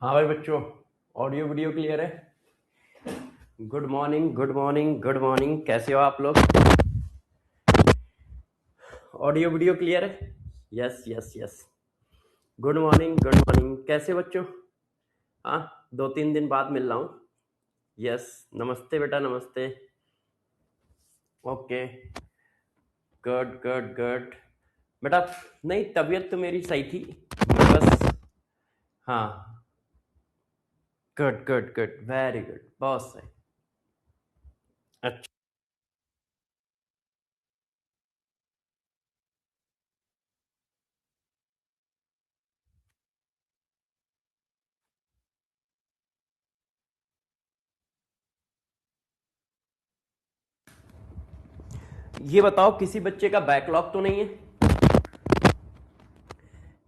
हाँ भाई बच्चों, ऑडियो वीडियो क्लियर है। Good morning good morning good morning, कैसे हो आप लोग? ऑडियो वीडियो क्लियर है? Yes yes yes. Good morning good morning, कैसे हो बच्चों? हाँ, 2-3 दिन बाद मिल रहा हूँ। यस, नमस्ते बेटा, नमस्ते। ओके, गुड गुड गुड बेटा। नहीं, तबीयत तो मेरी सही थी बस। हाँ, good good good, very good, बहुत सही। अच्छा, ये बताओ किसी बच्चे का बैकलॉग तो नहीं है?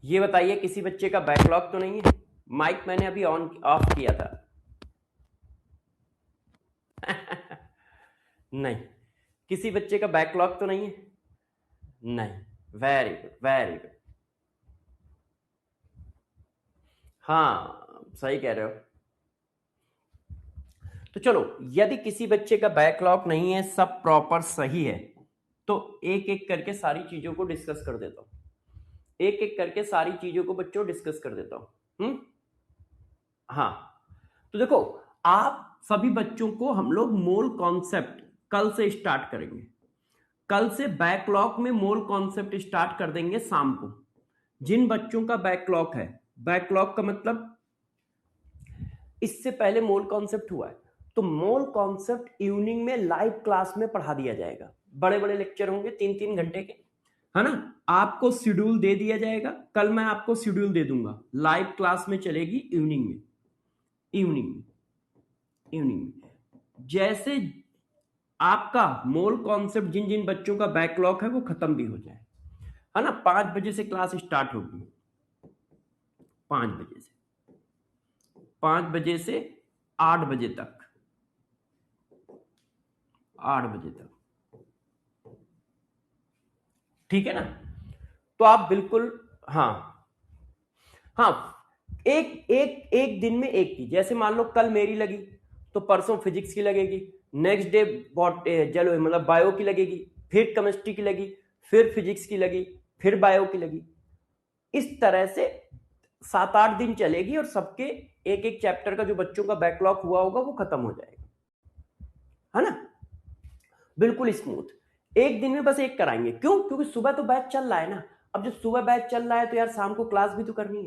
ये बताइए किसी बच्चे का बैकलॉग तो नहीं है? माइक मैंने अभी ऑन ऑफ किया था। नहीं, किसी बच्चे का बैकलॉग तो नहीं है? नहीं, वेरी गुड वेरी गुड। हाँ, सही कह रहे हो। तो चलो, यदि किसी बच्चे का बैकलॉग नहीं है, सब प्रॉपर सही है, तो एक एक करके सारी चीजों को डिस्कस कर देता हूं। एक एक करके सारी चीजों को बच्चों डिस्कस कर देता हूं। हाँ, तो देखो, आप सभी बच्चों को हम लोग मोल कॉन्सेप्ट कल से स्टार्ट करेंगे। कल से बैकलॉग में मोल कॉन्सेप्ट स्टार्ट कर देंगे शाम को। जिन बच्चों का बैकलॉग है, बैकलॉग का मतलब इससे पहले मोल कॉन्सेप्ट हुआ है, तो मोल कॉन्सेप्ट इवनिंग में लाइव क्लास में पढ़ा दिया जाएगा। बड़े बड़े लेक्चर होंगे 3-3 घंटे के, है ना। आपको शेड्यूल दे दिया जाएगा, कल मैं आपको शेड्यूल दे दूंगा। लाइव क्लास में चलेगी इवनिंग में। इवनिंग में इवनिंग में जैसे आपका मोल कॉन्सेप्ट जिन जिन बच्चों का बैकलॉग है वो खत्म भी हो जाए, है ना। 5 बजे से क्लास स्टार्ट होगी। 5 बजे से 5 बजे से 8 बजे तक। 8 बजे तक, ठीक है ना। तो आप बिल्कुल, हाँ हाँ, एक एक एक दिन में एक की, जैसे मान लो कल मेरी लगी तो परसों फिजिक्स की लगेगी, नेक्स्ट डे चलो मतलब बायो की लगेगी, फिर केमिस्ट्री की लगी, फिर फिजिक्स की लगी, फिर बायो की लगी। इस तरह से 7-8 दिन चलेगी और सबके एक एक चैप्टर का जो बच्चों का बैकलॉग हुआ होगा वो खत्म हो जाएगा, है ना। बिल्कुल स्मूथ। एक दिन में बस एक कराएंगे, क्यों? क्योंकि सुबह तो बैच चल रहा है ना। अब जब सुबह बैच चल रहा है तो यार शाम को क्लास भी तो करनी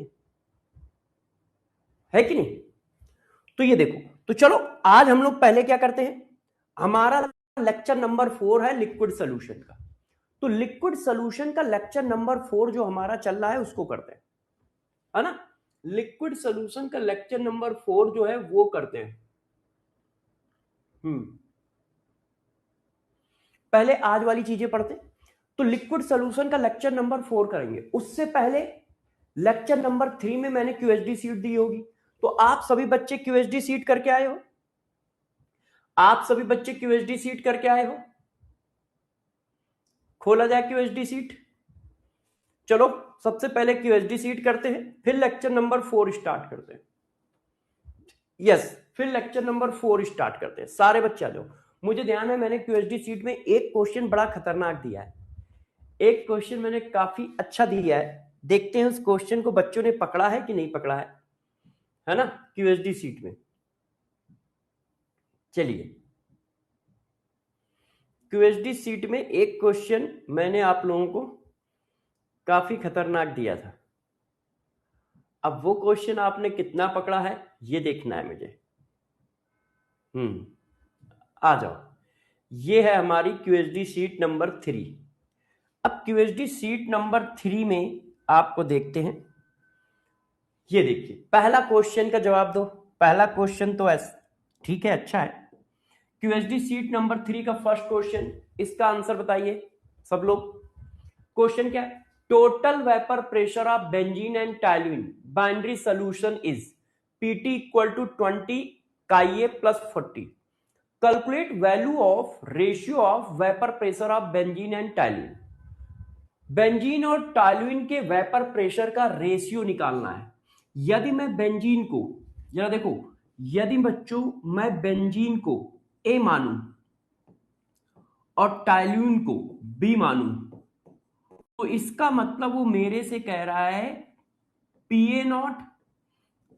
है कि नहीं। तो ये देखो, तो चलो आज हम लोग पहले क्या करते हैं। हमारा लेक्चर नंबर 4 है लिक्विड सोल्यूशन का। तो लिक्विड सोल्यूशन का लेक्चर नंबर 4 जो हमारा चल रहा है उसको करते हैं, है ना। लिक्विड सोल्यूशन का लेक्चर नंबर 4 जो है वो करते हैं। पहले आज वाली चीजें पढ़ते हैं। तो लिक्विड सोल्यूशन का लेक्चर नंबर 4 करेंगे। उससे पहले लेक्चर नंबर 3 में मैंने क्यूएसडी सीट दी होगी। तो आप सभी बच्चे क्यूएसडी सीट करके आए हो? आप सभी बच्चे क्यूएसडी सीट करके आए हो? खोला जाए क्यूएसडी सीट। चलो, सबसे पहले क्यूएसडी सीट करते हैं, फिर लेक्चर नंबर 4 स्टार्ट करते हैं। यस, फिर लेक्चर नंबर 4 स्टार्ट करते हैं। सारे बच्चे आ जाओ। मुझे ध्यान है मैंने क्यूएसडी सीट में एक क्वेश्चन बड़ा खतरनाक दिया है। एक क्वेश्चन मैंने काफी अच्छा दिया है। देखते हैं उस क्वेश्चन को बच्चों ने पकड़ा है कि नहीं पकड़ा है ना, क्यूएसडी सीट में। चलिए, क्यूएसडी सीट में एक क्वेश्चन मैंने आप लोगों को काफी खतरनाक दिया था। अब वो क्वेश्चन आपने कितना पकड़ा है ये देखना है मुझे। आ जाओ। ये है हमारी क्यूएसडी सीट नंबर 3। अब क्यूएसडी सीट नंबर 3 में आपको देखते हैं। ये देखिए, पहला क्वेश्चन का जवाब दो। पहला क्वेश्चन तो ऐसा ठीक है, अच्छा है। क्यूएसडी सीट नंबर 3 का फर्स्ट क्वेश्चन, इसका आंसर बताइए सब लोग। क्वेश्चन क्या है? Total vapour pressure of benzene and toluene binary solution is PT equal to 20 chi A plus 40। Calculate value of ratio of vapour pressure of benzene and toluene. Benzene और toluene के vapour pressure का ratio निकालना है। यदि मैं benzene को जरा देखो, यदि बच्चों मैं बेंजीन को ए मानूं और टाइल्यून को बी मानूं, तो इसका मतलब वो मेरे से कह रहा है पीए नॉट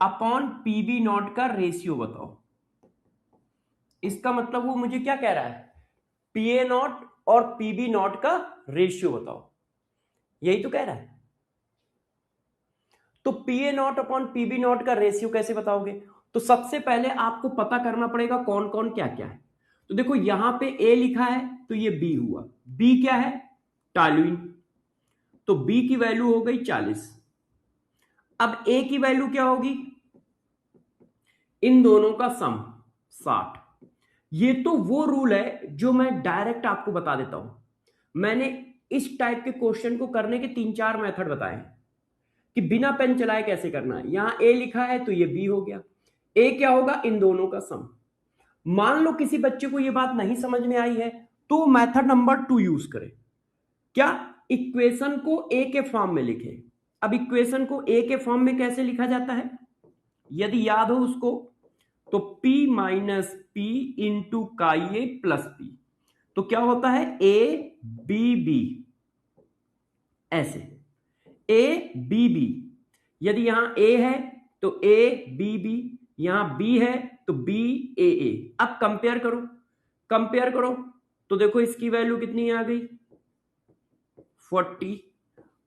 अपॉन पीबी नॉट का रेशियो बताओ। इसका मतलब वो मुझे क्या कह रहा है, पीए नॉट और पीबी नॉट का रेशियो बताओ, यही तो कह रहा है। तो पीए नॉट अपॉन पीबी नॉट का रेशियो कैसे बताओगे? तो सबसे पहले आपको पता करना पड़ेगा कौन कौन क्या क्या है। तो देखो यहां पे ए लिखा है तो ये बी हुआ, बी क्या है, टालुइन, तो बी की वैल्यू हो गई 40। अब ए की वैल्यू क्या होगी, इन दोनों का सम 60। ये तो वो रूल है जो मैं डायरेक्ट आपको बता देता हूं। मैंने इस टाइप के क्वेश्चन को करने के 3-4 मेथड बताए हैं कि बिना पेन चलाए कैसे करना है। यहां ए लिखा है तो ये बी हो गया, ए क्या होगा, इन दोनों का सम। मान लो किसी बच्चे को ये बात नहीं समझ में आई है तो मेथड नंबर 2 यूज करें। क्या, इक्वेशन को ए के फॉर्म में लिखें। अब इक्वेशन को ए के फॉर्म में कैसे लिखा जाता है, यदि याद हो उसको, तो P माइनस पी इंटू काई ए प्लस पी, तो क्या होता है ए बी बी, ऐसे ए बी बी। यदि यहां ए है तो ए बी बी, यहां बी है तो बी ए ए। अब कंपेयर करो, कंपेयर करो तो देखो इसकी वैल्यू कितनी आ गई 40,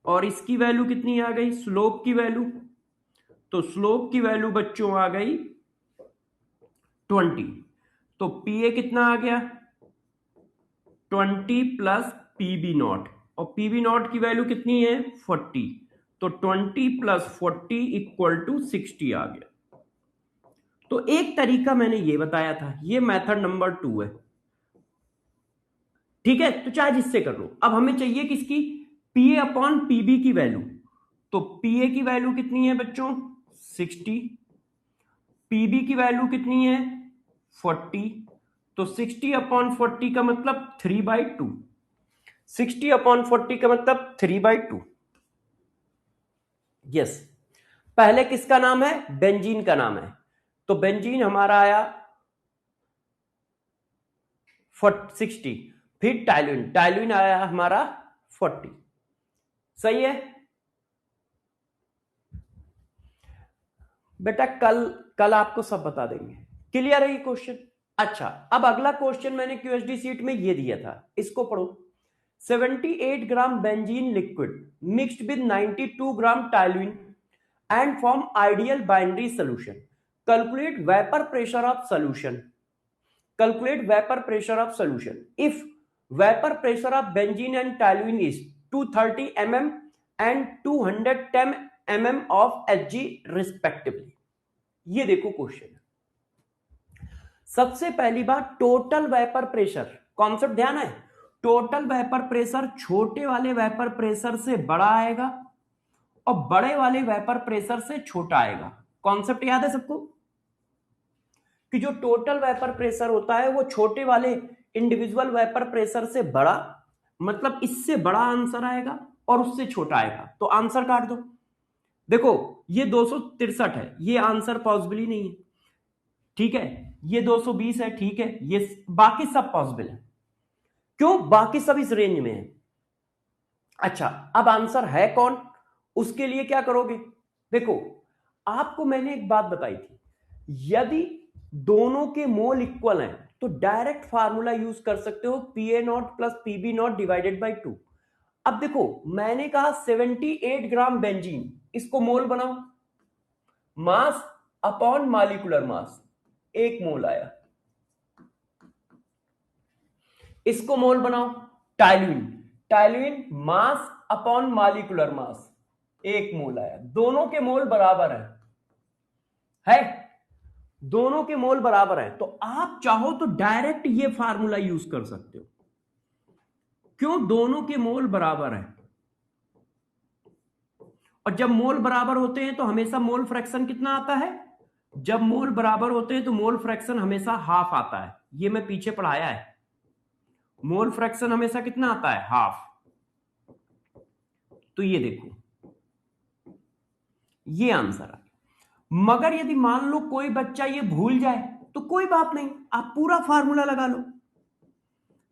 और इसकी वैल्यू कितनी आ गई, स्लोप की वैल्यू, तो स्लोप की वैल्यू बच्चों आ गई 20। तो पीए कितना आ गया 20 प्लस पीबी नॉट, और पीबी नॉट की वैल्यू कितनी है 40, तो 20 प्लस 40 इक्वल टू 60 आ गया। तो एक तरीका मैंने ये बताया था, ये मेथड नंबर 2 है, ठीक है। तो चाहे जिससे कर लो। अब हमें चाहिए किसकी, पीए अपॉन पीबी की वैल्यू। तो पीए की वैल्यू कितनी है बच्चों 60, पीबी की वैल्यू कितनी है 40, तो 60 अपॉन 40 का मतलब 3/2, 60 अपॉन 40 का मतलब 3/2। यस, पहले किसका नाम है, बेंजीन का नाम है, तो बेंजीन हमारा आया 60, फिर टाइलुइन, टाइलुइन आया हमारा 40। सही है बेटा, कल कल आपको सब बता देंगे। क्लियर है ये क्वेश्चन? अच्छा, अब अगला क्वेश्चन मैंने क्यूएसडी सीट में ये दिया था, इसको पढ़ो। 78 gram benzene liquid mixed with 92 gram toluene and form ideal binary solution. Calculate vapor pressure of solution. Calculate vapor pressure of solution. If vapor pressure of benzene and toluene is 230 mm and 210 mm of Hg respectively. ये देखो question, सबसे पहली बात total vapour pressure, concept ध्यान है, total vapour pressure छोटे वाले vapour pressure से बड़ा आएगा और बड़े वाले वेपर प्रेशर से छोटा आएगा। कॉन्सेप्ट याद है सबको कि जो टोटल वेपर प्रेशर होता है वो छोटे वाले इंडिविजुअल वेपर प्रेशर से बड़ा, मतलब इससे बड़ा आंसर आएगा और उससे छोटा आएगा। तो आंसर काट दो। देखो ये 263 है, ये आंसर पॉसिबल ही नहीं है, ठीक है। ये 220 है, ठीक है, ये बाकी सब पॉसिबल है। क्यों, बाकी सब इस रेंज में है। अच्छा, अब आंसर है कौन, उसके लिए क्या करोगे, देखो आपको मैंने एक बात बताई थी, यदि दोनों के मोल इक्वल हैं तो डायरेक्ट फार्मूला यूज कर सकते हो PA not plus PB not divided by 2। अब देखो मैंने कहा 78 ग्राम बेंजीन, इसको मोल बनाओ, मास अपॉन मॉलिक्यूलर मास, 1 मोल आया। इसको मोल बनाओ टाइलुइन, टाइलुइन मास अपॉन मॉलिक्यूलर मास, 1 मोल आया। दोनों के मोल बराबर है, दोनों के मोल बराबर है, तो आप चाहो तो डायरेक्ट ये फार्मूला यूज कर सकते हो। क्यों, दोनों के मोल बराबर है, और जब मोल बराबर होते हैं तो हमेशा मोल फ्रैक्शन कितना आता है, जब मोल बराबर होते हैं तो मोल फ्रैक्शन हमेशा हाफ आता है। ये मैं पीछे पढ़ाया है, मोल फ्रैक्शन हमेशा कितना आता है, हाफ। तो ये देखो ये आंसर है। मगर यदि मान लो कोई बच्चा ये भूल जाए तो कोई बात नहीं, आप पूरा फार्मूला लगा लो।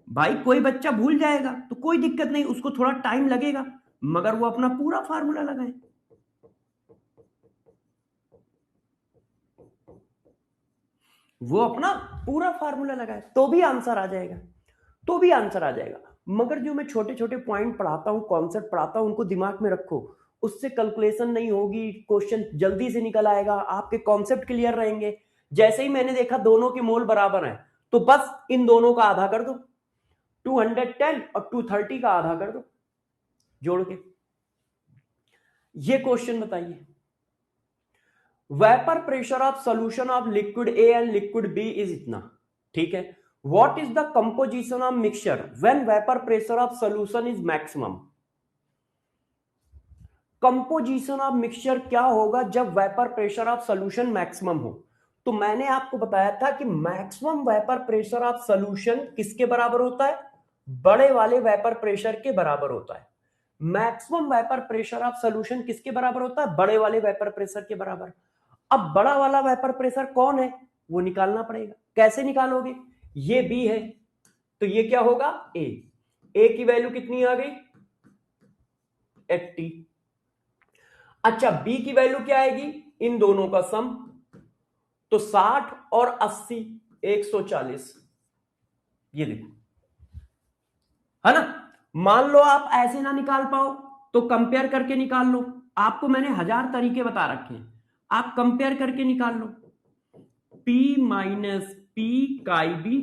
भाई कोई बच्चा भूल जाएगा तो कोई दिक्कत नहीं, उसको थोड़ा टाइम लगेगा, मगर वो अपना पूरा फार्मूला लगाए। वो अपना पूरा फार्मूला लगाए तो भी आंसर आ जाएगा, तो भी आंसर आ जाएगा। मगर जो मैं छोटे छोटे पॉइंट पढ़ाता हूं, कॉन्सेप्ट पढ़ाता हूं, उनको दिमाग में रखो, उससे कैलकुलेशन नहीं होगी, क्वेश्चन जल्दी से निकल आएगा, आपके कॉन्सेप्ट क्लियर रहेंगे। जैसे ही मैंने देखा दोनों के मोल बराबर हैं तो बस इन दोनों का आधा कर दो, 210 और 230 का आधा कर दो जोड़ के। ये क्वेश्चन बताइए, vapour pressure of solution of liquid A and liquid B is इतना, ठीक है। What is the composition of mixture when vapour pressure of solution is maximum. Composition of mixture क्या होगा जब vapour pressure of solution maximum हो। तो मैंने आपको बताया था कि maximum vapour pressure of solution किसके बराबर होता है, बड़े वाले वेपर प्रेशर के बराबर होता है। Maximum vapour pressure of solution किसके बराबर होता है, बड़े वाले वेपर प्रेशर के बराबर। अब बड़ा वाला वेपर प्रेशर कौन है वो निकालना पड़ेगा। कैसे निकालोगे, ये बी है तो ये क्या होगा ए की वैल्यू कितनी आ गई 80। अच्छा बी की वैल्यू क्या आएगी, इन दोनों का सम, तो 60 और 80 140। ये देखो है ना। मान लो आप ऐसे ना निकाल पाओ तो कंपेयर करके निकाल लो, आपको मैंने 1000 तरीके बता रखे हैं, आप कंपेयर करके निकाल लो। P माइनस पी काई बी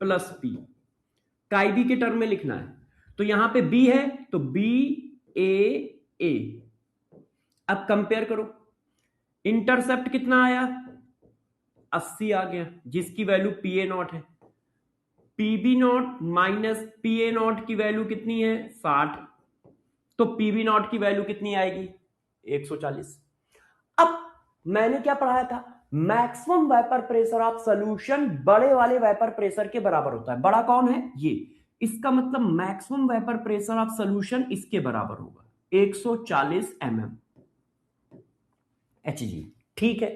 प्लस पी, काई बी के टर्म में लिखना है, तो यहां पे B है तो B A। अब कंपेयर करो, इंटरसेप्ट कितना आया 80 आ गया, जिसकी वैल्यू PA0 है। PB0 माइनस PA0 की वैल्यू कितनी है 60, तो PB0 की वैल्यू कितनी आएगी 140। अब मैंने क्या पढ़ाया था, maximum vapour pressure of solution बड़े वाले वेपर प्रेशर के बराबर होता है। बड़ा कौन है ये, इसका मतलब maximum vapour pressure of solution इसके बराबर होगा 140 mm Hg, ठीक है।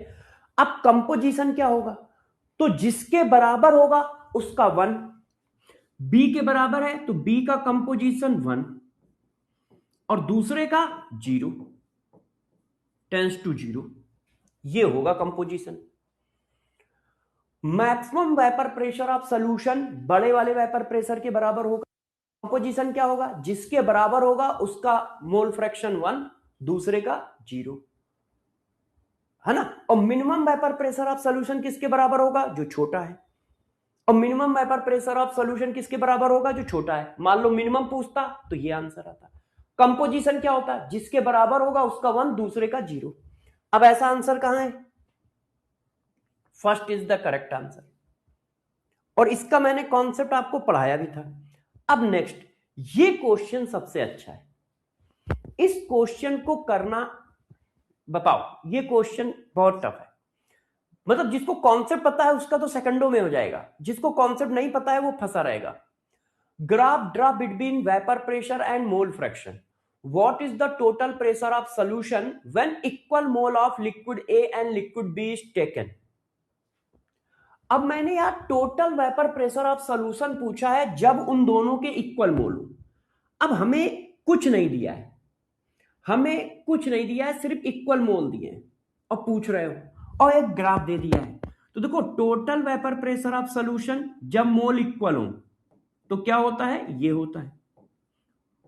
अब कंपोजिशन क्या होगा, तो जिसके बराबर होगा उसका 1, बी के बराबर है तो बी का कंपोजिशन 1 और दूसरे का 0 टेंस टू 0, ये होगा composition. Maximum vapour pressure of solution बड़े वाले वेपर प्रेशर के बराबर होगा, कंपोजिशन क्या होगा, जिसके बराबर होगा उसका मोल फ्रैक्शन 1, दूसरे का 0, है ना। और minimum vapour pressure of solution किसके बराबर होगा, जो छोटा है। और minimum vapour pressure of solution किसके बराबर होगा, जो छोटा है। मान लो मिनिमम पूछता तो ये आंसर आता। कंपोजिशन क्या होता है, जिसके बराबर होगा उसका 1, दूसरे का 0। अब ऐसा आंसर कहां है, first is the correct answer, और इसका मैंने कॉन्सेप्ट आपको पढ़ाया भी था। अब नेक्स्ट, ये क्वेश्चन सबसे अच्छा है, इस क्वेश्चन को करना, बताओ ये क्वेश्चन बहुत टफ है, मतलब जिसको कॉन्सेप्ट पता है उसका तो सेकंडों में हो जाएगा, जिसको कॉन्सेप्ट नहीं पता है वो फंसा रहेगा। Graph draw between vapour pressure and mole fraction, what is the total pressure of solution when equal mole of liquid A and liquid B is taken। अब मैंने यार total vapour pressure of solution पूछा है जब उन दोनों के equal मोल हो। अब हमें कुछ नहीं दिया है, हमें कुछ नहीं दिया है, सिर्फ इक्वल मोल दिए हैं और पूछ रहे हो और एक ग्राफ दे दिया है। तो देखो total vapour pressure of solution जब मोल इक्वल हो तो क्या होता है, ये होता है।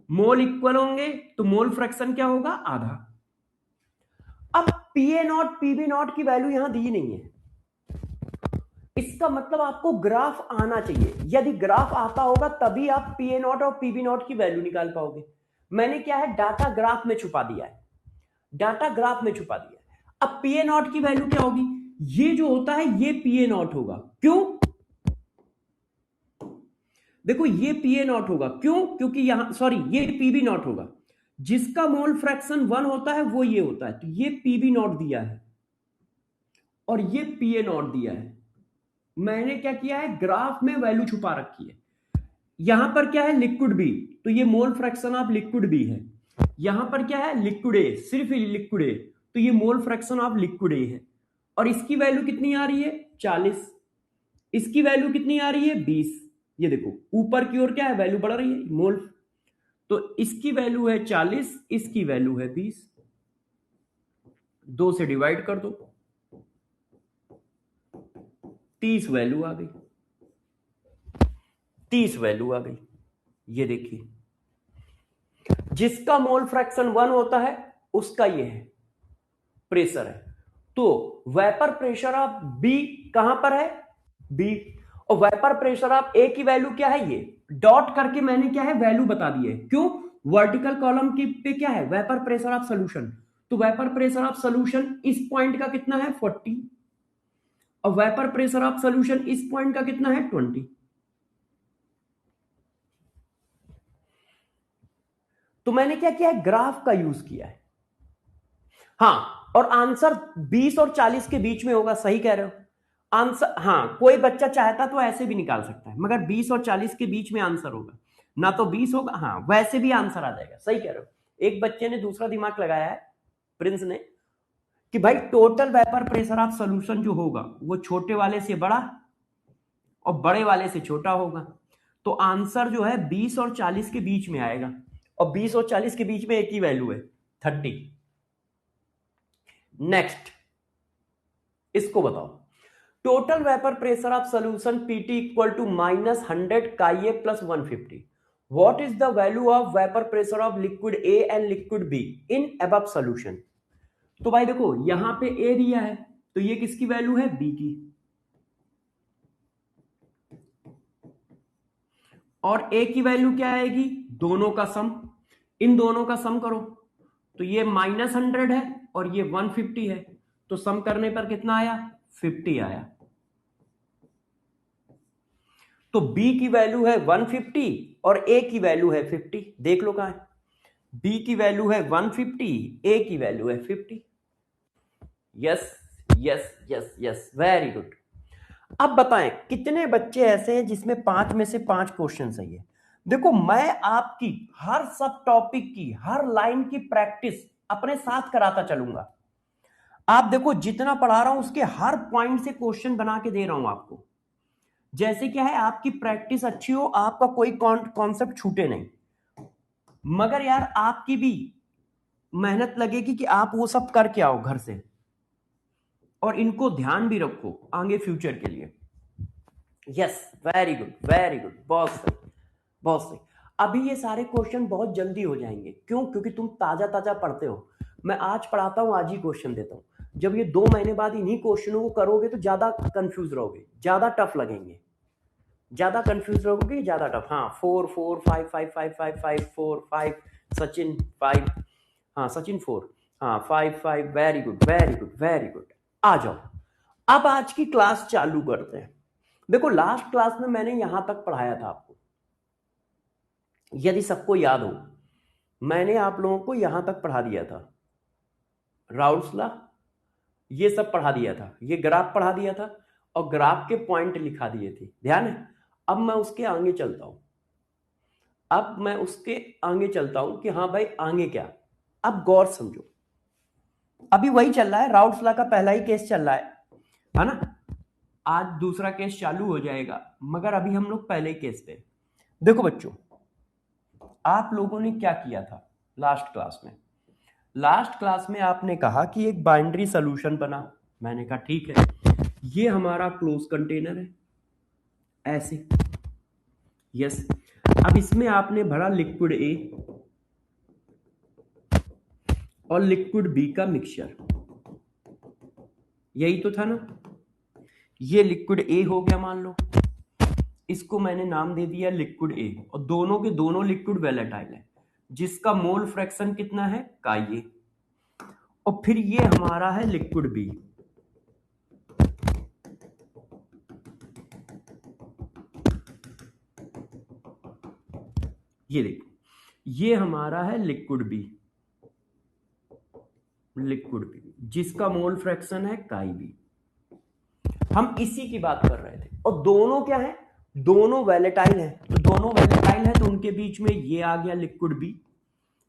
मोल इक्वल होंगे तो मोल फ्रैक्शन क्या होगा, आधा। अब PA0 PB0 की वैल्यू यहां दी नहीं है, इसका मतलब आपको ग्राफ आना चाहिए। यदि ग्राफ आता होगा तभी आप PA0 और PB0 की वैल्यू निकाल पाओगे। मैंने क्या है, डाटा ग्राफ में छुपा दिया है, डाटा ग्राफ में छुपा दिया है। अब PA0 की वैल्यू क्या होगी, ये जो होता है ये PA0 होगा, क्यों, देखो ये PA0 होगा, क्यों, क्योंकि यहां सॉरी ये PB0 होगा, जिसका मोल फ्रैक्शन 1 होता है वो ये होता है, तो ये PB0 दिया है और ये PA0 दिया है। मैंने क्या किया है, ग्राफ में वैल्यू छुपा रखी है। यहां पर क्या है, लिक्विड बी, तो ये mole fraction of liquid B है। यहां पर क्या है, लिक्विड ए, सिर्फ लिक्विड ए, तो ये मोल फ्रैक्शन ऑफ लिक्विड ए है, और इसकी वैल्यू कितनी आ रही है 40, इसकी वैल्यू कितनी आ रही है 20। ये देखो ऊपर की ओर क्या है, वैल्यू बढ़ रही है मोल, तो इसकी वैल्यू है 40, इसकी वैल्यू है 20, 2 से डिवाइड कर दो, 30 वैल्यू आ गई, 30 वैल्यू आ गई। ये देखिए जिसका मोल फ्रैक्शन 1 होता है उसका ये है प्रेशर है। तो वेपर प्रेशर ऑफ बी कहां पर है, बी, और वेपर प्रेशर ऑफ ए की वैल्यू क्या है, ये डॉट करके मैंने क्या है वैल्यू बता दी है, क्यों, वर्टिकल कॉलम की पे क्या है वेपर प्रेशर ऑफ सोल्यूशन, तो वेपर प्रेशर ऑफ सोल्यूशन इस पॉइंट का कितना है 40, और वेपर प्रेशर ऑफ सोल्यूशन इस पॉइंट का कितना है 20। तो मैंने क्या किया है, ग्राफ का यूज किया है। हाँ, और आंसर 20 और 40 के बीच में होगा, सही कह रहे हो आंसर। हाँ, कोई बच्चा चाहता तो ऐसे भी निकाल सकता है, मगर 20 और 40 के बीच में आंसर होगा, ना तो 20 होगा, हाँ वैसे भी आंसर आ जाएगा, सही कह रहे हो। एक बच्चे ने दूसरा दिमाग लगाया है, प्रिंस ने, कि भाई total vapour pressure of solution जो होगा वो छोटे वाले से बड़ा और बड़े वाले से छोटा होगा, तो आंसर जो है 20 और 40 के बीच में आएगा, और 20 और 40 के बीच में एक ही वैल्यू है 30। नेक्स्ट इसको बताओ, total vapour pressure of solution PT equal to -100 chi A plus 150, what is the value of vapour pressure of liquid A and liquid B in above solution. तो भाई देखो यहां पे ए दिया है, तो ये किसकी वैल्यू है, बी की, और ए की वैल्यू क्या आएगी, दोनों का सम, इन दोनों का सम करो, तो ये -100 है और ये 150 है, तो सम करने पर कितना आया 50 आया। तो B की वैल्यू है 150 और A की वैल्यू है 50, देख लो कहां है, B की वैल्यू है 150, A की वैल्यू है 50। Yes yes yes yes, very good. अब बताएं कितने बच्चे ऐसे हैं जिसमें 5 में से 5 क्वेश्चन सही है। देखो मैं आपकी हर सब टॉपिक की हर लाइन की प्रैक्टिस अपने साथ कराता चलूंगा। आप देखो जितना पढ़ा रहा हूं उसके हर पॉइंट से क्वेश्चन बना के दे रहा हूं आपको, जैसे क्या है आपकी प्रैक्टिस अच्छी हो, आपका कोई कॉन्सेप्ट छूटे नहीं, मगर यार आपकी भी मेहनत लगेगी कि आप वो सब करके आओ घर से, और इनको ध्यान भी रखो आगे फ्यूचर के लिए। Yes, very good very good, बहुत सही बहुत सही। अभी ये सारे क्वेश्चन बहुत जल्दी हो जाएंगे, क्यों, क्योंकि तुम ताजा ताजा पढ़ते हो। मैं आज पढ़ाता हूं आज ही क्वेश्चन देता हूं, जब ये 2 महीने बाद इन्हीं क्वेश्चनों को करोगे तो ज्यादा कंफ्यूज रहोगे, ज्यादा टफ लगेंगे, ज्यादा कंफ्यूज रहोगे, ज्यादा टफ। हाँ 4 4 5 5 5 5 5 4 5, सचिन 5, हाँ सचिन 4, हाँ 5 5, very good very good very good. आ जाओ अब आज की क्लास चालू करते हैं। देखो लास्ट क्लास में मैंने यहां तक पढ़ाया था आपको, यदि सबको याद हो मैंने आप लोगों को यहां तक पढ़ा दिया था, राउल्स लॉ ये सब पढ़ा दिया था, ये ग्राफ पढ़ा दिया था और ग्राफ के पॉइंट लिखा दिए थे, ध्यान है। अब मैं उसके आगे चलता हूं, अब मैं उसके आगे चलता हूं कि हाँ भाई आगे क्या। अब गौर समझो, अभी वही चल रहा है, राउल्स लॉ का पहला ही केस चल रहा है ना, आज दूसरा केस चालू हो जाएगा, मगर अभी हम लोग पहले केस पे। देखो बच्चों आप लोगों ने क्या किया था लास्ट क्लास में, लास्ट क्लास में आपने कहा कि एक बाइनरी सॉल्यूशन बना, मैंने कहा ठीक है ये हमारा क्लोज कंटेनर है ऐसे, यस। अब इसमें आपने भरा लिक्विड ए और लिक्विड बी का मिक्सचर, यही तो था ना। ये लिक्विड ए हो गया मान लो, इसको मैंने नाम दे दिया लिक्विड ए, और दोनों के दोनों लिक्विड वोलेटाइल है, जिसका मोल फ्रैक्शन कितना है काई, और फिर ये हमारा है लिक्विड बी, ये देखो ये हमारा है लिक्विड बी, लिक्विड बी जिसका मोल फ्रैक्शन है काई बी। हम इसी की बात कर रहे थे, और दोनों क्या है, दोनों वोलेटाइल है, तो दोनों वोलेटाइल है तो उनके बीच में ये आ गया लिक्विड बी।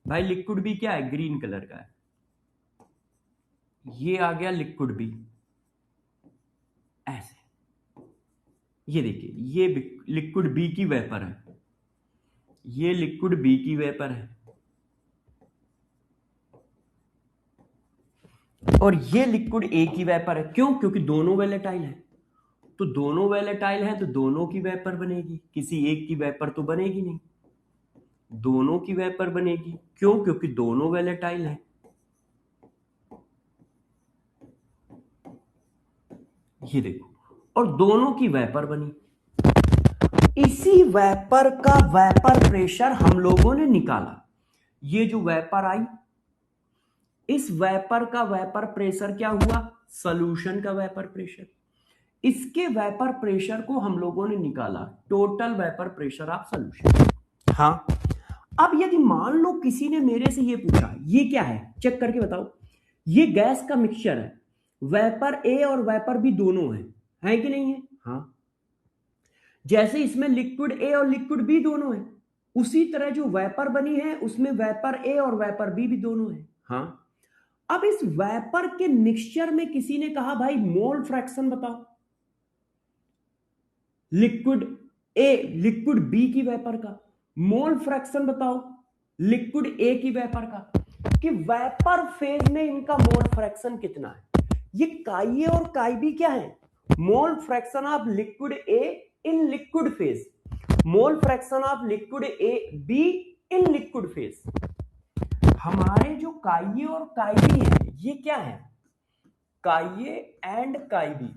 भाई लिक्विड बी क्या है, ग्रीन कलर का है, ये आ गया लिक्विड बी, ऐसे। ये देखिए, ये लिक्विड बी की वेपर है, ये लिक्विड बी की वेपर है, और ये लिक्विड ए की वेपर है। क्यों? क्योंकि दोनों वेलेटाइल है, तो दोनों वेलेटाइल है तो दोनों की वेपर बनेगी, किसी एक की वेपर तो बनेगी नहीं, दोनों की वेपर बनेगी। क्यों? क्योंकि दोनों वेलेटाइल है। ये देखो, और दोनों की वेपर बनी। इसी वेपर का वेपर प्रेशर हम लोगों ने निकाला। ये जो वेपर आई, इस वेपर का वेपर प्रेशर क्या हुआ? सॉल्यूशन का वेपर प्रेशर। इसके वेपर प्रेशर को हम लोगों ने निकाला, total vapour pressure of solution. हाँ, अब यदि मान लो किसी ने मेरे से ये पूछा, ये क्या है, चेक करके बताओ। ये गैस का मिक्सचर है, वेपर ए और वेपर बी दोनों है कि नहीं है? हाँ। जैसे इसमें लिक्विड ए और लिक्विड बी दोनों है, उसी तरह जो वेपर बनी है उसमें वेपर ए और वेपर बी भी दोनों है। हाँ। अब इस वेपर के मिक्सचर में किसी ने कहा भाई मोल फ्रैक्शन बताओ, लिक्विड ए लिक्विड बी की वेपर का मोल फ्रैक्शन बताओ, लिक्विड ए की वेपर का, कि वेपर फेज में इनका मोल फ्रैक्शन कितना है। ये काई ए और काई बी क्या है? Mole fraction of liquid A in liquid phase, mole fraction of liquid A B in liquid phase. हमारे जो काई ए और काई बी है, ये क्या है? काई ए एंड काई बी,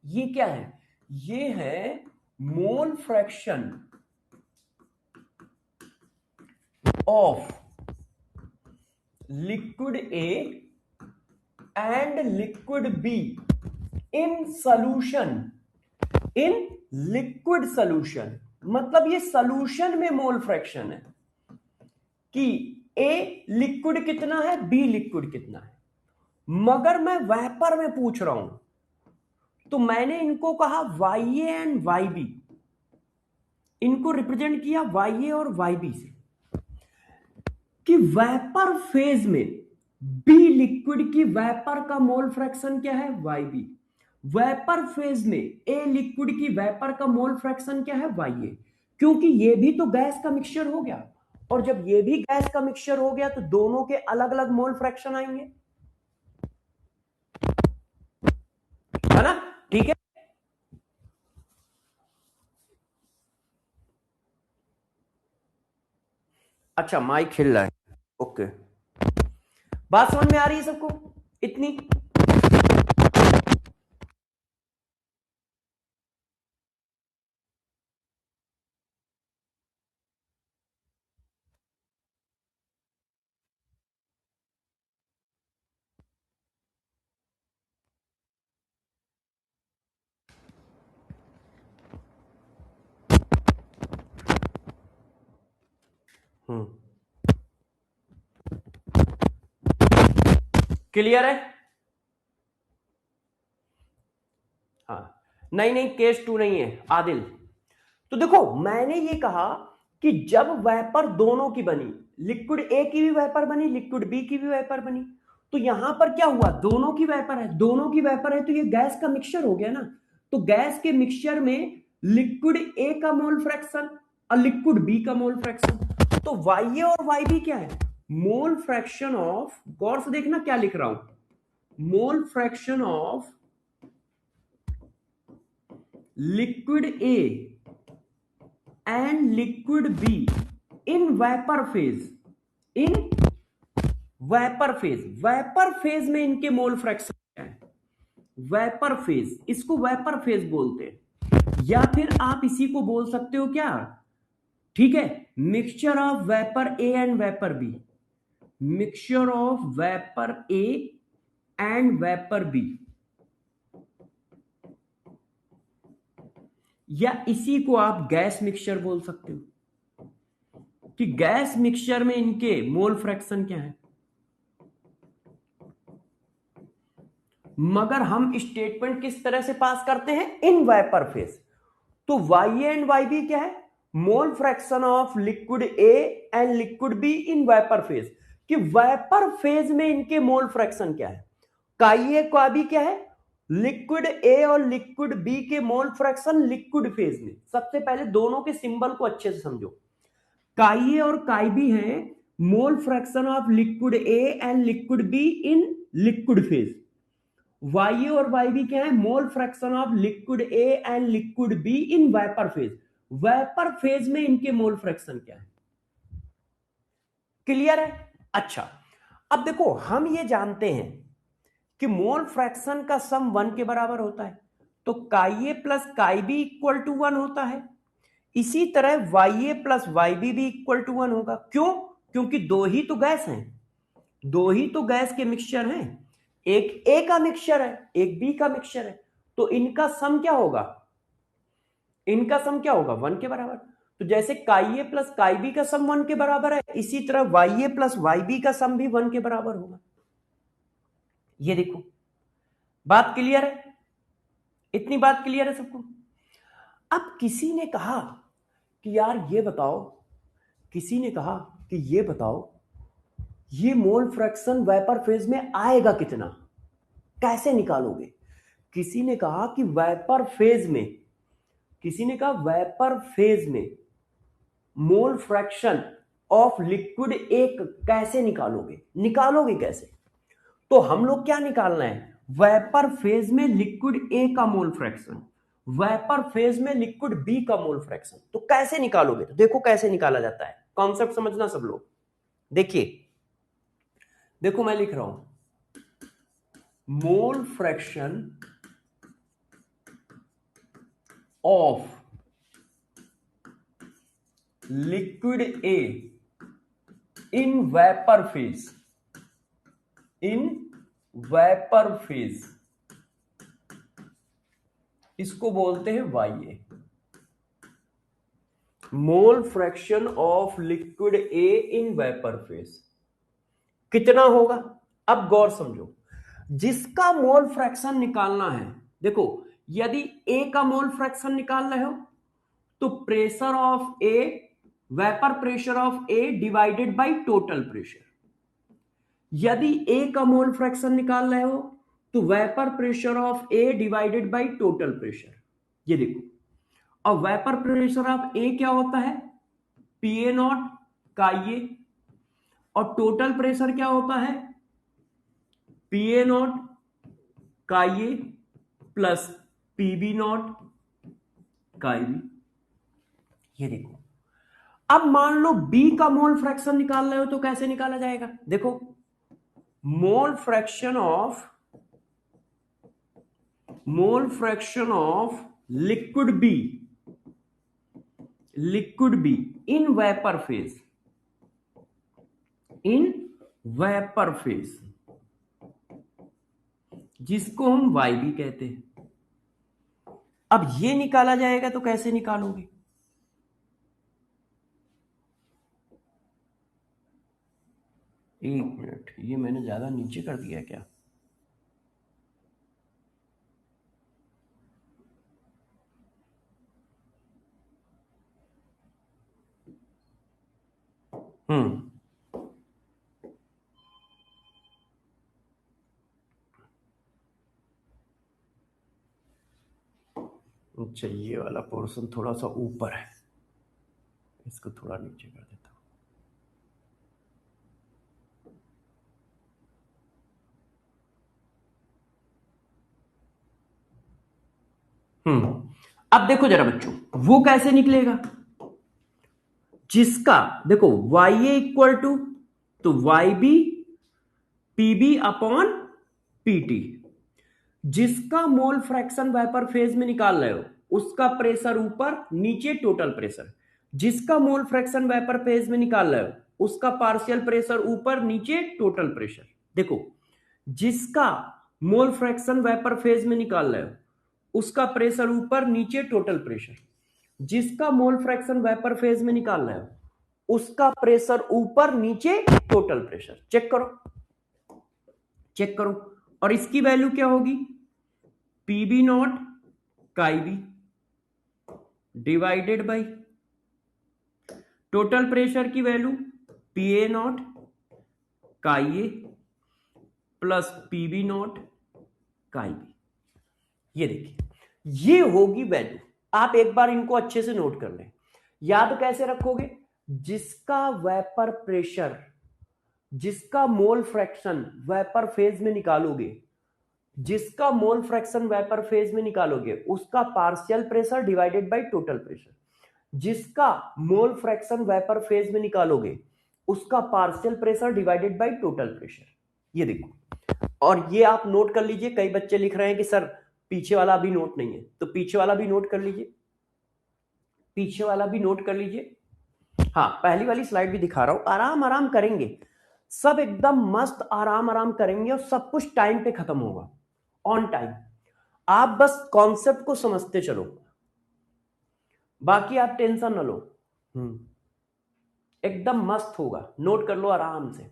ये क्या है? ये है mole fraction of liquid A and liquid B in solution, in liquid solution. मतलब ये सॉल्यूशन में मोल फ्रैक्शन है कि ए लिक्विड कितना है, बी लिक्विड कितना है। मगर मैं वेपर में पूछ रहा हूं, तो मैंने इनको कहा Y A and Y B, इनको रिप्रेजेंट किया वाई ए और वाई बी से, कि वेपर फेज में बी लिक्विड की वेपर का मोल फ्रैक्शन क्या है? Y B. वेपर फेज में ए लिक्विड की वेपर का मोल फ्रैक्शन क्या है? वाई ए। क्योंकि ये भी तो गैस का मिक्सचर हो गया, और जब ये भी गैस का मिक्सचर हो गया तो दोनों के अलग अलग मोल फ्रैक्शन आएंगे, है ना? ठीक है। अच्छा, माइक हिल रहा है, ओके। बात समझ में आ रही है सबको इतनी? क्लियर है? हाँ, नहीं केस 2 नहीं है आदिल। तो देखो, मैंने ये कहा कि जब वेपर दोनों की बनी, लिक्विड ए की भी वेपर बनी, लिक्विड बी की भी वेपर बनी, तो यहां पर क्या हुआ? दोनों की वेपर है, दोनों की वेपर है तो ये गैस का मिक्सचर हो गया ना। तो गैस के मिक्सचर में लिक्विड ए का मोल फ्रैक्शन और लिक्विड बी का मोल फ्रैक्शन, तो वाई ए और वाई बी क्या है? मोल फ्रैक्शन ऑफ, गौर से देखना क्या लिख रहा हूं, mole fraction of liquid A and liquid B in vapour phase, in vapour phase. Vapour phase में इनके मोल फ्रैक्शन क्या है? वेपर फेज, इसको वेपर फेज बोलते हैं, या फिर आप इसी को बोल सकते हो क्या, ठीक है, mixture of vapour A and vapour B, mixture of vapour A and vapour B, या इसी को आप गैस मिक्सचर बोल सकते हो कि गैस मिक्सचर में इनके मोल फ्रैक्शन क्या है। मगर हम स्टेटमेंट किस तरह से पास करते हैं? इन वेपर फेज। तो वाई एंड वाई बी क्या है? Mole fraction of liquid A and liquid B in vapour phase. कि वेपर फेज में इनके मोल फ्रैक्शन क्या है। काई ए का बी क्या है, लिक्विड ए और लिक्विड बी के मोल फ्रैक्शन लिक्विड फेज में। सबसे पहले दोनों के सिंबल को अच्छे से समझो। काई ए और काई बी है mole fraction of liquid A and liquid B in liquid phase. Y A और वाई बी क्या है, mole fraction of liquid A and liquid B in vapour phase. Vapour phase में इनके मोल फ्रैक्शन क्या है, clear है। अच्छा, अब देखो हम ये जानते हैं कि मोल फ्रैक्शन का सम 1 के बराबर होता है, तो chi A plus chi B equal to 1 होता है। इसी तरह Y A plus Y B भी इक्वल टू 1 होगा। क्यों? क्योंकि दो ही तो गैस हैं, दो ही तो गैस के मिक्सचर हैं। एक ए का मिक्सचर है, एक बी का मिक्सचर है, तो इनका सम क्या होगा, इनका सम क्या होगा 1 के बराबर। तो जैसे काई ए प्लस काई बी का सम 1 के बराबर है, इसी तरह Y A plus Y B का सम भी 1 के बराबर होगा। ये देखो, बात क्लियर है, इतनी बात क्लियर है सबको। अब किसी ने कहा कि यार ये बताओ, किसी ने कहा कि ये बताओ ये मोल फ्रैक्शन वेपर फेज में आएगा कितना, कैसे निकालोगे। किसी ने कहा कि वेपर फेज में, किसी ने कहा वेपर फेज में मोल फ्रैक्शन ऑफ लिक्विड एक कैसे निकालोगे, निकालोगे कैसे। तो हम लोग क्या निकालना है, वेपर फेज में लिक्विड ए का मोल फ्रैक्शन, वेपर फेज में लिक्विड बी का मोल फ्रैक्शन। तो कैसे निकालोगे, तो देखो कैसे निकाला जाता है, कॉन्सेप्ट समझना सब लोग। देखिए, देखो मैं लिख रहा हूं mole fraction of liquid A in vapour phase, in vapour phase, इसको बोलते हैं Y A. Mole fraction of liquid A in vapour phase कितना होगा। अब गौर समझो, जिसका मोल फ्रैक्शन निकालना है, देखो यदि ए का मोल फ्रैक्शन निकाल रहे हो तो pressure of A, vapour pressure of A divided by total pressure. यदि ए का मोल फ्रैक्शन निकाल रहे हो तो vapour pressure of A divided by total pressure. ये देखो, और वेपर प्रेशर ऑफ ए क्या होता है, पी ए नॉट काई ए, और टोटल प्रेशर क्या होता है, P A naught chi A plus P B not chi B. ये देखो, अब मान लो बी का मोल फ्रैक्शन निकाल रहे हो तो कैसे निकाला जाएगा, देखो mole fraction of liquid B, liquid B in vapour phase, in vapour phase, जिसको हम वाई बी कहते हैं। अब ये निकाला जाएगा तो कैसे निकालोगे, एक मिनट, ये मैंने ज्यादा नीचे कर दिया क्या, अच्छा ये वाला पोर्शन थोड़ा सा ऊपर है, इसको थोड़ा नीचे कर देता हूं। अब देखो जरा बच्चों, वो कैसे निकलेगा, जिसका देखो वाई ए इक्वल टू, तो Y B P B upon P T, जिसका मोल फ्रैक्शन वेपर फेज में निकाल रहे हो उसका प्रेशर ऊपर नीचे टोटल प्रेशर, जिसका मोल फ्रैक्शन वेपर फेज में निकाल रहे हो उसका पार्शियल प्रेशर ऊपर नीचे टोटल प्रेशर। देखो, जिसका मोल फ्रैक्शन वेपर फेज में निकाल रहे हो उसका प्रेशर ऊपर नीचे टोटल प्रेशर, जिसका मोल फ्रैक्शन वेपर फेज में निकाल रहे हो उसका प्रेशर ऊपर नीचे टोटल प्रेशर। चेक करो, चेक करो, और इसकी वैल्यू क्या होगी, P B not chi B divided by total pressure की value P A naught chi A plus PB naught chi B. ये देखिए, ये होगी वैल्यू। आप एक बार इनको अच्छे से नोट कर लें। याद कैसे रखोगे? जिसका वेपर प्रेशर, जिसका मोल फ्रैक्शन वेपर फेज में निकालोगे, जिसका मोल फ्रैक्शन वेपर फेज में निकालोगे, उसका partial pressure divided by total pressure. जिसका मोल फ्रैक्शन वेपर फेज में निकालोगे, उसका partial pressure divided by total pressure. ये देखो, और ये आप नोट कर लीजिए। कई बच्चे लिख रहे हैं कि सर पीछे वाला अभी नोट नहीं है, तो पीछे वाला भी नोट कर लीजिए, पीछे वाला भी नोट कर लीजिए। हाँ, पहली वाली स्लाइड भी दिखा रहा हूं। आराम आराम करेंगे, सब एकदम मस्त आराम आराम करेंगे और सब कुछ टाइम पे खत्म होगा, ऑन टाइम। आप बस कॉन्सेप्ट को समझते चलो, बाकी आप टेंशन ना लो। एकदम मस्त होगा, नोट कर लो आराम से,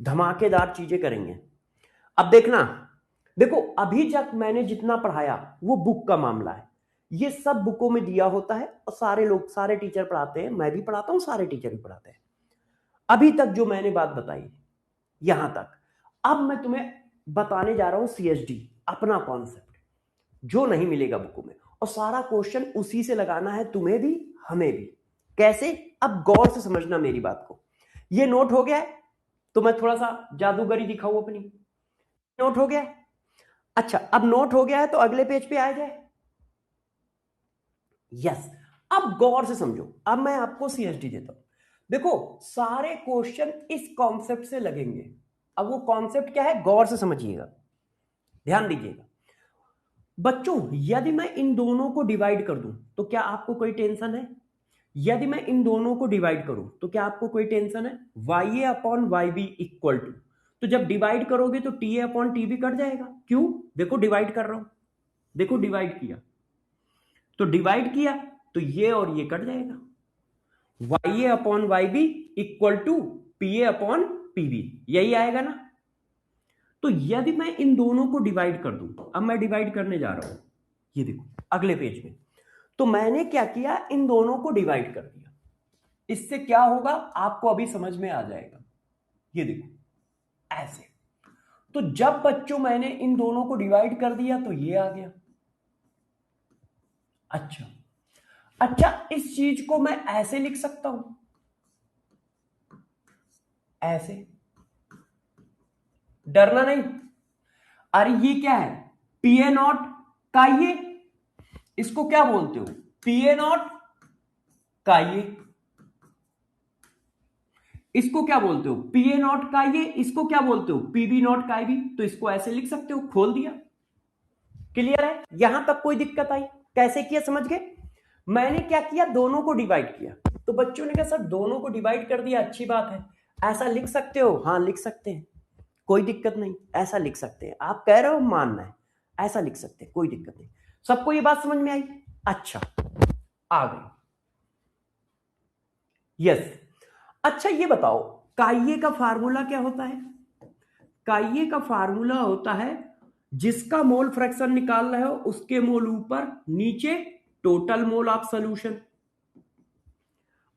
धमाकेदार चीजें करेंगे। अब देखना, देखो अभी तक मैंने जितना पढ़ाया वो बुक का मामला है। ये सब बुकों में दिया होता है और सारे लोग, सारे टीचर पढ़ाते हैं, मैं भी पढ़ाता हूं, सारे टीचर भी पढ़ाते हैं। अभी तक जो मैंने बात बताई यहां तक। अब मैं तुम्हें बताने जा रहा हूं सीएसडी, अपना कॉन्सेप्ट, जो नहीं मिलेगा बुकों में, और सारा क्वेश्चन उसी से लगाना है, तुम्हें भी हमें भी। कैसे? अब गौर से समझना मेरी बात को। ये नोट हो गया है तो मैं थोड़ा सा जादूगरी दिखाऊं अपनी। नोट हो गया है? अच्छा, अब नोट हो गया है तो अगले पेज पे आ जाए। यस, अब गौर से समझो। अब मैं आपको सीएसडी देता हूं। देखो सारे क्वेश्चन इस कॉन्सेप्ट से लगेंगे। अब वो कॉन्सेप्ट क्या है, गौर से समझिएगा, ध्यान दीजिएगा बच्चों। यदि मैं इन दोनों को डिवाइड कर दूं तो क्या आपको कोई टेंशन है? यदि मैं इन दोनों को डिवाइड करूं तो क्या आपको कोई टेंशन है? Y A upon Y B equal to, तो जब डिवाइड करोगे तो T A upon T B cut जाएगा। क्यों? देखो डिवाइड कर रहा हूं, देखो डिवाइड किया तो डिवाइड किया तो ये और ये कट जाएगा। Y A upon Y B equal to P A upon P B, यही आएगा ना। तो यदि मैं इन दोनों को डिवाइड कर दूं, अब मैं डिवाइड करने जा रहा हूं, ये देखो अगले पेज में। तो मैंने क्या किया, इन दोनों को डिवाइड कर दिया। इससे क्या होगा आपको अभी समझ में आ जाएगा। ये देखो ऐसे। तो जब बच्चों मैंने इन दोनों को डिवाइड कर दिया तो ये आ गया। अच्छा, अच्छा इस चीज को मैं ऐसे लिख सकता हूं, ऐसे। डरना नहीं। अरे ये क्या है, पी ए नॉट का ये, इसको क्या बोलते हो, पी ए नॉट का ये। इसको क्या बोलते हो, पी ए नॉट का ये। इसको क्या बोलते हो, पीबी नॉट का भी। तो इसको ऐसे लिख सकते हो, खोल दिया। क्लियर है? यहां तक कोई दिक्कत आई? कैसे किया समझ गए? मैंने क्या किया, दोनों को डिवाइड किया। तो बच्चों ने कहा सर दोनों को डिवाइड कर दिया, अच्छी बात है, ऐसा लिख सकते हो? हाँ लिख सकते हैं, कोई दिक्कत नहीं, ऐसा लिख सकते हैं। आप कह रहे हो मानना है, ऐसा लिख सकते हैं, कोई दिक्कत नहीं। सबको ये बात समझ में आई? अच्छा, आ गई। यस। अच्छा ये बताओ, काइये का फार्मूला क्या होता है? काइये का फार्मूला होता है, जिसका मोल फ्रैक्शन निकाल रहे हो उसके मोल ऊपर, नीचे टोटल मोल ऑफ सॉल्यूशन।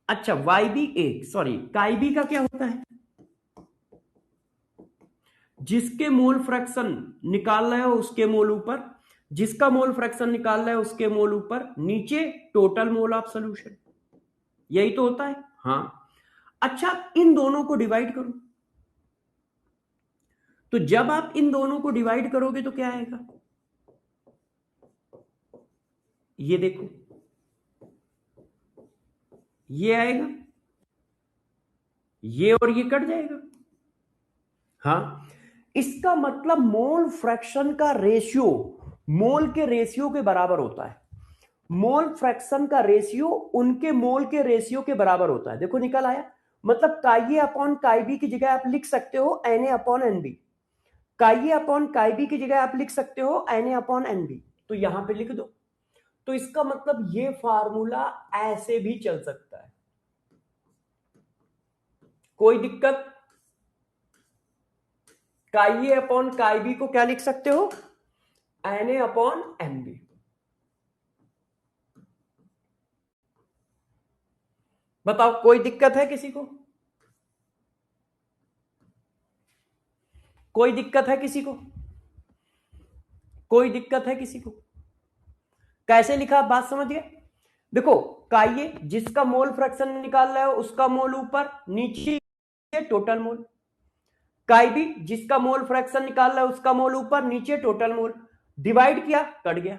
अच्छा वाई बी ए, सॉरी काई बी का क्या होता है? जिसके मोल फ्रैक्शन निकाल रहे हो उसके मोल ऊपर, जिसका मोल फ्रैक्शन निकाल रहे हो उसके मोल ऊपर, नीचे टोटल मोल ऑफ सॉल्यूशन। यही तो होता है। हाँ। अच्छा इन दोनों को डिवाइड करो, तो जब आप इन दोनों को डिवाइड करोगे तो क्या आएगा, ये देखो ये आएगा, ये और ये कट जाएगा। हाँ, इसका मतलब मोल फ्रैक्शन का रेशियो मोल के रेशियो के बराबर होता है। मोल फ्रैक्शन का रेशियो उनके मोल के रेशियो के बराबर होता है। देखो निकल आया। मतलब काई ए अपॉन काई बी की जगह आप लिख सकते हो N A upon N B. Chi A upon chi B की जगह आप लिख सकते हो N A upon N B. तो यहां पे लिख दो। तो इसका मतलब ये फार्मूला ऐसे भी चल सकता है, कोई दिक्कत? काई ए अपॉन काई बी को क्या लिख सकते हो, N A upon N B. बताओ कोई दिक्कत है किसी को? कोई दिक्कत है किसी को? कोई दिक्कत है किसी को? कैसे लिखा, बात समझिए। देखो काइए जिसका मोल फ्रैक्शन निकाल रहा है उसका मोल ऊपर, नीचे टोटल मोल। काई भी जिसका मोल फ्रैक्शन निकाल रहा है उसका मोल ऊपर, नीचे टोटल मोल। डिवाइड किया कट गया,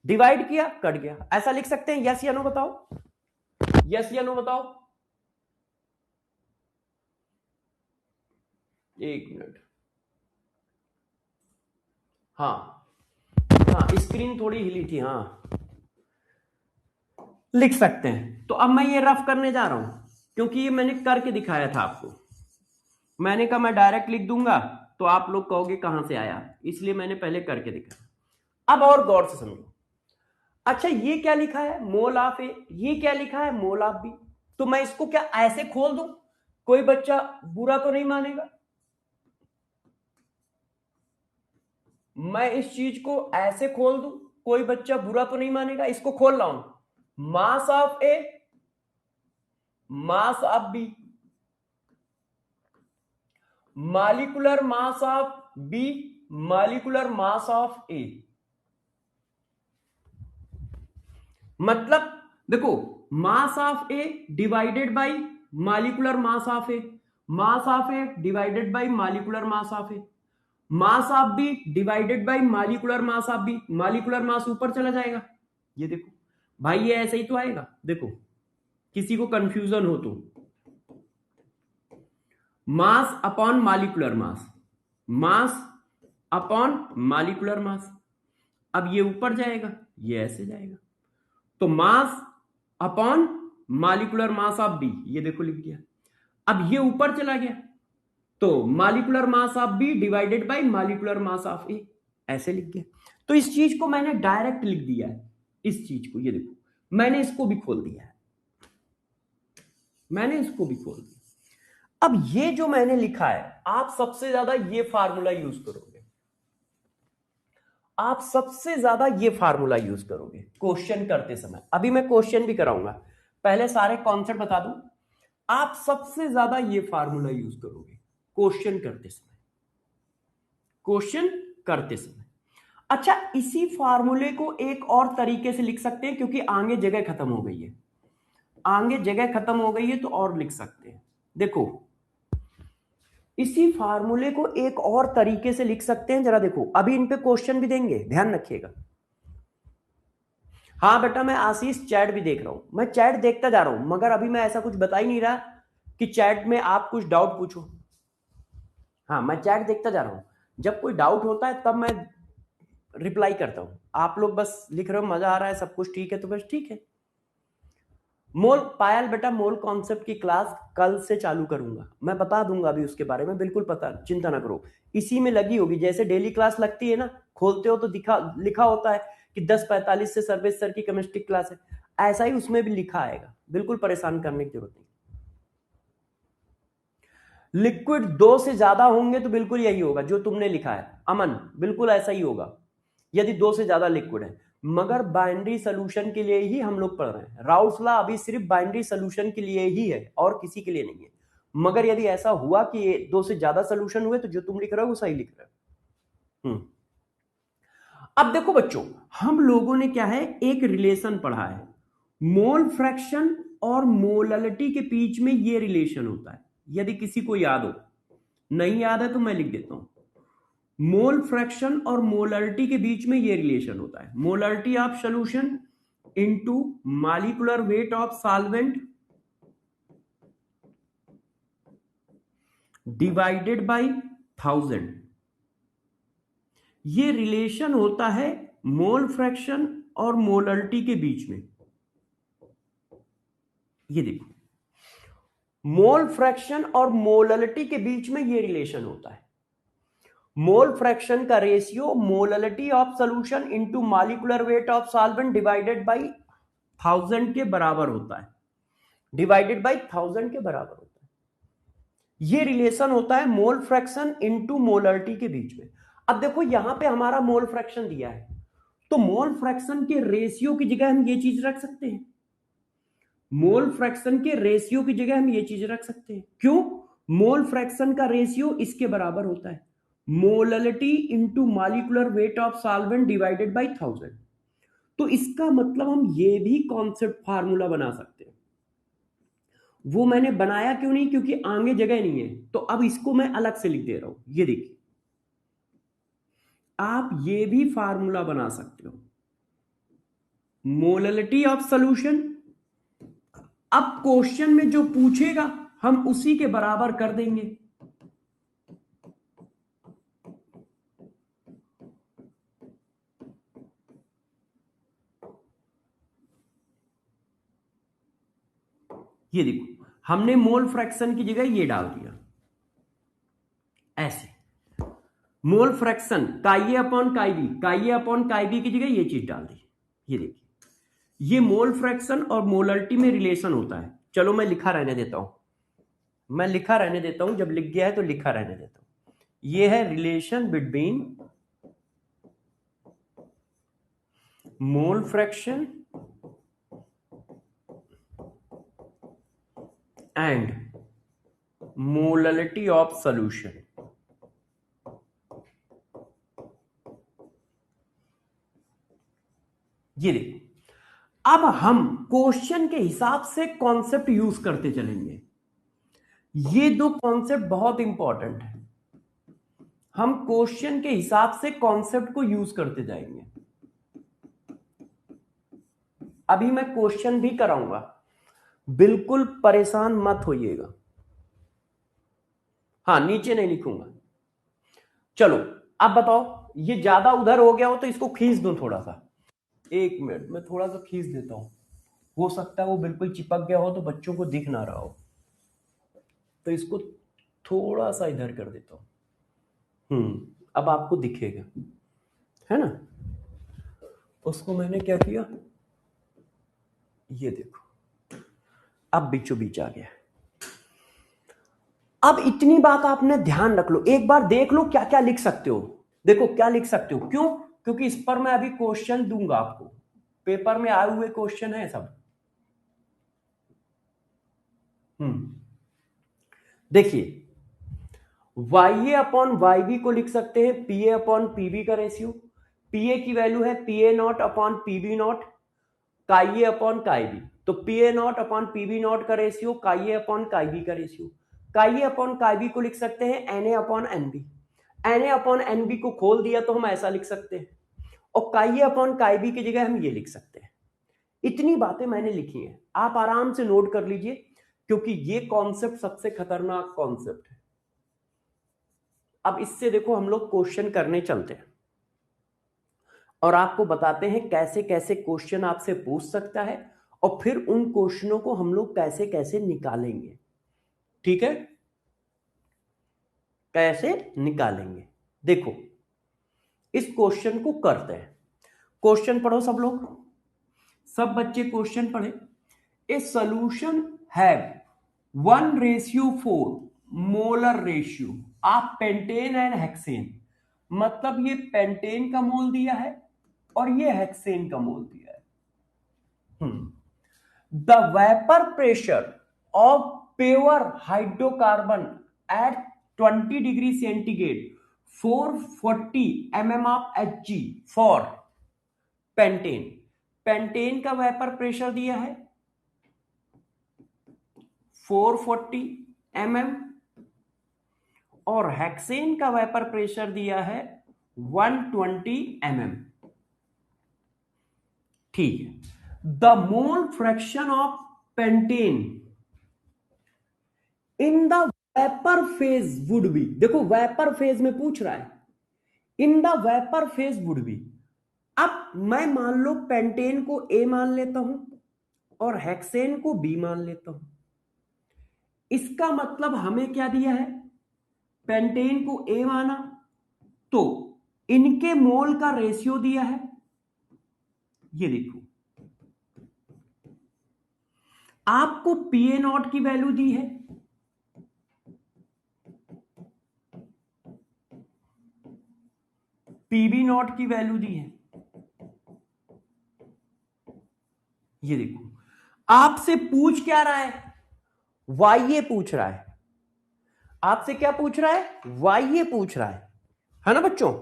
डिवाइड किया कट गया। ऐसा लिख सकते हैं? यस या नो बताओ, यस या नो बताओ। एक मिनट, हाँ हाँ स्क्रीन थोड़ी हिली थी, हाँ लिख सकते हैं। तो अब मैं ये रफ करने जा रहा हूं क्योंकि ये मैंने करके दिखाया था आपको। मैंने कहा मैं डायरेक्ट लिख दूंगा तो आप लोग कहोगे कहां से आया, इसलिए मैंने पहले करके दिखाया। अब और गौर से समझो। अच्छा ये क्या लिखा है, मोल ऑफ ए, ये क्या लिखा है, मोल ऑफ बी। तो मैं इसको क्या ऐसे खोल दूं? कोई बच्चा बुरा तो नहीं मानेगा? मैं इस चीज को ऐसे खोल दूं, कोई बच्चा बुरा तो नहीं मानेगा? इसको खोल रहा हूं, mass of A, mass of B, molecular mass of B, molecular mass of A. मतलब देखो mass of A divided by molecular mass of A, mass of A divided by molecular mass of A, mass of B divided by molecular mass of B. Molecular mass ऊपर चला जाएगा, ये देखो भाई ये ऐसे ही तो आएगा। देखो किसी को कंफ्यूजन हो तो mass upon molecular mass, mass upon molecular mass. अब ये ऊपर जाएगा, ये ऐसे जाएगा। तो mass upon molecular mass of B, ये देखो लिख दिया। अब ये ऊपर चला गया तो molecular mass of B divided by molecular mass of A, ऐसे लिख गया। तो इस चीज को मैंने डायरेक्ट लिख दिया है, इस चीज को, ये देखो मैंने इसको भी खोल दिया है, मैंने इसको भी खोल दिया। अब ये जो मैंने लिखा है आप सबसे ज्यादा ये फार्मूला यूज करोगे, आप सबसे ज्यादा ये फार्मूला यूज करोगे क्वेश्चन करते समय। अभी मैं क्वेश्चन भी कराऊंगा, पहले सारे कॉन्सेप्ट बता दूं। आप सबसे ज्यादा ये फार्मूला यूज करोगे क्वेश्चन करते समय, क्वेश्चन करते समय। अच्छा इसी फार्मूले को एक और तरीके से लिख सकते हैं क्योंकि आगे जगह खत्म हो गई है, आगे जगह खत्म हो गई है तो और लिख सकते हैं। देखो इसी फार्मूले को एक और तरीके से लिख सकते हैं, जरा देखो अभी इन पे क्वेश्चन भी देंगे, ध्यान रखिएगा। हाँ बेटा मैं आशीष चैट भी देख रहा हूं, मैं चैट देखता जा रहा हूं, मगर अभी मैं ऐसा कुछ बता ही नहीं रहा कि चैट में आप कुछ डाउट पूछो। हाँ मैं चैट देखता जा रहा हूं, जब कोई डाउट होता है तब मैं रिप्लाई करता हूं। आप लोग बस लिख रहे हो मजा आ रहा है, सब कुछ ठीक है, तो बस ठीक है। मोल पायल बेटा, मोल कॉन्सेप्ट की क्लास कल से चालू करूंगा, मैं बता दूंगा अभी उसके बारे में, बिल्कुल पता, चिंता ना करो। इसी में लगी होगी, जैसे डेली क्लास लगती है ना, खोलते हो तो लिखा होता है कि 10:45 से सर्वेश सर की केमिस्ट्री क्लास है, ऐसा ही उसमें भी लिखा आएगा, बिल्कुल परेशान करने की जरूरत नहीं। लिक्विड 2 से ज्यादा होंगे तो बिल्कुल यही होगा जो तुमने लिखा है अमन, बिल्कुल ऐसा ही होगा यदि 2 से ज्यादा लिक्विड है। मगर बाइनरी सोल्यूशन के लिए ही हम लोग पढ़ रहे हैं, राउल्स लॉ अभी सिर्फ बाइनरी सोल्यूशन के लिए ही है और किसी के लिए नहीं है। मगर यदि ऐसा हुआ कि 2 से ज्यादा सोल्यूशन हुए तो जो तुम लिख रहे हो वो सही लिख रहे हो। अब देखो बच्चों, हम लोगों ने क्या है एक रिलेशन पढ़ा है, मोल फ्रैक्शन और मोललिटी के बीच में ये रिलेशन होता है। यदि किसी को याद हो, नहीं याद है तो मैं लिख देता हूं, मोल फ्रैक्शन और मोलरिटी के बीच में ये रिलेशन होता है, molarity of solution into molecular weight of solvent divided by 1000। ये रिलेशन होता है मोल फ्रैक्शन और मोलरिटी के बीच में। ये देखो मोल फ्रैक्शन और मोलरिटी के बीच में ये रिलेशन होता है। मोल फ्रैक्शन का ratio molarity of solution into molecular weight of solvent divided by 1000 के बराबर होता है, डिवाइडेड बाय 1000 के बराबर होता है। ये रिलेशन होता है मोल फ्रैक्शन इनटू मोलरिटी के बीच में। अब देखो यहां पे हमारा मोल फ्रैक्शन दिया है, तो मोल फ्रैक्शन के रेशियो की जगह हम ये चीज रख सकते हैं, मोल फ्रैक्शन के रेशियो की जगह हम ये चीज रख सकते हैं। क्यों? मोल फ्रैक्शन का रेशियो इसके बराबर होता है molality into molecular weight of solvent divided by 1000। तो इसका मतलब हम ये भी कॉन्सेप्ट फार्मूला बना सकते हैं। वो मैंने बनाया क्यों नहीं, क्योंकि आगे जगह नहीं है, तो अब इसको मैं अलग से लिख दे रहा हूं। ये देखिए, आप ये भी फार्मूला बना सकते हो, मोललिटी ऑफ सॉल्यूशन। अब क्वेश्चन में जो पूछेगा हम उसी के बराबर कर देंगे। ये देखो, हमने मोल फ्रैक्शन की जगह ये डाल दिया, ऐसे मोल फ्रैक्शन काई अपॉन काई बी की जगह ये चीज डाल दी। ये देखिए, ये मोल फ्रैक्शन और मोलरिटी में रिलेशन होता है। चलो मैं लिखा रहने देता हूं, जब लिख गया है तो लिखा रहने देता हूं। ये है relation between mole fraction and molarity of solution. ये देखो, अब हम क्वेश्चन के हिसाब से कॉन्सेप्ट यूज करते चलेंगे। ये दो कॉन्सेप्ट बहुत इंपॉर्टेंट है, हम क्वेश्चन के हिसाब से कॉन्सेप्ट को यूज करते जाएंगे। अभी मैं क्वेश्चन भी कराऊंगा, बिल्कुल परेशान मत होइएगा। हाँ, नीचे नहीं लिखूंगा। चलो अब बताओ, ये ज्यादा उधर हो गया हो तो इसको खींच दूं थोड़ा सा। 1 मिनट मैं थोड़ा सा खींच देता हूं, हो सकता है वो बिल्कुल चिपक गया हो तो बच्चों को दिख ना रहा हो, तो इसको थोड़ा सा इधर कर देता हूं। अब आपको दिखेगा, है ना। उसको मैंने क्या किया, ये देखो, अब बीचों बीच आ गया। अब इतनी बात आपने ध्यान रख लो, एक बार देख लो क्या क्या लिख सकते हो। देखो क्या लिख सकते हो, क्यों, क्योंकि इस पर मैं अभी क्वेश्चन दूंगा आपको, पेपर में आए हुए क्वेश्चन है सब। देखिए, Y A upon Y B को लिख सकते हैं P A upon P B का रेशियो। पी ए की वैल्यू है P A not upon P B not chi A upon chi B. तो P A not upon P B not का ratio chi A upon chi B का ratio. Chi A upon chi B को लिख सकते हैं N A upon N B. N A upon N B को खोल दिया तो हम ऐसा लिख सकते हैं, और काई ए अपॉन काई बी की जगह हम ये लिख सकते हैं। इतनी बातें मैंने लिखी हैं, आप आराम से नोट कर लीजिए, क्योंकि ये कॉन्सेप्ट सबसे खतरनाक कॉन्सेप्ट है। अब इससे देखो हम लोग क्वेश्चन करने चलते हैं और आपको बताते हैं कैसे कैसे क्वेश्चन आपसे पूछ सकता है, और फिर उन क्वेश्चनों को हम लोग कैसे कैसे निकालेंगे। ठीक है, कैसे निकालेंगे, देखो इस क्वेश्चन को करते हैं। क्वेश्चन पढ़ो सब लोग, सब बच्चे क्वेश्चन पढ़े। A solution have 1:4 molar ratio of pentane and hexane. मतलब ये पेंटेन का मोल दिया है और ये हेक्सेन का मोल दिया है। The vapour pressure of pure hydrocarbon at 20 degree centigrade 440 mm of Hg for pentane. Pentane का वेपर प्रेशर दिया है 440 mm और हेक्सेन का वेपर प्रेशर दिया है 120 mm। ठीक है, the mole fraction of pentane in the vapour phase would be. देखो वेपर फेज में पूछ रहा है, in the vapour phase would be. अब मैं मान लो पेंटेन को ए मान लेता हूं और हेक्सेन को बी मान लेता हूं। इसका मतलब हमें क्या दिया है, पेंटेन को ए माना तो इनके मोल का रेशियो दिया है, ये देखो आपको पी ए नॉट की वैल्यू दी है, पीबी नॉट की वैल्यू दी है। ये देखो आपसे पूछ क्या रहा है, वाई ए पूछ रहा है, आपसे क्या पूछ रहा है? वाई ए पूछ रहा है ना बच्चों?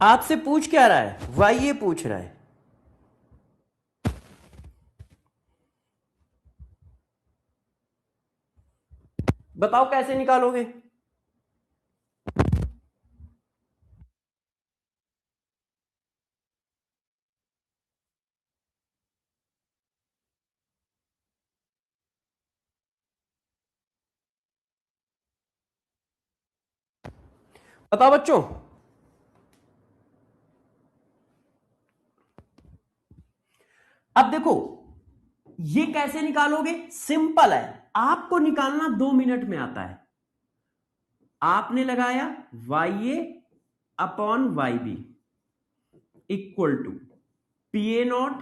आपसे पूछ क्या रहा है? वाई ए पूछ रहा है। बताओ कैसे निकालोगे? बताओ बच्चों। अब देखो ये कैसे निकालोगे? सिंपल है, आपको निकालना 2 मिनट में आता है। आपने लगाया Y A upon Y B equal to P A not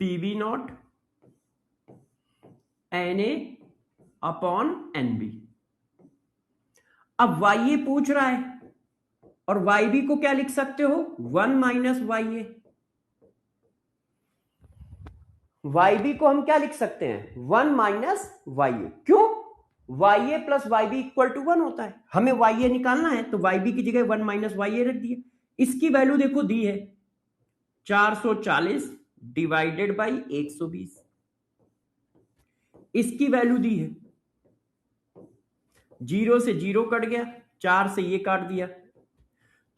P B not N A upon N B. अब वाई ए पूछ रहा है और वाई बी को क्या लिख सकते हो? 1 - वाई बी को हम क्या लिख सकते हैं? 1 - क्यों? Y A plus Y B equal to 1 होता है। हमें वाई ए निकालना है तो वाई बी की जगह 1 - रख दिए। इसकी वैल्यू देखो दी है 440 डिवाइडेड बाई 120। इसकी वैल्यू दी है 0 से 0 कट गया, 4 से ये काट दिया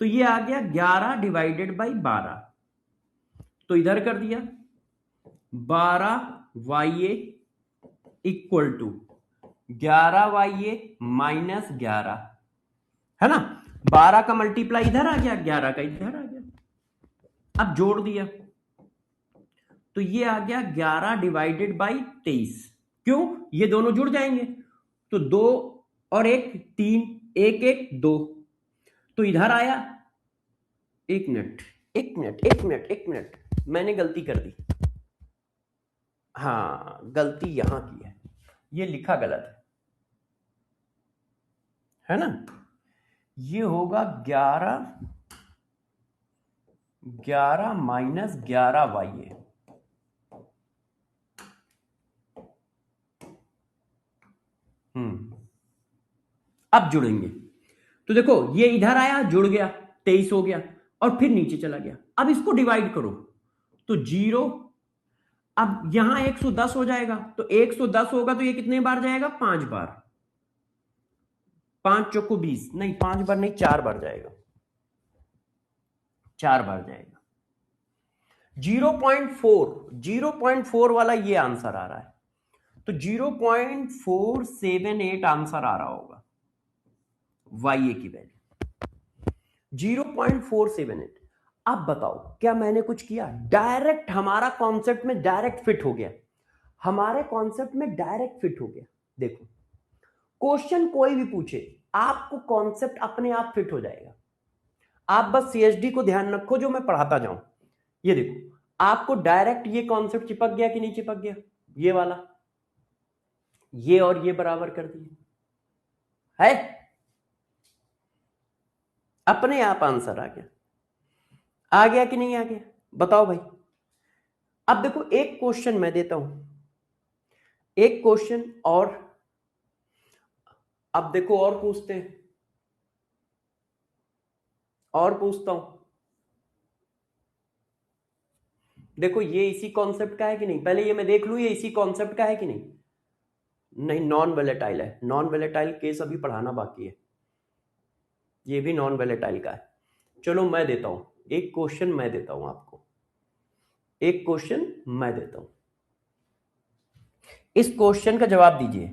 तो ये आ गया 11 डिवाइडेड बाई 12। तो इधर कर दिया 12 YA equal to 11 YA minus 11, है ना? 12 का मल्टीप्लाई इधर आ गया, 11 का इधर आ गया। अब जोड़ दिया तो ये आ गया 11 डिवाइडेड बाई 23। क्यों? ये दोनों जुड़ जाएंगे तो 2 और 1 3, 1 1 2। तो इधर आया, 1 मिनट 1 मिनट 1 मिनट 1 मिनट, मैंने गलती कर दी। हाँ गलती यहां की है, ये लिखा गलत है ना? ये होगा 11 माइनस 11 YA। अब जुड़ेंगे तो देखो ये इधर आया, जुड़ गया, 23 हो गया और फिर नीचे चला गया। अब इसको डिवाइड करो तो 0। अब यहां 110 हो जाएगा तो 110 होगा तो ये कितने बार जाएगा? 5 बार। 5 चौको 20, नहीं 5 बार नहीं, 4 बार जाएगा, 4 बार जाएगा। 0.4 वाला ये आंसर आ रहा है तो 0.478 आंसर आ रहा होगा वाई ए की वैल्यू 0.478। अब बताओ क्या मैंने कुछ किया? डायरेक्ट हमारा कॉन्सेप्ट में डायरेक्ट फिट हो गया, हमारे कॉन्सेप्ट में डायरेक्ट फिट हो गया। देखो क्वेश्चन कोई भी पूछे आपको कॉन्सेप्ट अपने आप फिट हो जाएगा। आप बस सीएसडी को ध्यान रखो जो मैं पढ़ाता जाऊं। ये देखो आपको डायरेक्ट ये कॉन्सेप्ट चिपक गया कि नहीं चिपक गया? ये वाला, ये और ये बराबर कर दिए, है अपने आप आंसर आ गया कि नहीं आ गया? बताओ भाई। अब देखो एक क्वेश्चन मैं देता हूं, एक क्वेश्चन और अब देखो और पूछते हैं, और पूछता हूं। देखो ये इसी कॉन्सेप्ट का है कि नहीं? पहले ये मैं देख लूं ये इसी कॉन्सेप्ट का है कि नहीं। नहीं नॉन वेलेटाइल है, नॉन वेलेटाइल केस अभी पढ़ाना बाकी है, ये भी नॉन वेलेटाइल का है। चलो मैं देता हूं एक क्वेश्चन, मैं देता हूं आपको एक क्वेश्चन, मैं देता हूं। इस क्वेश्चन का जवाब दीजिए।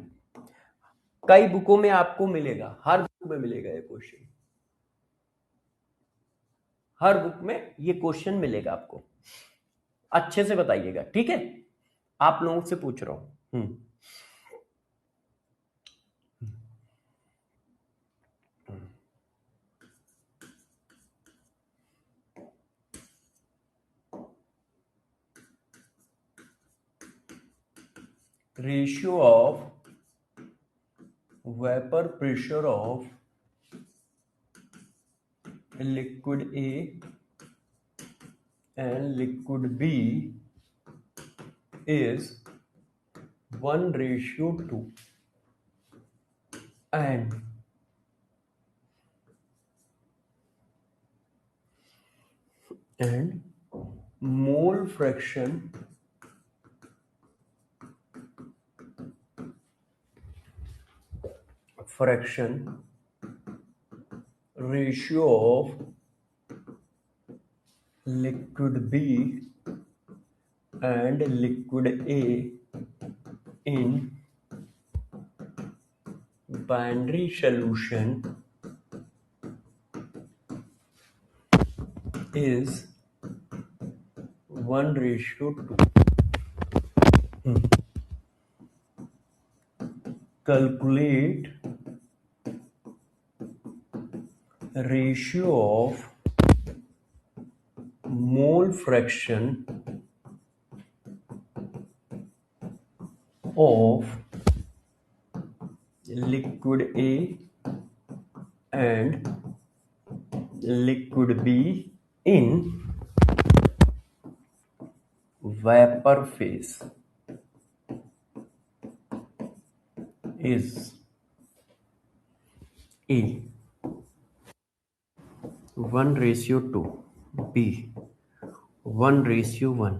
कई बुकों में आपको मिलेगा, हर बुक में मिलेगा ये क्वेश्चन, हर बुक में ये क्वेश्चन मिलेगा आपको। अच्छे से बताइएगा, ठीक है? आप लोगों से पूछ रहा हूं। Ratio of vapour pressure of liquid A and liquid B is 1:2 and mole fraction ratio of liquid B and liquid A in binary solution is 1:2. Calculate ratio of mole fraction of liquid A and liquid B in vapor phase is A 1:2, B 1:1,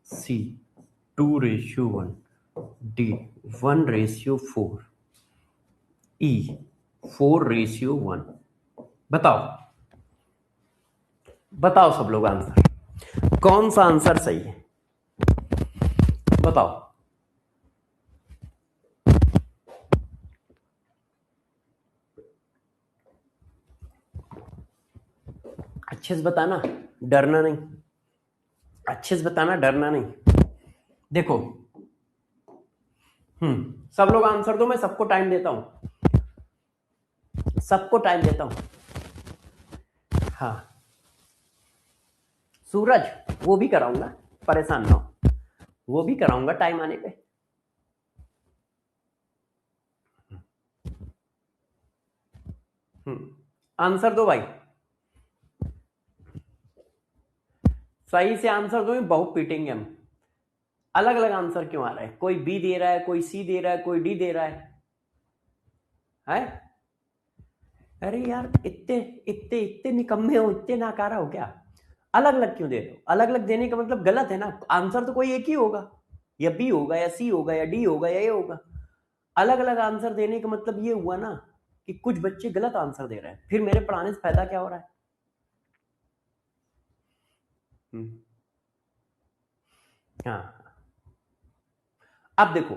C 2:1, D 1:4, E 4:1। बताओ सब लोग answer, कौन सा answer सही है बताओ। अच्छे से बताना, डरना नहीं, अच्छे से बताना, डरना नहीं। देखो सब लोग आंसर दो, मैं सबको टाइम देता हूं, सबको टाइम देता हूं। हाँ सूरज, वो भी कराऊंगा, परेशान ना हो, वो भी कराऊंगा टाइम आने पे। आंसर दो भाई, सही से आंसर दो, बहुत पीटेंगे हम। अलग अलग आंसर क्यों आ रहा है? कोई बी दे रहा है, कोई सी दे रहा है, कोई डी दे रहा है। अरे यार इतने इतने इतने निकम्मे हो, इतने नाकारा हो क्या? अलग अलग क्यों दे रहे हो? अलग अलग देने का मतलब गलत है ना। आंसर तो कोई एक ही होगा, या बी होगा या सी होगा या डी होगा या ए होगा। अलग अलग आंसर देने का मतलब ये हुआ ना कि कुछ बच्चे गलत आंसर दे रहे हैं, फिर मेरे पढ़ाने से फायदा क्या हो रहा है? हाँ अब देखो,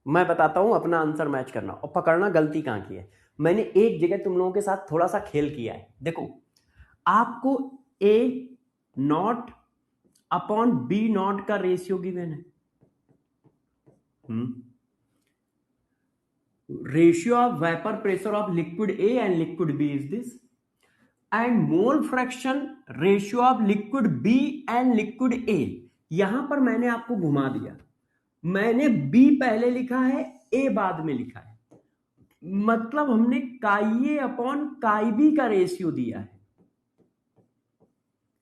मैं बताता हूं, अपना आंसर मैच करना और पकड़ना गलती कहां की है। मैंने एक जगह तुम लोगों के साथ थोड़ा सा खेल किया है। देखो आपको A not upon B not का रेशियो गिवन है। Ratio of vapour pressure of liquid A and liquid B is this, and mole fraction ratio of liquid B and liquid A. यहां पर मैंने आपको घुमा दिया, मैंने बी पहले लिखा है, ए बाद में लिखा है, मतलब हमने काई ए अपॉन काई बी का रेशियो दिया है।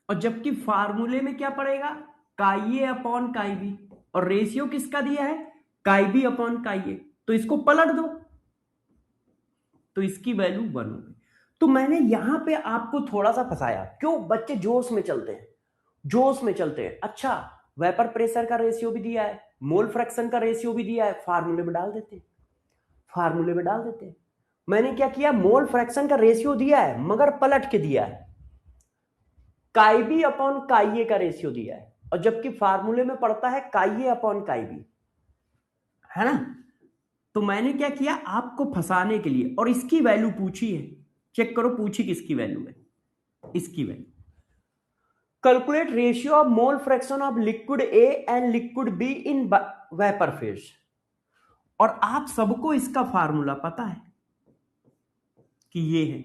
और जबकि फार्मूले में क्या पड़ेगा? काई ए अपॉन काई बी, और रेशियो किसका दिया है? काई बी अपॉन काई ए। तो इसको पलट दो तो इसकी वैल्यू 1 हो गई। तो मैंने यहां पे आपको थोड़ा सा फंसाया। क्यों? बच्चे जोश में चलते हैं, जोश में चलते हैं। अच्छा वेपर प्रेशर का रेशियो भी दिया है, मोल फ्रैक्शन का रेशियो भी दिया है, फार्मूले में डाल देते हैं, फार्मूले में डाल देते हैं। मैंने क्या किया? मोल फ्रैक्शन का रेशियो दिया है मगर पलट के दिया है, काई बी अपॉन काई ए का रेशियो दिया है, और जबकि फार्मूले में पड़ता है काई ए अपॉन काई बी, है ना। तो मैंने क्या किया आपको फंसाने के लिए, और इसकी वैल्यू पूछी है, चेक करो पूछी किसकी वैल्यू है, इसकी value. Calculate ratio of mole fraction of liquid A and liquid B in vapour phase. और आप सबको इसका फार्मूला पता है कि ये है,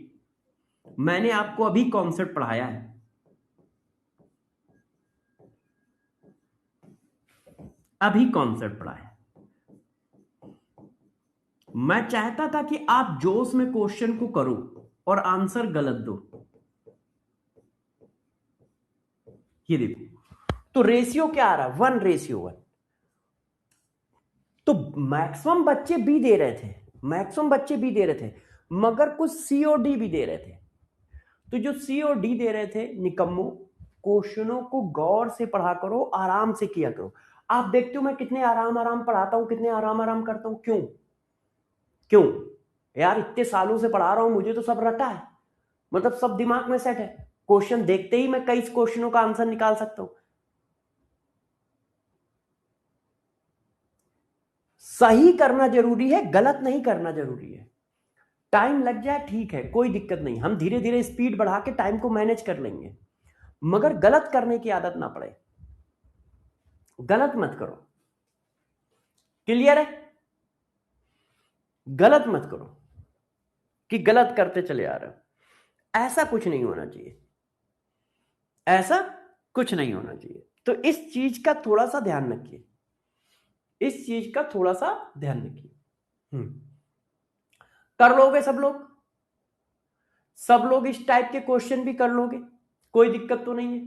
मैंने आपको अभी कॉन्सेप्ट पढ़ाया है। अभी कॉन्सेप्ट पढ़ाया। मैं चाहता था कि आप जोश में क्वेश्चन को करो और आंसर गलत दो, ये देखो, तो रेशियो क्या आ रहा है, 1:1। तो मैक्सिमम बच्चे बी दे रहे थे, मैक्सिमम बच्चे बी दे रहे थे, मगर कुछ सी और डी भी दे रहे थे। तो जो सी और डी दे रहे थे, निकम्मो, क्वेश्चनों को गौर से पढ़ा करो, आराम से किया करो। आप देखते हो मैं कितने आराम आराम पढ़ाता हूं, कितने आराम आराम करता हूं। क्यों क्यों यार, इतने सालों से पढ़ा रहा हूं, मुझे तो सब रटा है, मतलब सब दिमाग में सेट है। क्वेश्चन देखते ही मैं कई क्वेश्चनों का आंसर निकाल सकता हूं। सही करना जरूरी है, गलत नहीं करना जरूरी है। टाइम लग जाए ठीक है, कोई दिक्कत नहीं, हम धीरे धीरे स्पीड बढ़ा के टाइम को मैनेज कर लेंगे, मगर गलत करने की आदत ना पड़े, गलत मत करो। क्लियर है? गलत मत करो कि गलत करते चले आ रहे हो, ऐसा कुछ नहीं होना चाहिए, ऐसा कुछ नहीं होना चाहिए। तो इस चीज का थोड़ा सा ध्यान रखिए, इस चीज का थोड़ा सा ध्यान रखिए। कर लोगे सब लोग? सब लोग इस टाइप के क्वेश्चन भी कर लोगे, कोई दिक्कत तो नहीं है?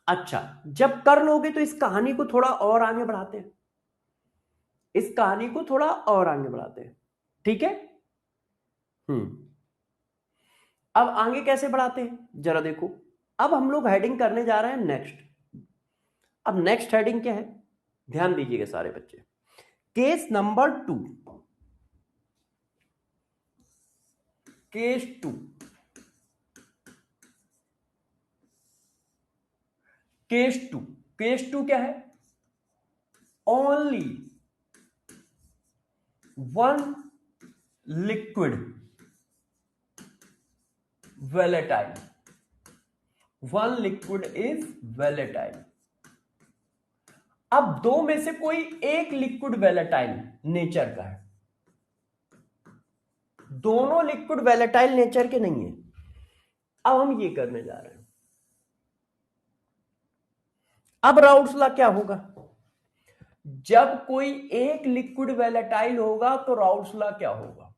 अच्छा, जब कर लोगे तो इस कहानी को थोड़ा और आगे बढ़ाते हैं, इस कहानी को थोड़ा और आगे बढ़ाते हैं, ठीक है? अब आगे कैसे बढ़ाते हैं जरा देखो। अब हम लोग हेडिंग करने जा रहे हैं नेक्स्ट। अब नेक्स्ट हेडिंग क्या है, ध्यान दीजिएगा सारे बच्चे। Case number 2, case 2, case 2, case 2 क्या है? Only one liquid volatile, one liquid is volatile। अब दो में से कोई एक लिक्विड volatile नेचर का है, दोनों लिक्विड volatile नेचर के नहीं है। अब हम ये करने जा रहे हैं। अब राउल्ट्स लॉ क्या होगा? जब कोई एक लिक्विड volatile होगा तो राउल्ट्स लॉ क्या होगा?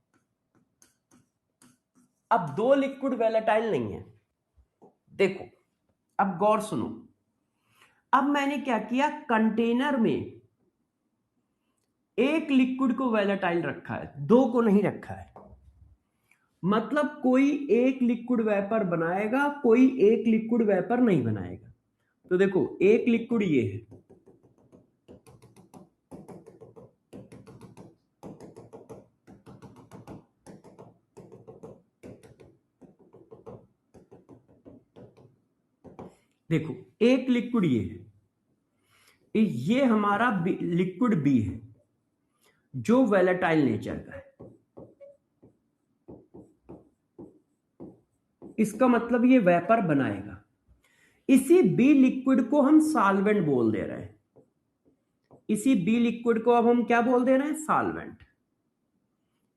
अब दो लिक्विड volatile नहीं है, देखो अब गौर सुनो। अब मैंने क्या किया, कंटेनर में एक लिक्विड को volatile रखा है, दो को नहीं रखा है। मतलब कोई एक लिक्विड वेपर बनाएगा, कोई एक लिक्विड वेपर नहीं बनाएगा। तो देखो एक लिक्विड ये है, देखो एक लिक्विड ये है, ये हमारा लिक्विड बी है जो वैलेटाइल नेचर का है। इसका मतलब ये वेपर बनाएगा। इसी बी लिक्विड को हम सॉल्वेंट बोल दे रहे हैं, इसी बी लिक्विड को अब हम क्या बोल दे रहे हैं, सॉल्वेंट।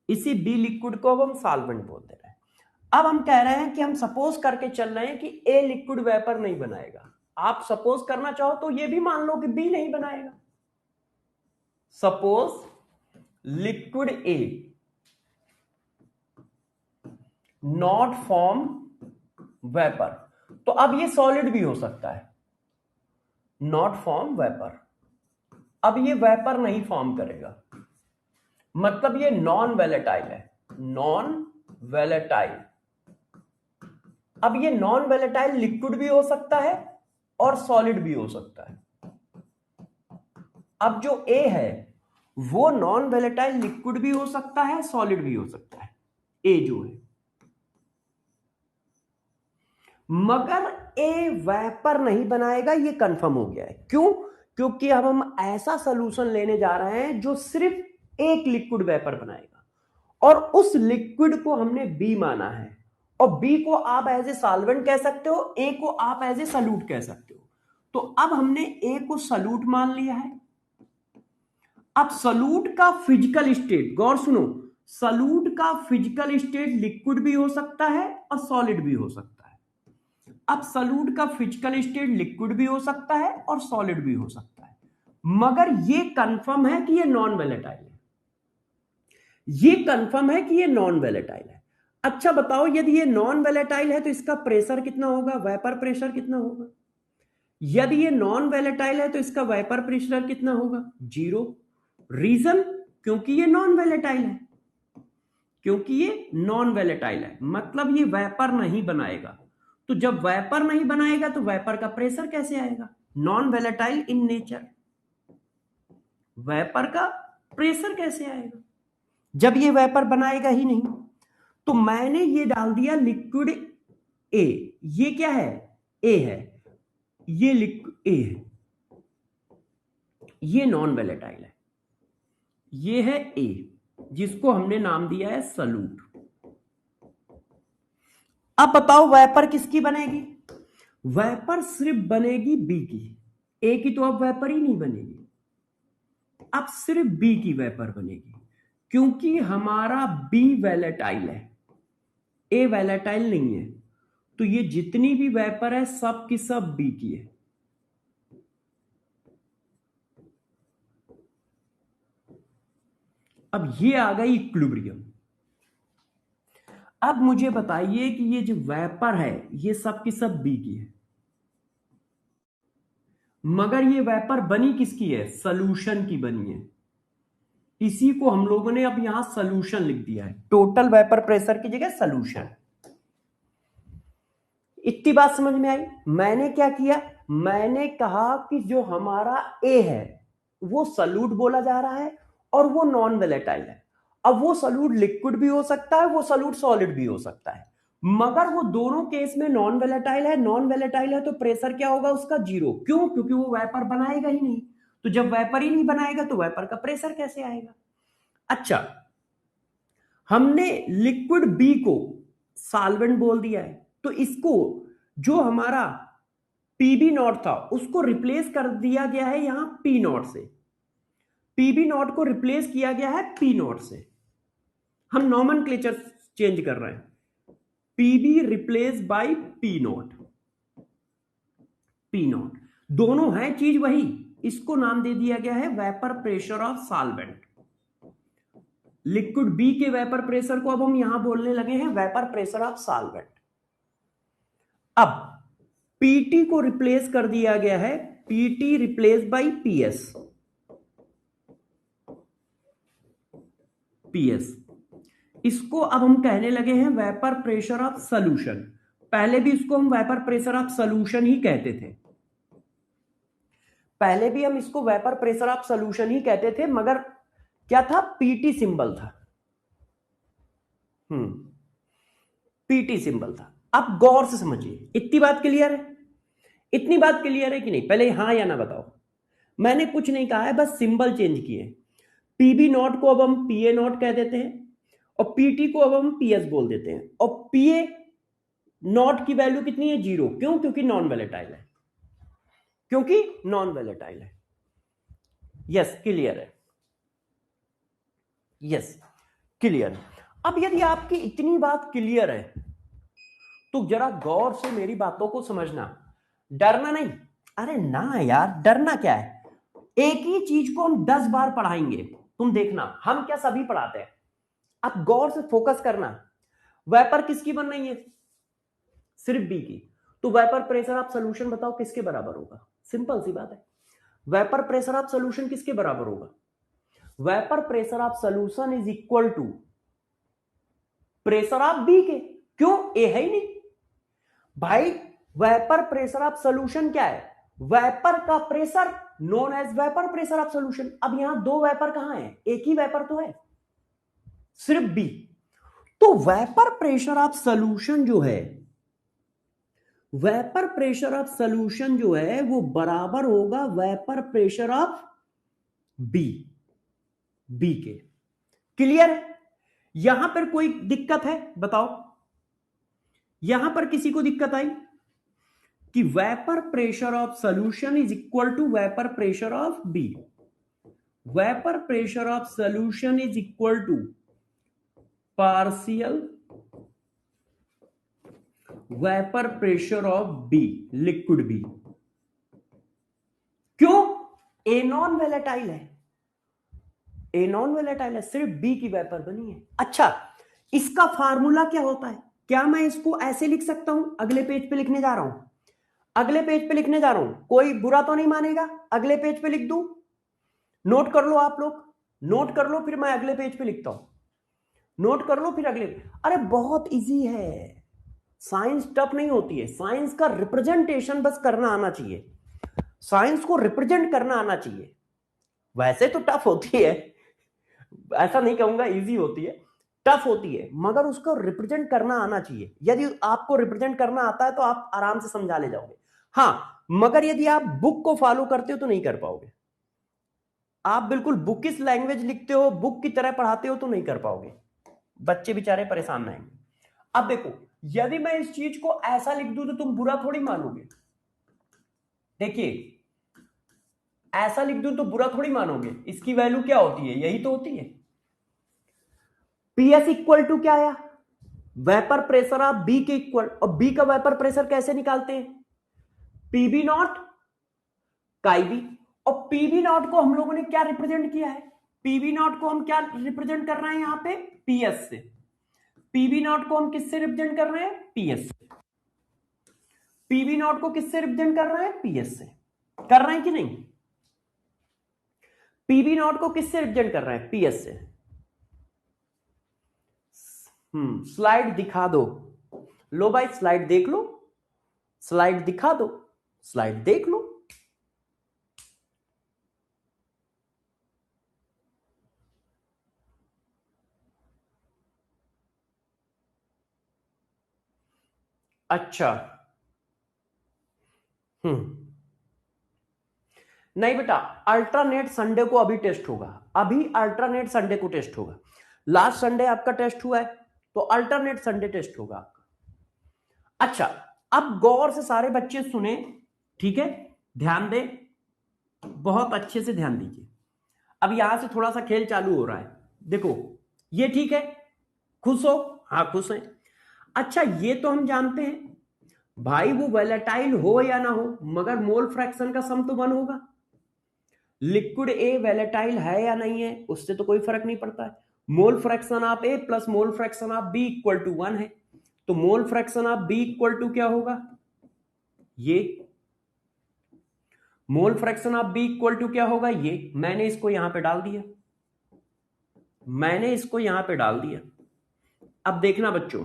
इसी बी लिक्विड को अब हम सॉल्वेंट बोल दे रहे हैं। अब हम कह रहे हैं कि हम सपोज करके चल रहे हैं कि ए लिक्विड वेपर नहीं बनाएगा। आप सपोज करना चाहो तो ये भी मान लो कि बी नहीं बनाएगा। Suppose liquid A not form vapour, तो अब ये सॉलिड भी हो सकता है, नॉट फॉर्म वेपर। अब ये वेपर नहीं फॉर्म करेगा, मतलब ये नॉन वेलेटाइल है, नॉन वेलेटाइल। अब ये नॉन वेलेटाइल लिक्विड भी हो सकता है और सॉलिड भी हो सकता है। अब जो ए है वो नॉन वेलेटाइल लिक्विड भी हो सकता है, सॉलिड भी हो सकता है, ए जो है, मगर ए वेपर नहीं बनाएगा, ये कंफर्म हो गया है। क्यों? क्योंकि अब हम ऐसा सॉल्यूशन लेने जा रहे हैं जो सिर्फ एक लिक्विड वेपर बनाएगा, और उस लिक्विड को हमने बी माना है, और बी को आप एज ए सॉल्वेंट कह सकते हो, ए को आप एज ए सॉल्यूट कह सकते हो। तो अब हमने ए को सॉल्यूट मान लिया है। अब सॉल्यूट का फिजिकल स्टेट, गौर सुनो, सॉल्यूट का फिजिकल स्टेट लिक्विड भी हो सकता है और सॉलिड भी हो सकता है। अब सॉल्यूट का फिजिकल स्टेट लिक्विड भी हो सकता है और सॉलिड भी हो सकता है, मगर ये कंफर्म है कि ये नॉन वेलेटाइल है, ये कंफर्म है कि ये नॉन वेलेटाइल है। अच्छा बताओ, यदि ये नॉन वेलेटाइल है तो इसका प्रेशर कितना होगा, वेपर प्रेशर कितना होगा? यदि ये नॉन वेलेटाइल है तो इसका वेपर प्रेशर कितना होगा? 0। रीजन? क्योंकि ये नॉन वेलेटाइल है, क्योंकि ये नॉन वेलेटाइल है, मतलब ये वेपर नहीं बनाएगा। तो जब वेपर नहीं बनाएगा तो वेपर का प्रेशर कैसे आएगा? नॉन वेलेटाइल इन नेचर, वेपर का प्रेशर कैसे आएगा जब ये वेपर बनाएगा ही नहीं? तो मैंने ये डाल दिया लिक्विड ए। ये क्या है? ए है। ये लिक्विड ए है, ये नॉन वेलेटाइल है। ये है ए, जिसको हमने नाम दिया है सॉल्यूट। अब बताओ वेपर किसकी बनेगी? वेपर सिर्फ बनेगी बी की। ए की तो अब वेपर ही नहीं बनेगी, अब सिर्फ बी की वेपर बनेगी, क्योंकि हमारा बी वेलेटाइल है, ए वेलेटाइल नहीं है। तो ये जितनी भी वेपर है सब की सब बी की है। अब ये आ गई इक्विलिब्रियम। अब मुझे बताइए कि ये जो वेपर है ये सब की सब बी की है, मगर ये वेपर बनी किसकी है? सॉल्यूशन की बनी है। इसी को हम लोगों ने अब यहां सॉल्यूशन लिख दिया है, टोटल वेपर प्रेशर की जगह सॉल्यूशन। इतनी बात समझ में आई? मैंने क्या किया? मैंने कहा कि जो हमारा ए है वो सॉल्यूट बोला जा रहा है और वो नॉन वेलेटाइल है। अब वो सॉल्यूट लिक्विड भी हो सकता है, वो सॉल्यूट सॉलिड भी हो सकता है, मगर वो दोनों केस में नॉन वेलेटाइल है। नॉन वेलेटाइल है तो प्रेशर क्या होगा उसका? 0। क्यों? क्योंकि वो वेपर बनाएगा ही नहीं। तो जब वेपर ही नहीं बनाएगा तो वेपर का प्रेशर कैसे आएगा? अच्छा, हमने लिक्विड बी को सॉल्वेंट बोल दिया है, तो इसको जो हमारा पीबी नॉट था उसको रिप्लेस कर दिया गया है यहां पी नॉट से। पीबी नॉट को रिप्लेस किया गया है पी नॉट से। हम नॉमेनक्लेचर चेंज कर रहे हैं, PB replace by P not. P not दोनों है चीज वही, इसको नाम दे दिया गया है vapour pressure of solvent. Liquid B के वेपर प्रेशर को अब हम यहां बोलने लगे हैं वेपर प्रेशर ऑफ सॉल्वेंट। अब पीटी को रिप्लेस कर दिया गया है PT replace by PS. PS इसको अब हम कहने लगे हैं वेपर प्रेशर ऑफ सॉल्यूशन। पहले भी इसको हम वेपर प्रेशर ऑफ सॉल्यूशन ही कहते थे, पहले भी हम इसको वेपर प्रेशर ऑफ सॉल्यूशन ही कहते थे, मगर क्या था? पीटी सिंबल था। पीटी सिंबल था। अब गौर से समझिए, इतनी बात क्लियर है? इतनी बात क्लियर है कि नहीं? पहले हाँ या ना बताओ। मैंने कुछ नहीं कहा है, बस सिंबल चेंज किए। पीबी नॉट को अब हम पीए नॉट कह देते हैं और पीटी को अब हम पीएस बोल देते हैं। और पीए नॉट की वैल्यू कितनी है? 0। क्यों? क्योंकि नॉन वेलेटाइल है, क्योंकि नॉन वेलेटाइल है। यस क्लियर है? Yes clear. अब यदि आपकी इतनी बात क्लियर है तो जरा गौर से मेरी बातों को समझना, डरना नहीं। अरे ना यार, डरना क्या है? एक ही चीज को हम 10 बार पढ़ाएंगे, तुम देखना। हम क्या सभी पढ़ाते हैं? अब गौर से फोकस करना। वेपर किसकी बन रही है? सिर्फ बी की। तो वेपर प्रेशर ऑफ सॉल्यूशन बताओ किसके बराबर होगा? सिंपल सी बात है, वेपर प्रेशर ऑफ सॉल्यूशन किसके बराबर होगा? Vapour pressure of solution is equal to pressure of B के। क्यों? ए है ही नहीं भाई। वेपर प्रेशर ऑफ सॉल्यूशन क्या है? वेपर का pressure known as vapour pressure of solution. अब यहां दो वेपर कहां है? एक ही वेपर तो है, सिर्फ बी। तो वेपर प्रेशर ऑफ सॉल्यूशन जो है, वेपर प्रेशर ऑफ सॉल्यूशन जो है वो बराबर होगा vapour pressure of B, B के। क्लियर है? यहां पर कोई दिक्कत है? बताओ, यहां पर किसी को दिक्कत आई कि vapour pressure of solution is equal to vapour pressure of B. Vapour pressure of solution is equal to partial vapour pressure of B, liquid B. क्यों? ए नॉन वेलेटाइल है, ए नॉन वेलेटाइल है, सिर्फ बी की वेपर बनी है। अच्छा, इसका formula क्या होता है? क्या मैं इसको ऐसे लिख सकता हूं? अगले पेज पे लिखने जा रहा हूं। अगले पेज पे लिखने जा रहा हूं, कोई बुरा तो नहीं मानेगा? अगले पेज पे लिख दूं? नोट कर लो आप लोग, नोट कर लो, फिर मैं अगले पेज पे लिखता हूं। नोट कर लो फिर अगले। अरे बहुत इजी है, साइंस टफ नहीं होती है, साइंस का रिप्रेजेंटेशन बस करना आना चाहिए, साइंस को रिप्रेजेंट करना आना चाहिए। वैसे तो टफ होती है, ऐसा नहीं कहूंगा इजी होती है, टफ होती है, मगर उसको रिप्रेजेंट करना आना चाहिए। यदि आपको रिप्रेजेंट करना आता है तो आप आराम से समझा ले जाओगे। हाँ, मगर यदि आप बुक को फॉलो करते हो तो नहीं कर पाओगे। आप बिल्कुल बुकिश लैंग्वेज लिखते हो, बुक की तरह पढ़ाते हो तो नहीं कर पाओगे, बच्चे बेचारे परेशान रहेंगे। अब देखो, यदि मैं इस चीज को ऐसा लिख दूं तो तुम बुरा थोड़ी मानोगे। देखिए, ऐसा लिख दूं तो बुरा थोड़ी मानोगे। इसकी वैल्यू क्या होती है? यही तो होती है। पीएस इक्वल टू क्या आया? वेपर प्रेशर ऑफ बी के इक्वल। और बी का वेपर प्रेशर कैसे निकालते हैं? PB naught chi B. और पीबी नॉट को हम लोगों ने क्या रिप्रेजेंट किया है? पीबी नॉट को हम क्या रिप्रेजेंट कर रहे हैं यहां पे? पीएस से। पीबी नॉट को हम किससे रिप्रेजेंट कर रहे हैं? पीएस से। पीबी नॉट को किससे रिप्रेजेंट कर रहे हैं? पीएस से। कर रहे हैं कि नहीं? पीबी नॉट को किससे रिप्रेजेंट कर रहे हैं? पीएस से। स्लाइड दिखा दो। लो भाई, स्लाइड देख लो, स्लाइड दिखा दो, स्लाइड देख लो। अच्छा, नहीं बेटा, अल्टरनेट संडे को अभी टेस्ट होगा, अभी अल्टरनेट संडे को टेस्ट होगा। लास्ट संडे आपका टेस्ट हुआ है तो अल्टरनेट संडे टेस्ट होगा आपका। अच्छा, अब गौर से सारे बच्चे सुने, ठीक है? ध्यान दे, बहुत अच्छे से ध्यान दीजिए। अब यहां से थोड़ा सा खेल चालू हो रहा है। देखो, ये ठीक है, खुश हो? हाँ खुश है। अच्छा, ये तो हम जानते हैं भाई, वो वोलेटाइल हो या ना हो, मगर मोल फ्रैक्शन का सम तो 1 होगा। लिक्विड ए वोलेटाइल है या नहीं है, उससे तो कोई फर्क नहीं पड़ता है। Mole fraction of A plus mole fraction of B equal to 1 है, तो mole fraction of B equal to क्या होगा? ये mole fraction of B equal to क्या होगा? ये मैंने इसको यहां पे डाल दिया, मैंने इसको यहां पे डाल दिया। अब देखना बच्चों,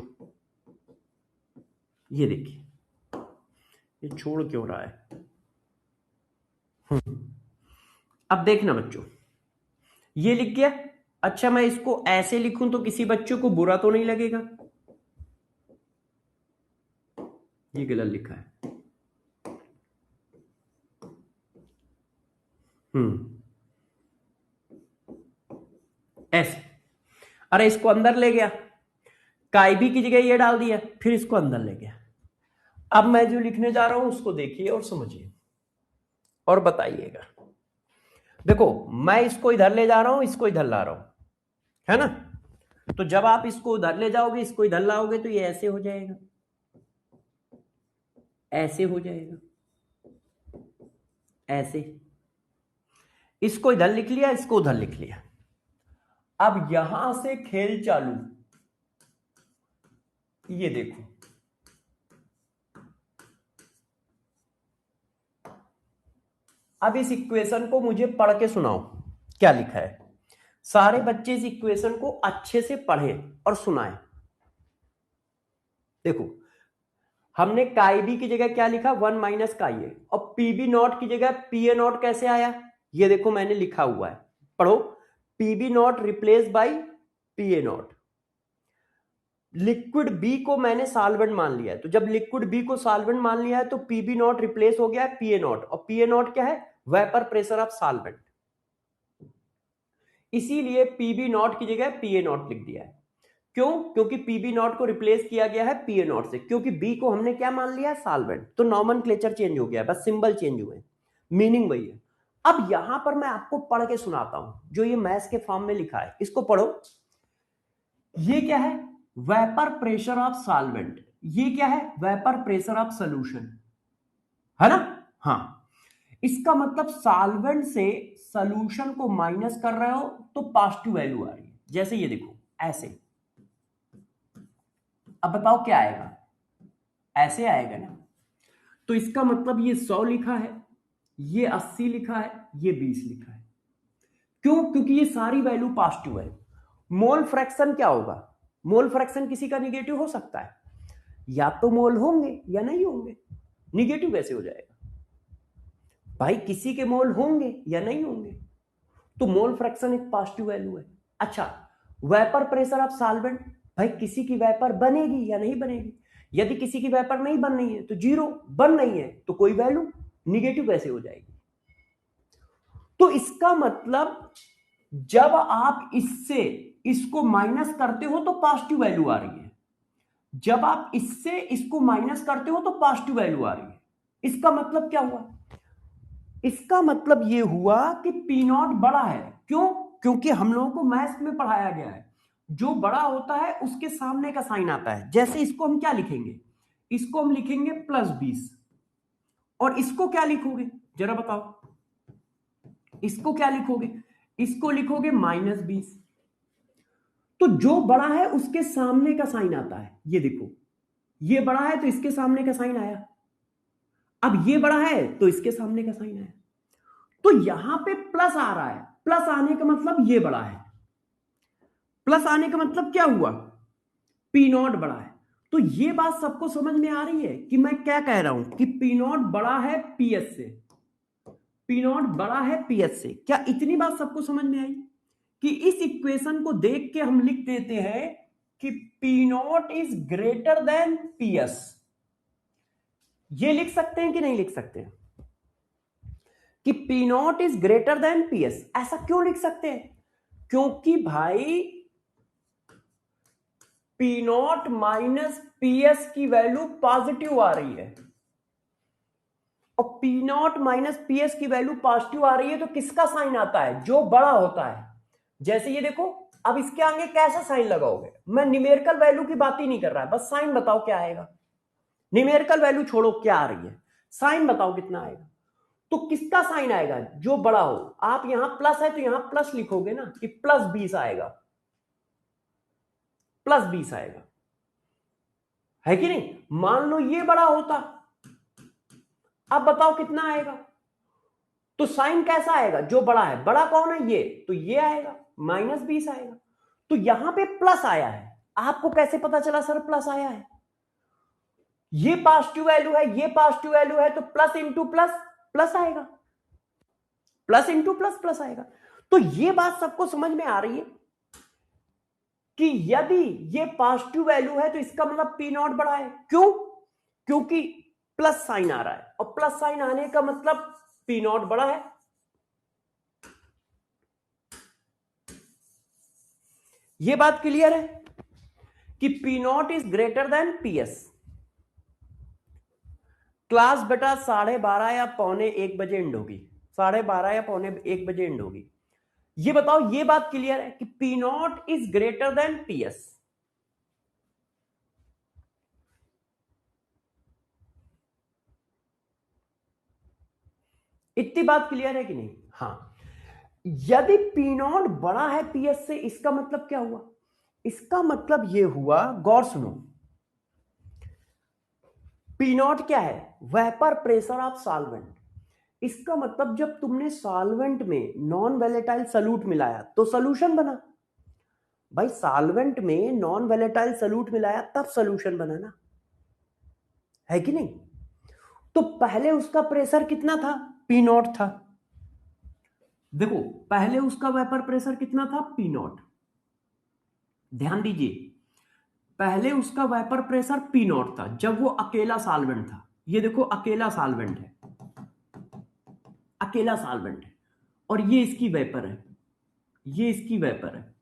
ये देखिए, ये छोड़ क्यों रहा है? अब देखना बच्चों, ये लिख गया। अच्छा, मैं इसको ऐसे लिखूं तो किसी बच्चों को बुरा तो नहीं लगेगा? ये गलत लिखा है। ऐसे, अरे इसको अंदर ले गया, काईबी की जगह ये डाल दिया, फिर इसको अंदर ले गया। अब मैं जो लिखने जा रहा हूं उसको देखिए और समझिए और बताइएगा। देखो, मैं इसको इधर ले जा रहा हूं, इसको इधर ला रहा हूं, है ना? तो जब आप इसको उधर ले जाओगे, इसको इधर लाओगे, तो ये ऐसे हो जाएगा, ऐसे हो जाएगा, ऐसे। इसको इधर लिख लिया, इसको उधर लिख लिया। अब यहां से खेल चालू, ये देखो, अब इस इक्वेशन को मुझे पढ़ के सुनाओ, क्या लिखा है। सारे बच्चे इस इक्वेशन को अच्छे से पढ़ें और सुनाएं। देखो, हमने काई बी की जगह क्या लिखा? 1 माइनस काई ए। और पीबी नॉट की जगह पी ए नॉट कैसे आया? ये देखो मैंने लिखा हुआ है, पढ़ो। PB not replace by P A not. Liquid B को मैंने सॉल्वेंट मान लिया है, तो जब लिक्विड बी को सॉल्वेंट मान लिया है तो पीबी नॉट रिप्लेस हो गया है पी ए नॉट। और पी ए नॉट क्या है? Vapour pressure of solvent. इसीलिए पीबी नॉट की जगह पी ए नॉट लिख दिया है। क्यों? क्योंकि पीबी नॉट को रिप्लेस किया गया है पी ए नॉट से, क्योंकि बी को हमने क्या मान लिया? सॉल्वेंट। तो नॉमेनक्लेचर चेंज हो गया है, बस सिंबल चेंज हुए, मीनिंग वही है। अब यहां पर मैं आपको पढ़ के सुनाता हूं, जो ये मैथ्स के फॉर्म में लिखा है, इसको पढ़ो। ये क्या है? Vapour pressure of solvent. ये क्या है? वेपर प्रेशर ऑफ सॉल्यूशन, है ना? हाँ, इसका मतलब सॉल्वेंट से सॉल्यूशन को माइनस कर रहे हो तो पॉजिटिव वैल्यू आ रही है, जैसे ये देखो ऐसे। अब बताओ क्या आएगा? ऐसे आएगा ना। तो इसका मतलब ये 100 लिखा है, ये 80 लिखा है, ये 20 लिखा है। क्यों? क्योंकि ये सारी वैल्यू पॉजिटिव है। मोल फ्रैक्शन क्या होगा? मोल फ्रैक्शन किसी का निगेटिव हो सकता है, या तो मोल होंगे या नहीं होंगे। निगेटिव कैसे हो जाएगा भाई? किसी के मोल होंगे या नहीं होंगे, तो मोल फ्रैक्शन एक पॉजिटिव वैल्यू है। अच्छा, वेपर प्रेशर ऑफ सॉल्वेंट, भाई किसी की वेपर बनेगी या नहीं बनेगी? यदि किसी की वेपर नहीं बन रही है तो जीरो, बन नहीं है तो कोई वैल्यू, निगेटिव कैसे हो जाएगी? तो इसका मतलब जब आप इससे इसको माइनस करते हो तो पॉजिटिव वैल्यू आ रही है, जब आप इससे इसको माइनस करते हो तो पॉजिटिव वैल्यू आ रही है। इसका मतलब क्या हुआ? इसका मतलब यह हुआ कि पी नॉट बड़ा है। क्यों? क्योंकि हम लोगों को मैथ्स में पढ़ाया गया है, जो बड़ा होता है उसके सामने का साइन आता है। जैसे इसको हम क्या लिखेंगे? इसको हम लिखेंगे +20, और इसको क्या लिखोगे जरा बताओ? इसको क्या लिखोगे? इसको लिखोगे -20। तो जो बड़ा है उसके सामने का साइन आता है। ये देखो, ये बड़ा है तो इसके सामने का साइन आया, अब ये बड़ा है तो इसके सामने का साइन आया। तो यहां पे प्लस आ रहा है, प्लस आने का मतलब ये बड़ा है, प्लस आने का मतलब क्या हुआ? पी नॉट बड़ा है। तो ये बात सबको समझ में आ रही है कि मैं क्या कह रहा हूं कि पी नॉट बड़ा है पीएस से, पी नॉट बड़ा है पीएस से। क्या इतनी बात सबको समझ में आई कि इस इक्वेशन को देख के हम लिख देते हैं कि P not is greater than PS? ये लिख सकते हैं कि नहीं लिख सकते हैं कि P not is greater than PS? ऐसा क्यों लिख सकते हैं? क्योंकि भाई पी नॉट माइनस पीएस की वैल्यू पॉजिटिव आ रही है, और पी नॉट माइनस पीएस की वैल्यू पॉजिटिव आ रही है तो किसका साइन आता है? जो बड़ा होता है। जैसे ये देखो, अब इसके आगे कैसा साइन लगाओगे? मैं न्यूमेरिकल वैल्यू की बात ही नहीं कर रहा है, बस साइन बताओ क्या आएगा। न्यूमेरिकल वैल्यू छोड़ो, क्या आ रही है, साइन बताओ कितना आएगा। तो किसका साइन आएगा? जो बड़ा हो। आप यहां प्लस है तो यहां प्लस लिखोगे ना कि +20 आएगा, +20 आएगा, है कि नहीं? मान लो ये बड़ा होता, अब बताओ कितना आएगा? तो साइन कैसा आएगा? जो बड़ा है, बड़ा कौन है? ये, तो ये आएगा, -20 आएगा। तो यहां पे प्लस आया है, आपको कैसे पता चला सर प्लस आया है? ये पॉजिटिव वैल्यू है, ये पॉजिटिव वैल्यू है, तो प्लस इंटू प्लस प्लस आएगा, प्लस इंटू प्लस प्लस आएगा। तो ये बात सबको समझ में आ रही है कि यदि ये पॉजिटिव वैल्यू है तो इसका मतलब पी नॉट बड़ा है। क्यों? क्योंकि प्लस साइन आ रहा है, और प्लस साइन आने का मतलब पी नॉट बड़ा है। ये बात क्लियर है कि P not is greater than PS. Class बेटा 12:30 या 12:45 बजे एंड होगी, 12:30 या 12:45 बजे एंड होगी। ये बताओ, ये बात क्लियर है कि P not is greater than PS? इतनी बात क्लियर है कि नहीं? हाँ। यदि पी नॉट बड़ा है पीएस से, इसका मतलब क्या हुआ? इसका मतलब यह हुआ, गौर सुनो, पी नॉट क्या है? Vapour pressure of solvent. इसका मतलब जब तुमने सॉल्वेंट में नॉन वैलेटाइल सॉल्यूट मिलाया तो सॉल्यूशन बना। भाई सॉल्वेंट में नॉन वैलेटाइल सॉल्यूट मिलाया तब सॉल्यूशन बना ना, है कि नहीं? तो पहले उसका प्रेशर कितना था? पी नॉट था। देखो, पहले उसका वेपर प्रेशर कितना था? P not. ध्यान दीजिए, पहले उसका वेपर प्रेशर पी नॉट था जब वो अकेला सॉल्वेंट था। ये देखो, अकेला सॉल्वेंट है, अकेला सॉल्वेंट है, और ये इसकी वेपर है, ये इसकी वेपर है,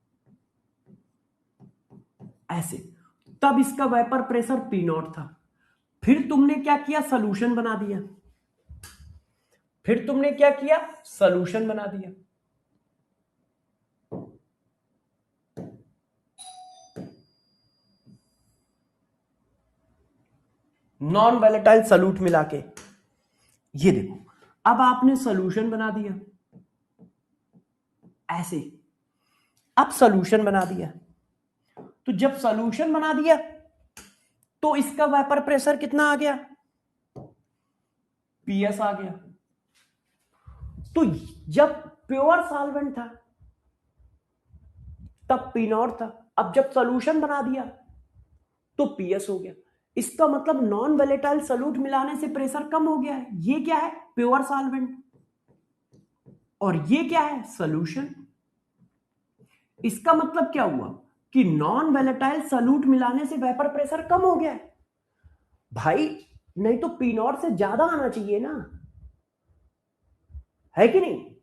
ऐसे। तब इसका वेपर प्रेशर पी नॉट था। फिर तुमने क्या किया? सॉल्यूशन बना दिया। फिर तुमने क्या किया? सॉल्यूशन बना दिया। नॉन वैलेटाइल सॉल्यूट मिला के, ये देखो, अब आपने सॉल्यूशन बना दिया ऐसे। अब सॉल्यूशन बना दिया, तो जब सॉल्यूशन बना दिया तो इसका वेपर प्रेशर कितना आ गया? पीएस आ गया। तो जब प्योर सॉल्वेंट था तब पी नॉट था, अब जब सॉल्यूशन बना दिया तो पीएस हो गया। इसका मतलब नॉन वोलेटाइल सॉल्यूट मिलाने से प्रेशर कम हो गया है। ये क्या है? Pure solvent. और ये क्या है? सॉल्यूशन। इसका मतलब क्या हुआ कि नॉन वोलेटाइल सॉल्यूट मिलाने से वेपर प्रेशर कम हो गया है। भाई नहीं तो पी नॉट से ज्यादा आना चाहिए ना, है कि नहीं?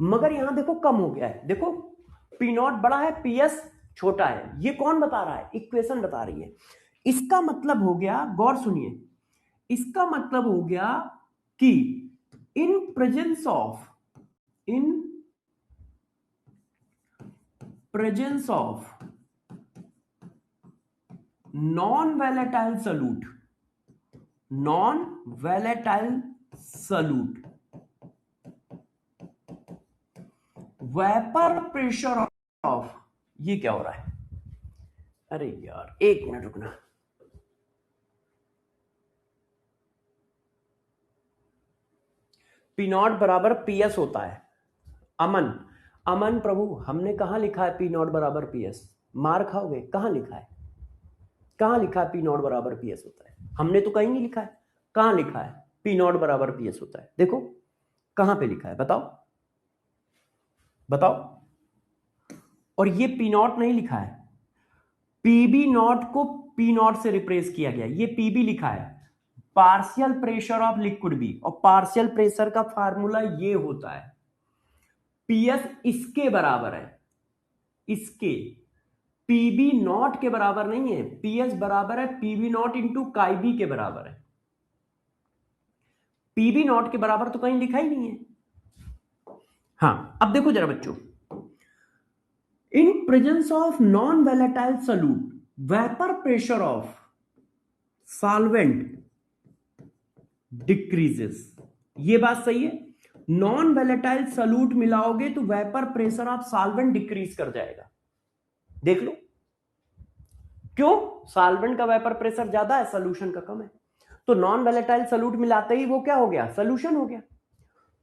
मगर यहां देखो कम हो गया है। देखो पी नॉट बड़ा है, पीएस छोटा है। ये कौन बता रहा है? इक्वेशन बता रही है। इसका मतलब हो गया, गौर सुनिए, इसका मतलब हो गया कि in presence of non volatile solute vapour pressure of, ये क्या हो रहा है? अरे यार एक मिनट रुकना। पी नॉट बराबर पीएस होता है। अमन प्रभु, हमने कहां लिखा है पी नॉट बराबर पीएस? मार खाओगे। कहां लिखा है? कहां लिखा है पी नॉट बराबर पीएस होता है? हमने तो कहीं नहीं लिखा है। कहां लिखा है पी नॉट बराबर पीएस होता है? देखो कहां पे लिखा है, बताओ बताओ। और ये पी नॉट नहीं लिखा है, पीबी नॉट को पी नॉट से रिप्लेस किया गया। ये पीबी लिखा है, partial pressure of liquid B. और पार्शियल प्रेशर का फार्मूला ये होता है, पीएस इसके बराबर है, इसके, पीबी नॉट के बराबर नहीं है। पीएस बराबर है पीबी नॉट इंटू काई बी के बराबर है। पीबी नॉट के बराबर तो कहीं लिखा ही नहीं है। हाँ अब देखो जरा बच्चों, in presence of non volatile solute vapour pressure of solvent decreases. ये बात सही है। नॉन वोलेटाइल सॉल्यूट मिलाओगे तो vapour pressure of solvent decrease कर जाएगा। देख लो क्यों? सॉल्वेंट का वेपर प्रेशर ज्यादा है, सॉल्यूशन का कम है। तो नॉन वोलेटाइल सॉल्यूट मिलाते ही वो क्या हो गया? सॉल्यूशन हो गया।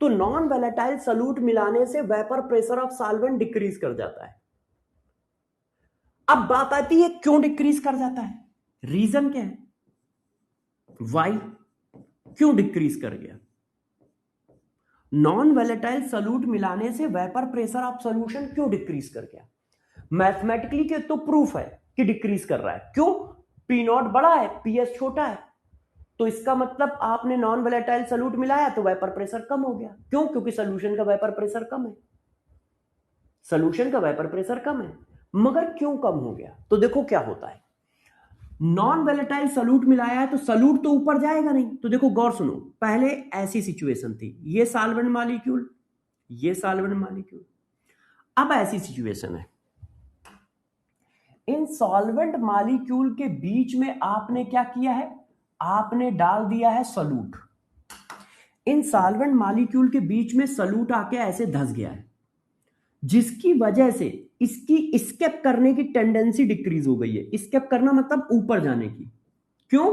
तो नॉन वोलेटाइल सॉल्यूट मिलाने से vapour pressure of solvent decrease कर जाता है। अब बात आती है क्यों डिक्रीज कर जाता है? रीजन क्या है? वाई? क्यों डिक्रीज कर गया? नॉन वोलेटाइल सॉल्यूट मिलाने से वेपर प्रेशर ऑफ सॉल्यूशन क्यों डिक्रीज कर गया? मैथमेटिकली के तो प्रूफ है कि डिक्रीज कर रहा है। क्यों? पी नॉट बड़ा है, पीएस छोटा है। तो इसका मतलब आपने नॉन वोलेटाइल सॉल्यूट मिलाया तो वेपर प्रेशर कम हो गया। क्यों? क्योंकि सॉल्यूशन का वेपर प्रेशर कम है, सॉल्यूशन का वेपर प्रेशर कम है। मगर क्यों कम हो गया? तो देखो क्या होता है, नॉन वोलेटाइल सॉल्यूट मिलाया है तो सॉल्यूट तो ऊपर जाएगा नहीं। तो देखो गौर सुनो, पहले ऐसी सिचुएशन थी, ये सॉल्वेंट मॉलिक्यूल, ये सॉल्वेंट मॉलिक्यूल। अब ऐसी सिचुएशन है, इन सॉल्वेंट मॉलिक्यूल के बीच में आपने क्या किया है? आपने डाल दिया है सॉल्यूट। इन सॉल्वेंट मॉलिक्यूल के बीच में सॉल्यूट आके ऐसे धंस गया है, जिसकी वजह से इसकी एस्केप करने की टेंडेंसी डिक्रीज हो गई है। एस्केप करना मतलब ऊपर जाने की। क्यों?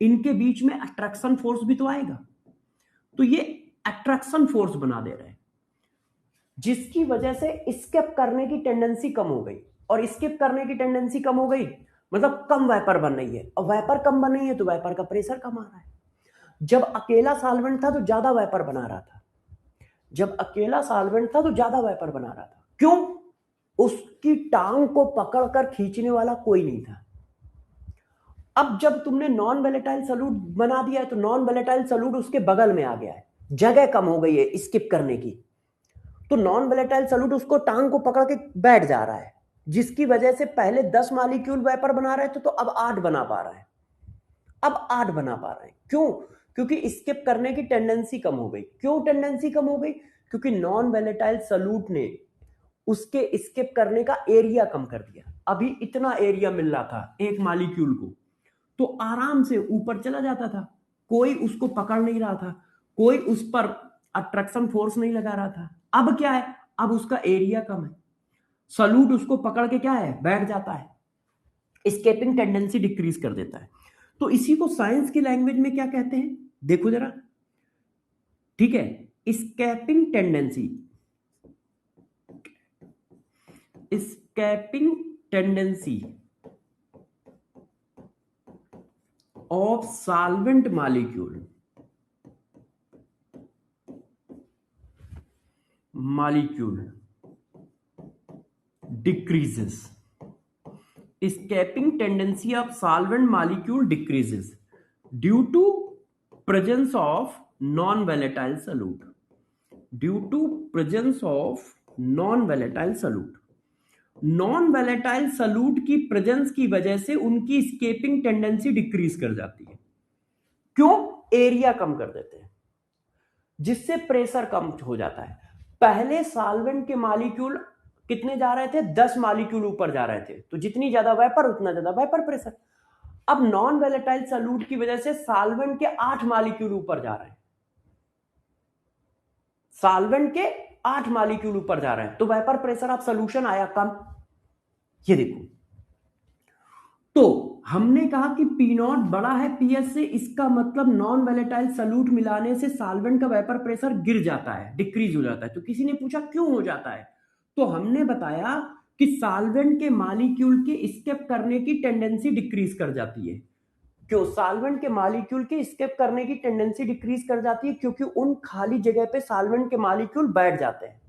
इनके बीच में अट्रैक्शन फोर्स भी तो आएगा। तो ये अट्रैक्शन फोर्स बना दे रहे हैं, जिसकी वजह से एस्केप करने की टेंडेंसी कम हो गई। और एस्केप करने की टेंडेंसी कम हो गई मतलब कम वेपर बन रही है। और वेपर कम बन रही है तो वेपर का प्रेशर कम आ रहा है। जब अकेला सॉल्वेंट था तो ज्यादा वेपर बना रहा था, जब अकेला सॉल्वेंट था तो ज्यादा वेपर बना रहा था। क्यों? उसकी टांग को पकड़कर खींचने वाला कोई नहीं था। अब जब तुमने नॉन वोलेटाइल सॉल्यूट बना दिया है तो नॉन वोलेटाइल सॉल्यूट उसके बगल में आ गया है, जगह कम हो गई है स्किप करने की। तो नॉन वोलेटाइल सॉल्यूट उसको टांग को पकड़ के बैठ जा रहा है, जिसकी वजह से पहले 10 मॉलिक्यूल वेपर बना रहे थे तो अब 8 बना पा रहा है, अब 8 बना पा रहे हैं। क्यों? क्योंकि स्किप करने की टेंडेंसी कम हो गई। क्यों टेंडेंसी कम हो गई? क्योंकि नॉन वोलेटाइल सॉल्यूट ने उसके स्किप करने का एरिया कम कर दिया। अभी इतना एरिया मिल रहा था एक मॉलिक्यूल को तो आराम से ऊपर चला जाता था, कोई उसको पकड़ नहीं रहा था, कोई उस पर अट्रैक्शन फोर्स नहीं लगा रहा था। अब क्या है? अब उसका एरिया कम है, सॉल्यूट उसको पकड़ के क्या है? बैठ जाता है, एस्केपिंग टेंडेंसी डिक्रीज कर देता है। तो इसी को साइंस की लैंग्वेज में क्या कहते हैं? देखो जरा, ठीक है, escaping tendency of solvent molecule decreases. Escaping tendency of solvent molecule decreases due to presence of non-volatile solute. Due to presence of non-volatile solute. Non volatile solute की प्रेजेंस की वजह से उनकी स्केपिंग टेंडेंसी डिक्रीज कर जाती है. क्यों? Area कम कर देते हैं, जिससे प्रेशर कम हो जाता है. पहले सॉल्वेंट के मॉलिक्यूल कितने जा रहे थे? 10 मॉलिक्यूल ऊपर जा रहे थे, तो जितनी ज्यादा वेपर उतना ज्यादा वेपर प्रेशर. अब नॉन वैलेटाइल सॉल्यूट की वजह से सॉल्वेंट के 8 मॉलिक्यूल ऊपर जा रहे हैं. सॉल्वेंट के 8 मॉलिक्यूल ऊपर जा रहे हैं, तो वेपर प्रेशर ऑफ सॉल्यूशन आया कम. ये देखो, तो हमने कहा कि पी नॉट बड़ा है पीएस से, इसका मतलब नॉन वैलेटाइल सॉल्यूट मिलाने से सॉल्वेंट का वेपर प्रेशर गिर जाता है, डिक्रीज हो जाता है. तो किसी ने पूछा क्यों हो जाता है, तो हमने बताया कि सॉल्वेंट के मॉलिक्यूल के एस्केप करने की टेंडेंसी डिक्रीज कर जाती है. क्यों? सॉल्वेंट के मॉलिक्यूल के एस्केप करने की टेंडेंसी डिक्रीज कर जाती है क्योंकि उन खाली जगह पे सॉल्वेंट के मॉलिक्यूल बैठ जाते हैं.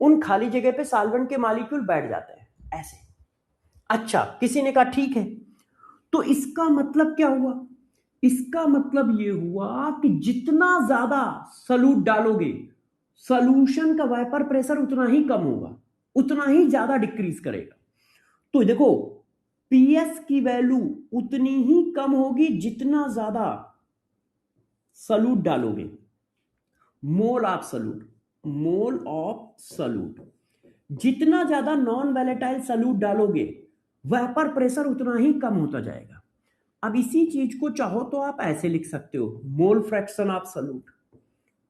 उन खाली जगह पे सॉल्वेंट के मॉलिक्यूल बैठ जाते हैं ऐसे. अच्छा, किसी ने कहा ठीक है, तो इसका मतलब क्या हुआ? इसका मतलब ये हुआ कि जितना ज्यादा सॉल्यूट डालोगे सॉल्यूशन का वेपर प्रेशर उतना ही कम होगा, उतना ही ज्यादा डिक्रीज करेगा. तो देखो, पीएस की वैल्यू उतनी ही कम होगी जितना ज्यादा सॉल्यूट डालोगे. मोल ऑफ सॉल्यूट, जितना ज्यादा नॉन वैलेटाइल सॉल्यूट डालोगे वेपर प्रेशर उतना ही कम होता जाएगा. अब इसी चीज को चाहो तो आप ऐसे लिख सकते हो, मोल फ्रैक्शन ऑफ सॉल्यूट.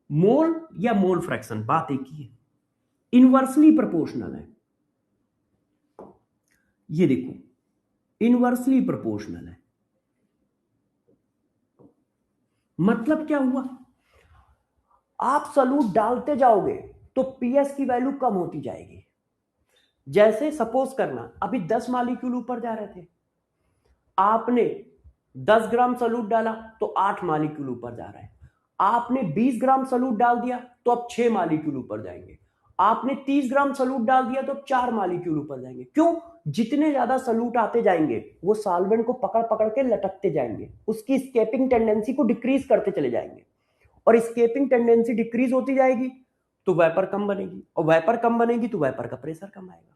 मोल या मोल फ्रैक्शन बात एक ही है, इनवर्सली प्रोपोर्शनल है. ये देखो, इनवर्सली प्रोपोर्शनल है. मतलब क्या हुआ? आप सॉल्यूट डालते जाओगे तो पीएस की वैल्यू कम होती जाएगी. जैसे सपोज करना, अभी 10 मॉलिक्यूल ऊपर जा रहे थे, आपने 10 ग्राम सॉल्यूट डाला तो 8 मॉलिक्यूल ऊपर जा रहे हैं. आपने 20 ग्राम सॉल्यूट डाल दिया तो अब 6 मॉलिक्यूल ऊपर जाएंगे. आपने 30 ग्राम सॉल्यूट डाल दिया तो 4 मॉलिक्यूल ऊपर जाएंगे. क्यों? जितने ज्यादा सॉल्यूट आते जाएंगे वो सॉल्वेंट को पकड़ पकड़ के लटकते जाएंगे, उसकी स्केपिंग टेंडेंसी को डिक्रीज करते चले जाएंगे. और स्केपिंग टेंडेंसी डिक्रीज होती जाएगी तो वेपर कम बनेगी, और वेपर कम बनेगी तो वेपर का प्रेशर कम आएगा.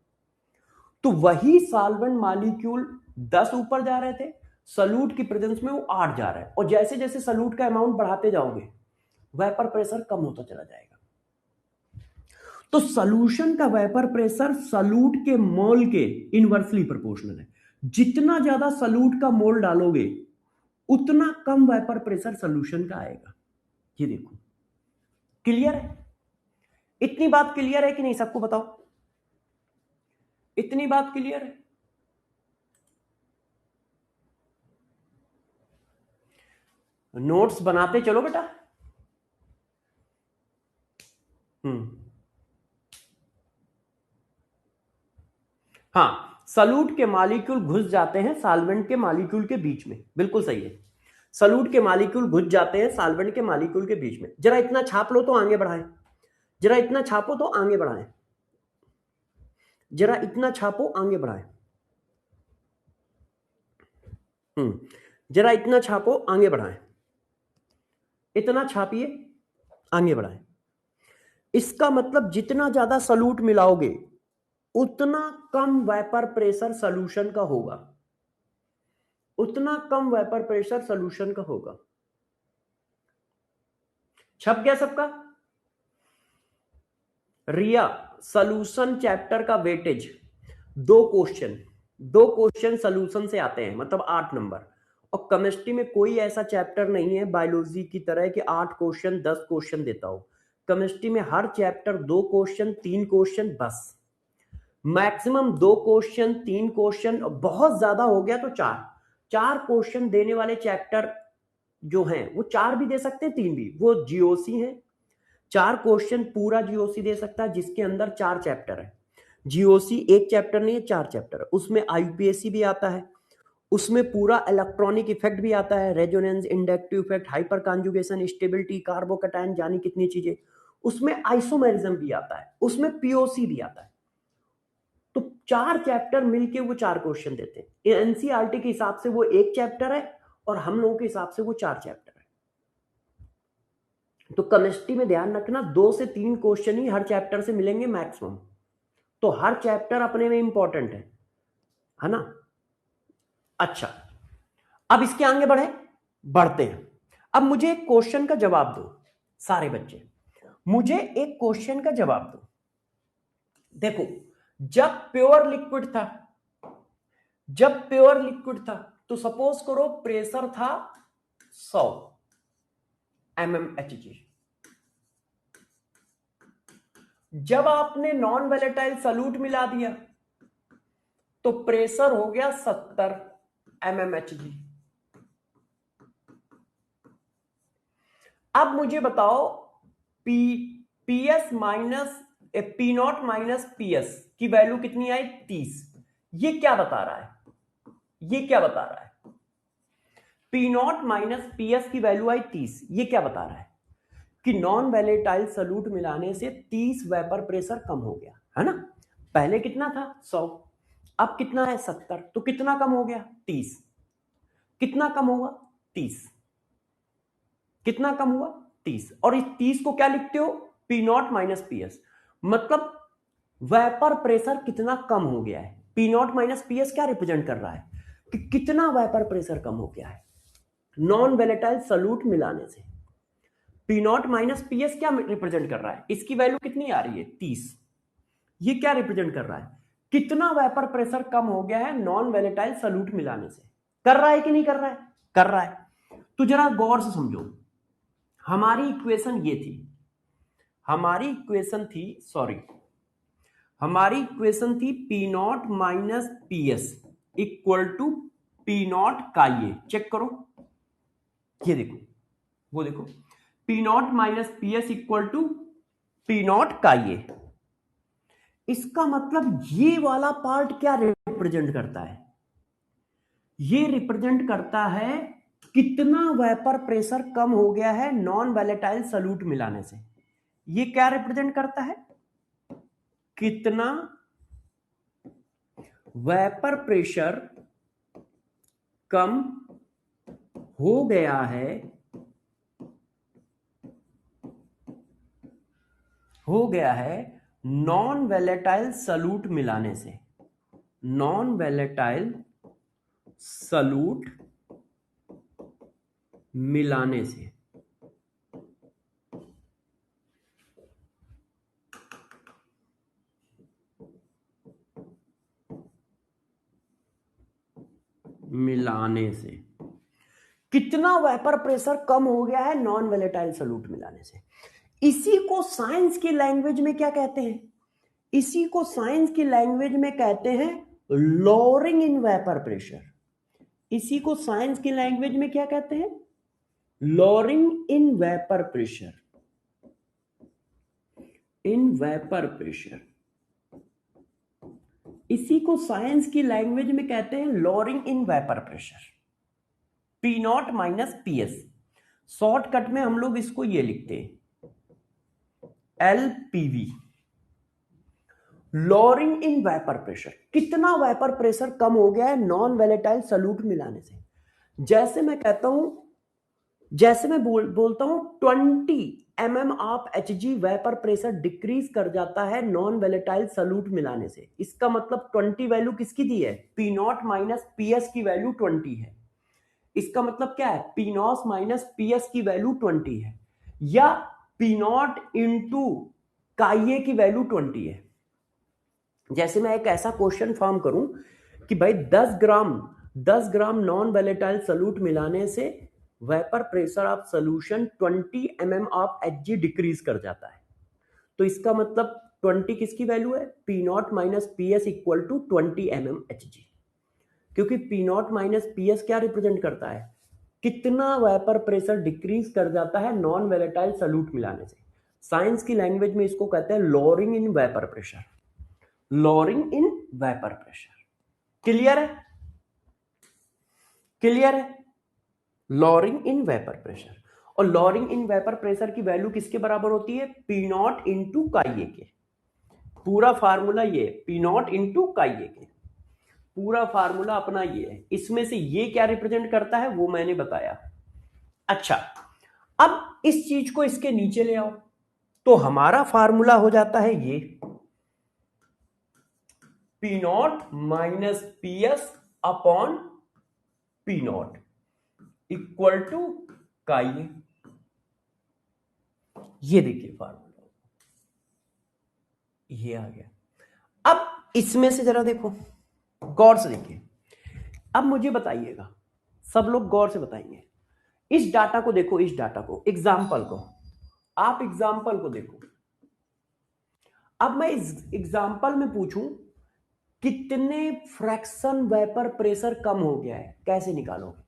तो वही सॉल्वेंट मॉलिक्यूल 10 ऊपर जा रहे थे, सॉल्यूट की प्रेजेंस में वो 8 जा रहा है, और जैसे जैसे सॉल्यूट का अमाउंट बढ़ाते जाओगे वेपर प्रेशर कम होता चला जाएगा. तो सॉल्यूशन का वेपर प्रेशर सॉल्यूट के मोल के इनवर्सली प्रोपोर्शनल है. जितना ज्यादा सॉल्यूट का मोल डालोगे उतना कम वेपर प्रेशर सॉल्यूशन का आएगा. ये देखो, क्लियर है? इतनी बात क्लियर है कि नहीं? सबको बताओ, इतनी बात क्लियर है? नोट्स बनाते चलो बेटा. हाँ, सॉल्यूट के मॉलिक्यूल घुस जाते हैं सॉल्वेंट के मॉलिक्यूल के बीच में. बिल्कुल सही है, सॉल्यूट के मॉलिक्यूल घुस जाते हैं सॉल्वेंट के मॉलिक्यूल के बीच में. जरा इतना छाप लो तो आगे बढ़ाएं, जरा इतना छापो तो आगे बढ़ाएं, जरा इतना छापो आगे बढ़ाएं. जरा इतना छापो आगे बढ़ाएं, इतना छापिए आगे बढ़ाएं. इसका मतलब जितना ज्यादा सॉल्यूट मिलाओगे उतना कम वेपर प्रेशर सॉल्यूशन का होगा, उतना कम वेपर प्रेशर सॉल्यूशन का होगा. छप गया सबका? रिया, सॉल्यूशन चैप्टर का वेटेज 2 क्वेश्चन सॉल्यूशन से आते हैं, मतलब 8 नंबर. और केमिस्ट्री में कोई ऐसा चैप्टर नहीं है बायोलॉजी की तरह कि 8 क्वेश्चन 10 क्वेश्चन देता हो. केमिस्ट्री में हर चैप्टर 2 क्वेश्चन 3 क्वेश्चन, बस मैक्सिमम 2 क्वेश्चन 3 क्वेश्चन, बहुत ज्यादा हो गया तो 4 क्वेश्चन देने वाले चैप्टर जो हैं वो 4 भी दे सकते हैं, 3 भी, वो जीओसी है। 4 क्वेश्चन पूरा जीओसी दे सकता है जिसके अंदर 4 चैप्टर है। जीओसी एक चैप्टर नहीं है, 4 चैप्टर है। उसमें आईयूपीएसी भी आता है, उसमें पूरा इलेक्ट्रॉनिक इफेक्ट भी आता है, resonance, inductive effect, hyper conjugation, stability, carbocation, जानी कितनी चीजें। उसमें आइसोमेरिज्म भी आता है, उसमें पीओसी भी आता है। तो 4 चैप्टर मिलके वो 4 क्वेश्चन देते हैं। एनसीईआरटी के हिसाब से वो एक चैप्टर है और हम लोगों के हिसाब से वो 4 चैप्टर है। तो केमिस्ट्री में ध्यान रखना 2 से 3 क्वेश्चन ही हर चैप्टर से मिलेंगे मैक्सिमम। तो हर चैप्टर अपने में इंपॉर्टेंट है ना। अच्छा, अब इसके आगे बढ़ते हैं। अब मुझे एक क्वेश्चन का जवाब दो सारे बच्चे, मुझे एक क्वेश्चन का जवाब दो। देखो, जब प्योर लिक्विड था तो सपोज करो प्रेशर था 100 mmHg। जब आपने नॉन वोलेटाइल सॉल्यूट मिला दिया तो प्रेशर हो गया 70 mmHg। अब मुझे बताओ PS minus P not minus PS की वैल्यू कितनी आई? 30। ये क्या बता रहा है? पी नॉट माइनस पीएस की वैल्यू आई 30। ये क्या बता रहा है? कि नॉन वोलेटाइल सॉल्यूट मिलाने से 30 वेपर प्रेशर कम हो गया, है ना। पहले कितना था? 100, अब कितना है? 70। तो कितना कम हो गया? 30। कितना कम हुआ? 30। कितना कम हुआ? 30। और इस 30 को क्या लिखते हो? P not minus PS. मतलब वेपर प्रेशर कितना कम हो गया है। पी नॉट माइनस पीएस क्या रिप्रेजेंट कर रहा है? कि कितना वेपर प्रेशर कम हो गया है नॉन वोलेटाइल सॉल्यूट मिलाने से। पी नॉट माइनस पीएस क्या रिप्रेजेंट कर रहा है? इसकी वैल्यू कितनी आ रही है? 30। ये क्या रिप्रेजेंट कर रहा है? कितना वेपर प्रेशर कम हो गया है नॉन वोलेटाइल सॉल्यूट मिलाने से। कर रहा है कि नहीं कर रहा है? कर रहा है। तो जरा गौर से समझो, हमारी इक्वेशन ये थी, हमारी इक्वेशन थी P not minus PS equal to P not का ये चेक करो, ये देखो, वो देखो, P not minus PS equal to P not का ये। इसका मतलब ये वाला पार्ट क्या रिप्रेजेंट करता है? ये रिप्रेजेंट करता है कितना वेपर प्रेशर कम हो गया है नॉन वोलेटाइल सॉल्यूट मिलाने से। ये क्या रिप्रेजेंट करता है? कितना वेपर प्रेशर कम हो गया है नॉन वोलेटाइल सॉल्यूट मिलाने से। नॉन वोलेटाइल सॉल्यूट मिलाने से। कितना वेपर प्रेशर कम हो गया है नॉन वोलेटाइल सॉल्यूट मिलाने से। इसी को साइंस की लैंग्वेज में क्या कहते हैं? इसी को साइंस की लैंग्वेज में कहते हैं लोअरिंग इन वेपर प्रेशर। इसी को साइंस की लैंग्वेज में क्या कहते हैं? Lowering in vapour pressure. इसी को साइंस की लैंग्वेज में कहते हैं lowering in vapour pressure. P not minus PS, shortcut में हम लोग इसको ये लिखते हैं एलपीवी, लोअरिंग इन वेपर प्रेशर। कितना वेपर प्रेशर कम हो गया है नॉन वोलेटाइल सॉल्यूट मिलाने से। जैसे मैं कहता हूं, जैसे मैं बोलता हूं 20 mm of Hg vapour pressure decrease कर जाता है नॉन वोलेटाइल सॉल्यूट मिलाने से। इसका मतलब 20 वैल्यू किसकी दी है? पी नॉट माइनस पीएस की वैल्यू 20 है। इसका मतलब क्या है? पी नॉट माइनस पीएस की वैल्यू 20 है, या पी नॉट इंटू काईए की वैल्यू 20 है। जैसे मैं एक ऐसा क्वेश्चन फॉर्म करूं कि भाई 10 ग्राम नॉन वोलेटाइल सॉल्यूट मिलाने से vapour pressure of solution 20 mm of Hg decrease कर जाता है। तो इसका मतलब 20 किसकी वैल्यू है? P not minus PS equal to 20 mm Hg। क्योंकि पी नॉट माइनस पीएस क्या रिप्रेजेंट करता है? कितना वेपर प्रेशर डिक्रीज कर जाता है नॉन वेलेटाइल सॉल्यूट मिलाने से। साइंस की लैंग्वेज में इसको कहते हैं lowering in vapour pressure, lowering in vapour pressure. Clear है? क्लियर है? Lowering in vapour pressure. और लोअरिंग इन वेपर प्रेशर की वैल्यू किसके बराबर होती है? पी नॉट इंटू काई ए के। पूरा फार्मूला ये पी नॉट इंटू काई ए के, पूरा फार्मूला अपना ये है। इसमें से ये क्या रिप्रेजेंट करता है वो मैंने बताया। अच्छा, अब इस चीज को इसके नीचे ले आओ तो हमारा फार्मूला हो जाता है ये P not minus P S upon P not equal to chi A. ये देखिए फार्मूला, ये आ गया। अब इसमें से जरा देखो, गौर से देखिए। अब मुझे बताइएगा, सब लोग गौर से बताएंगे। इस डाटा को देखो, इस डाटा को, एग्जाम्पल को, आप एग्जाम्पल को देखो। अब मैं इस एग्जाम्पल में पूछूं कितने फ्रैक्शन वेपर प्रेशर कम हो गया है, कैसे निकालोगे?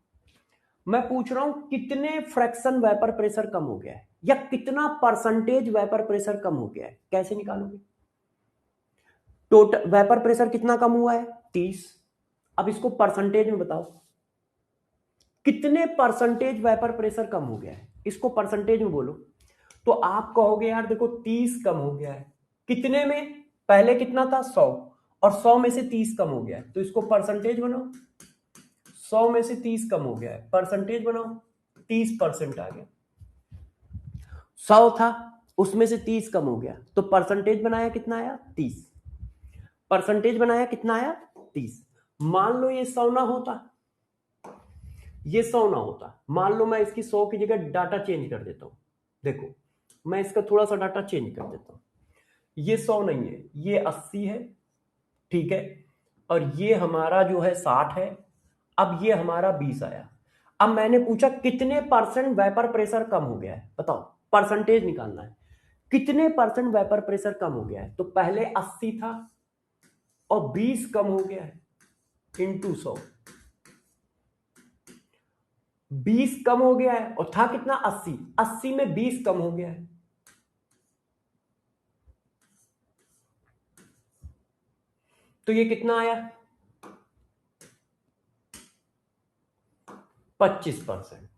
मैं पूछ रहा हूं कितने फ्रैक्शन वेपर प्रेशर कम हो गया है, या कितना परसेंटेज वेपर प्रेशर कम हो गया है, कैसे निकालोगे? टोटल वेपर प्रेशर कितना कम हुआ है? 30। अब इसको परसेंटेज में बताओ, कितने परसेंटेज वेपर प्रेशर कम हो गया है, इसको परसेंटेज में बोलो। तो आप कहोगे यार देखो 30 कम हो गया है। कितने में? पहले कितना था? 100, और 100 में से 30 कम हो गया है, तो इसको परसेंटेज बनाओ। 100 में से 30 कम हो गया है, परसेंटेज बनाओ, 30% आ गया। 100 था, उसमें से 30 कम हो गया, तो परसेंटेज बनाया कितना आया? 30। परसेंटेज बनाया कितना आया? 30। मान लो ये 100 ना होता, ये 100 ना होता, मान लो मैं इसकी 100 की जगह डाटा चेंज कर देता हूं। देखो मैं इसका थोड़ा सा डाटा चेंज कर देता हूं। ये 100 नहीं है, ये 80 है, ठीक है, और ये हमारा जो है 60 है। अब ये हमारा 20 आया। अब मैंने पूछा कितने परसेंट वेपर प्रेशर कम हो गया है, बताओ, परसेंटेज निकालना है। कितने परसेंट वेपर प्रेशर कम हो गया है? तो पहले 80 था और 20 कम हो गया है, इंटू 100। 20 कम हो गया है और था कितना? 80। 80 में 20 कम हो गया है, तो ये कितना आया? 25%।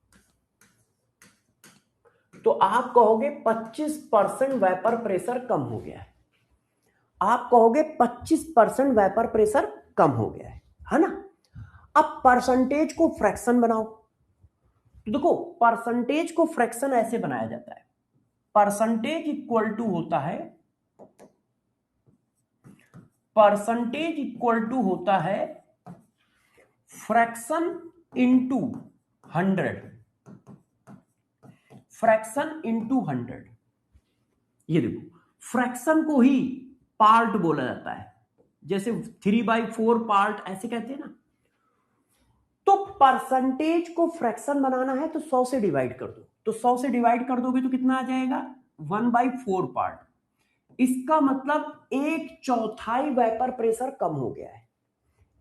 तो आप कहोगे 25% वेपर प्रेशर कम हो गया है। आप कहोगे 25% वेपर प्रेशर कम हो गया है ना? अब परसेंटेज को फ्रैक्शन बनाओ। तो देखो परसेंटेज को फ्रैक्शन ऐसे बनाया जाता है, परसेंटेज इक्वल टू होता है, परसेंटेज इक्वल टू होता है फ्रैक्शन इंटू 100, फ्रैक्शन इंटू 100। ये देखो फ्रैक्शन को ही पार्ट बोला जाता है, जैसे 3/4 पार्ट ऐसे कहते हैं ना। तो परसेंटेज को फ्रैक्शन बनाना है तो 100 से डिवाइड कर दो, तो 100 से डिवाइड कर दोगे तो कितना आ जाएगा? 1/4 पार्ट। इसका मतलब 1/4 वेपर प्रेशर कम हो गया है,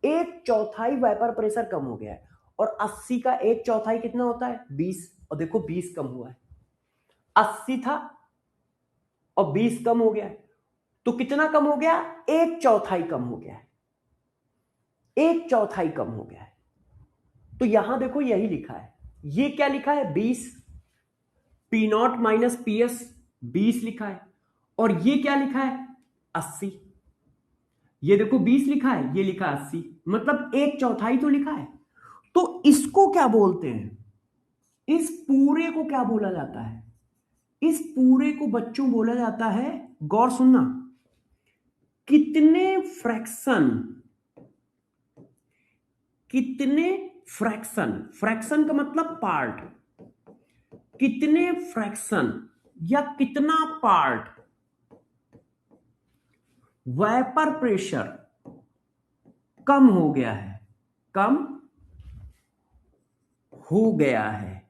1/4 वेपर प्रेशर कम हो गया है। और 80 का 1/4 कितना होता है? 20। और देखो 20 कम हुआ है, 80 था और 20 कम हो गया है, तो कितना कम हो गया? 1/4 कम हो गया है, 1/4 कम हो गया है। तो यहां देखो यही लिखा है, ये क्या लिखा है? 20, P not minus P S 20 लिखा है, और ये क्या लिखा है? 80। ये देखो 20 लिखा है, ये लिखा 80, मतलब 1/4 तो लिखा है। तो इसको क्या बोलते हैं? इस पूरे को क्या बोला जाता है? इस पूरे को बच्चों बोला जाता है, गौर सुनना, कितने फ्रैक्शन, कितने फ्रैक्शन, फ्रैक्शन का मतलब पार्ट, कितने फ्रैक्शन या कितना पार्ट वेपर प्रेशर कम हो गया है, कम हो गया है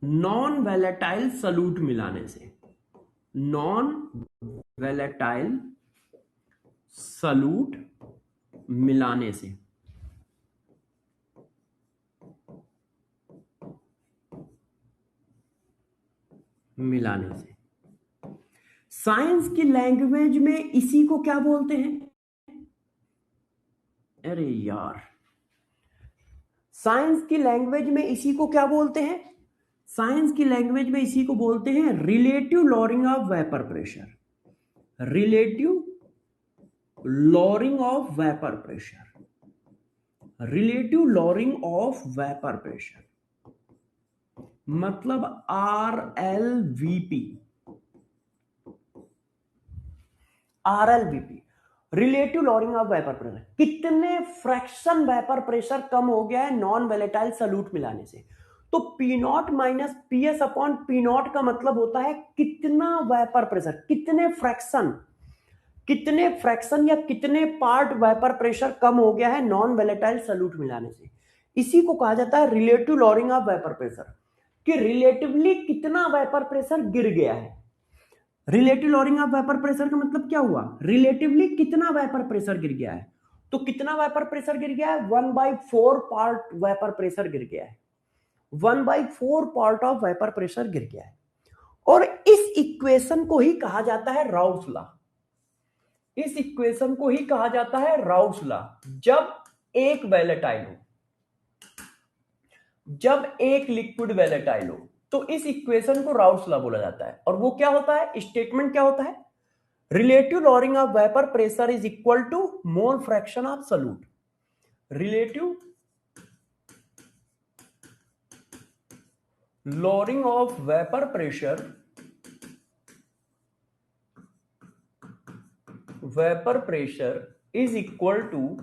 नॉन वैलेटाइल सॉल्यूट मिलाने से, नॉन वैलेटाइल सॉल्यूट मिलाने से। मिलाने से साइंस की लैंग्वेज में इसी को क्या बोलते हैं? अरे यार, साइंस की लैंग्वेज में इसी को क्या बोलते हैं? साइंस की लैंग्वेज में इसी को बोलते हैं relative lowering of vapour pressure. Relative lowering of vapour pressure. Relative lowering of vapour pressure मतलब RLVP। RLVP relative lowering of vapour pressure. कितने फ्रैक्शन वेपर प्रेशर कम हो गया है नॉन वोलेटाइल सॉल्यूट मिलाने से? तो P0 minus PS upon P0 का मतलब होता है कितना वेपर प्रेशर, कितने फ्रैक्शन या कितने पार्ट वेपर प्रेशर कम हो गया है नॉन वोलेटाइल सॉल्यूट मिलाने से। इसी को कहा जाता है relative lowering of vapour pressure, कि रिलेटिवली कितना वेपर प्रेशर गिर गया है। Relative lowering of vapour pressure का मतलब क्या हुआ? रिलेटिवली कितना वेपर प्रेशर गिर गया है। तो कितना वेपर प्रेशर गिर गया है? 1/4 पार्ट वेपर प्रेशर गिर गया है। 1/4 पार्ट ऑफ वेपर प्रेशर गिर गया है। और इस इक्वेशन को ही कहा जाता है राउस लॉ। इस इक्वेशन को ही कहा जाता है राउस लॉ। जब एक वोलेटाइल हो, जब एक लिक्विड वोलेटाइल हो, तो इस इक्वेशन को राउस लॉ बोला जाता है। और वो क्या होता है? स्टेटमेंट क्या होता है? Relative lowering of vapour pressure is equal to mole fraction of solute. Relative lowering of vapour pressure is equal to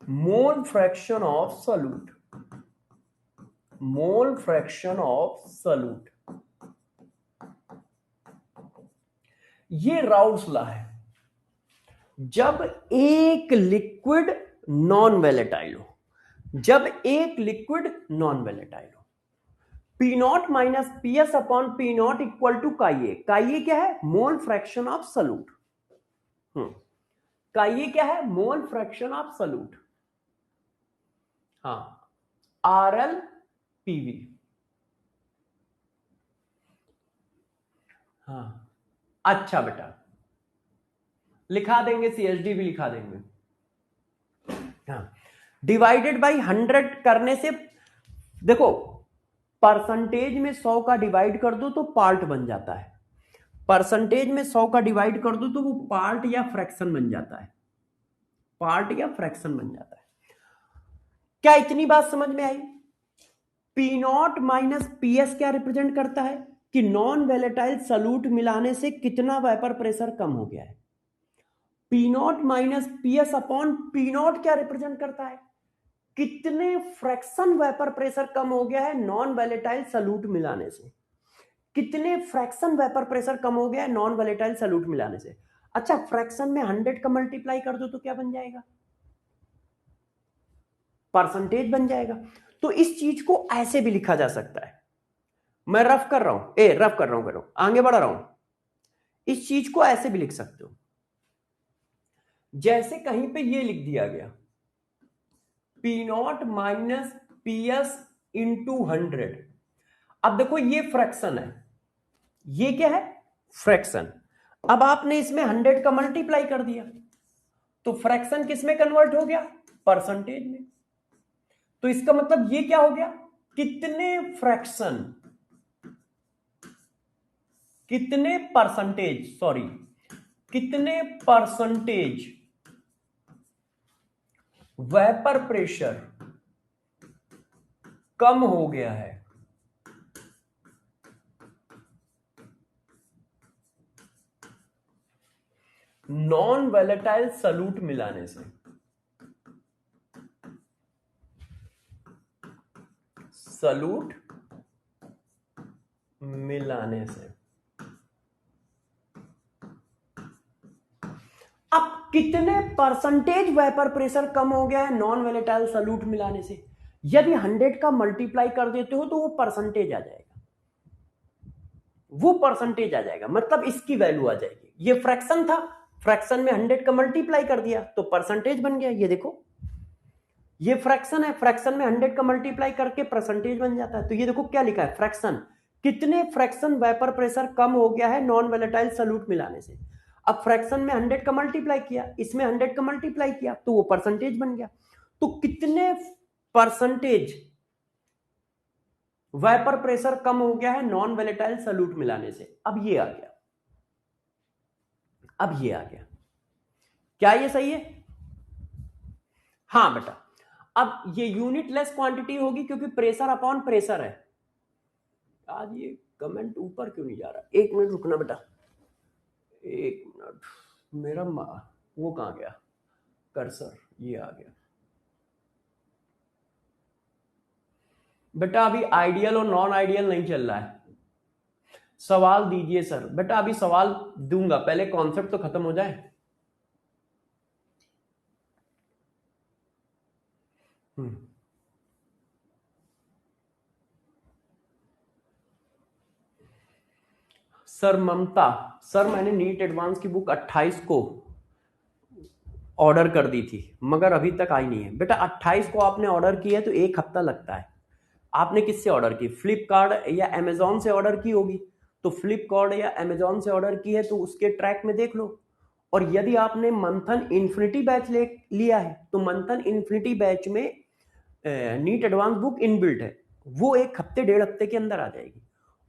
mole fraction of solute. Mole fraction of solute, ये राउस लॉ है। जब एक liquid non volatile हो, जब एक liquid non volatile हो, P0 minus PS upon P0 equal to chi A. Chi A क्या है? Mole fraction of solute. Chi A क्या है? Mole fraction of solute. हाँ, RLPV। हाँ, अच्छा बेटा, लिखा देंगे, CSD भी लिखा देंगे। हाँ, डिवाइडेड बाई 100 करने से देखो, परसेंटेज में 100 का डिवाइड कर दो तो पार्ट बन जाता है। परसेंटेज में 100 का डिवाइड कर दो तो वो पार्ट या फ्रैक्शन बन जाता है। पार्ट या फ्रैक्शन बन जाता है। क्या इतनी बात समझ में आई? P0 माइनस PS क्या रिप्रेजेंट करता है? कि नॉन वोलेटाइल सॉल्यूट मिलाने से कितना वेपर प्रेशर कम हो गया है। P0 minus PS upon P0 क्या रिप्रेजेंट करता है? कितने फ्रैक्शन वेपर प्रेशर कम हो गया है नॉन वोलेटाइल सॉल्यूट मिलाने से। कितने फ्रैक्शन वेपर प्रेशर कम हो गया है नॉन वोलेटाइल सॉल्यूट मिलाने से। अच्छा, फ्रैक्शन में 100 का मल्टीप्लाई कर दो तो क्या बन जाएगा? परसेंटेज बन जाएगा। तो इस चीज को ऐसे भी लिखा जा सकता है। मैं रफ कर रहा हूं, आगे बढ़ रहा हूं। इस चीज को ऐसे भी लिख सकते हो, जैसे कहीं पे ये लिख दिया गया P0 माइनस PS इंटू 100। अब देखो, ये फ्रैक्शन है, ये क्या है? फ्रैक्शन। अब आपने इसमें 100 का मल्टीप्लाई कर दिया तो फ्रैक्शन किस में कन्वर्ट हो गया? परसेंटेज में। तो इसका मतलब ये क्या हो गया? कितने फ्रैक्शन, कितने परसेंटेज वेपर प्रेशर कम हो गया है नॉन वोलेटाइल सॉल्यूट मिलाने से। सॉल्यूट मिलाने से। अब कितने परसेंटेज वेपर प्रेशर कम हो गया है नॉन वोलेटाइल सॉल्यूट मिलाने से? यदि 100 का मल्टीप्लाई कर देते हो तो वो परसेंटेज आ जाएगा, मतलब इसकी वैल्यू आ जाएगी। ये फ्रैक्शन था, फ्रैक्शन में 100 का मल्टीप्लाई कर दिया तो परसेंटेज बन गया। ये देखो, ये फ्रैक्शन है, फ्रैक्शन में 100 का मल्टीप्लाई करके परसेंटेज बन जाता है। तो ये देखो क्या लिखा है, फ्रैक्शन, कितने फ्रैक्शन वेपर प्रेशर कम हो गया है नॉन वोलेटाइल सॉल्यूट मिलाने से। अब फ्रैक्शन में 100 का मल्टीप्लाई किया, इसमें 100 का मल्टीप्लाई किया तो वो परसेंटेज बन गया। तो कितने परसेंटेज वेपर प्रेशर कम हो गया है नॉन वोलेटाइल सॉल्यूट मिलाने से। अब ये आ गया, अब ये आ गया, क्या ये सही है? हाँ बेटा, अब ये यूनिट लेस क्वांटिटी होगी क्योंकि प्रेशर अपॉन प्रेशर है। आज ये कमेंट ऊपर क्यों नहीं जा रहा? एक मिनट रुकना बेटा, एक मिनट, मेरा वो कहां गया कर्सर, ये आ गया बेटा। अभी आइडियल और नॉन आइडियल नहीं चल रहा है, सवाल दीजिए सर। बेटा अभी सवाल दूंगा, पहले कॉन्सेप्ट तो खत्म हो जाए। सर ममता, सर मैंने नीट एडवांस की बुक 28 को ऑर्डर कर दी थी मगर अभी तक आई नहीं है। बेटा 28 को आपने ऑर्डर किया है तो एक हफ्ता लगता है। आपने किससे ऑर्डर की, फ्लिपकार्ट या अमेजोन से ऑर्डर की होगी, तो फ्लिपकार्ट या अमेजोन से ऑर्डर की है तो उसके ट्रैक में देख लो। और यदि आपने मंथन इन्फिनिटी बैच ले लिया है तो मंथन इन्फिनिटी बैच में नीट एडवांस बुक इनबिल्ट है, वो एक हफ्ते 1.5 हफ्ते के अंदर आ जाएगी।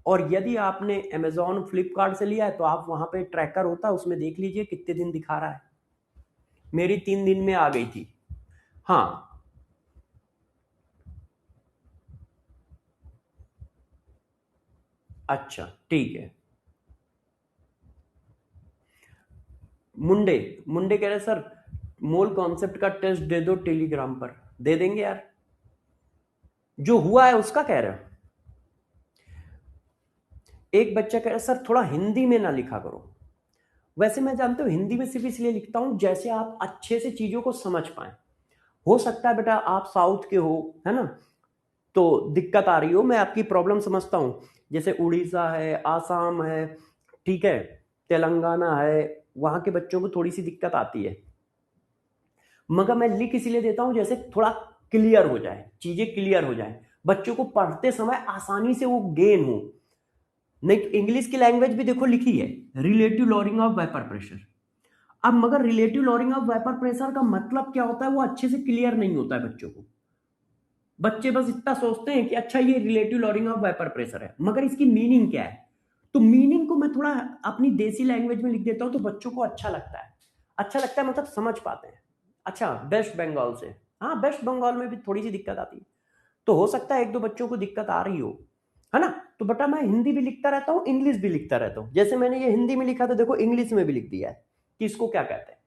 और यदि आपने अमेजोन फ्लिपकार्ट से लिया है तो आप वहां पे ट्रैकर होता है, उसमें देख लीजिए कितने दिन दिखा रहा है। मेरी 3 दिन में आ गई थी। हाँ अच्छा ठीक है। मुंडे, मुंडे कह रहे सर मोल कॉन्सेप्ट का टेस्ट दे दो टेलीग्राम पर। दे देंगे यार, जो हुआ है उसका कह रहे हो। एक बच्चा कह रहा है सर थोड़ा हिंदी में ना लिखा करो। वैसे मैं जानता हूं हिंदी में सिर्फ इसलिए लिखता हूं जैसे आप अच्छे से चीजों को समझ पाए। हो सकता है बेटा आप साउथ के हो, है ना, तो दिक्कत आ रही हो, मैं आपकी प्रॉब्लम समझता हूं। जैसे उड़ीसा है, आसाम है, ठीक है, तेलंगाना है, वहां के बच्चों को थोड़ी सी दिक्कत आती है। मगर मैं लिख इसलिए देता हूं जैसे थोड़ा क्लियर हो जाए, चीजें क्लियर हो जाए, बच्चों को पढ़ते समय आसानी से वो गेन हो। नहीं तो इंग्लिश की लैंग्वेज भी देखो लिखी है, relative lowering of vapour pressure. अब मगर relative lowering of vapour pressure का मतलब क्या होता है वो अच्छे से क्लियर नहीं होता है बच्चों को। बच्चे बस इतना सोचते हैं कि अच्छा ये relative lowering of vapour pressure है, मगर इसकी मीनिंग क्या है। तो मीनिंग को मैं थोड़ा अपनी देसी लैंग्वेज में लिख देता हूं तो बच्चों को अच्छा लगता है। अच्छा लगता है मतलब समझ पाते हैं। अच्छा वेस्ट बंगाल से, हाँ वेस्ट बंगाल में भी थोड़ी सी दिक्कत आती है, तो हो सकता है 1-2 बच्चों को दिक्कत आ रही हो, है ना। तो बेटा मैं हिंदी भी लिखता रहता हूँ, इंग्लिश भी लिखता रहता हूँ। जैसे मैंने ये हिंदी में लिखा था देखो इंग्लिश में भी लिख दिया है कि इसको क्या कहते हैं।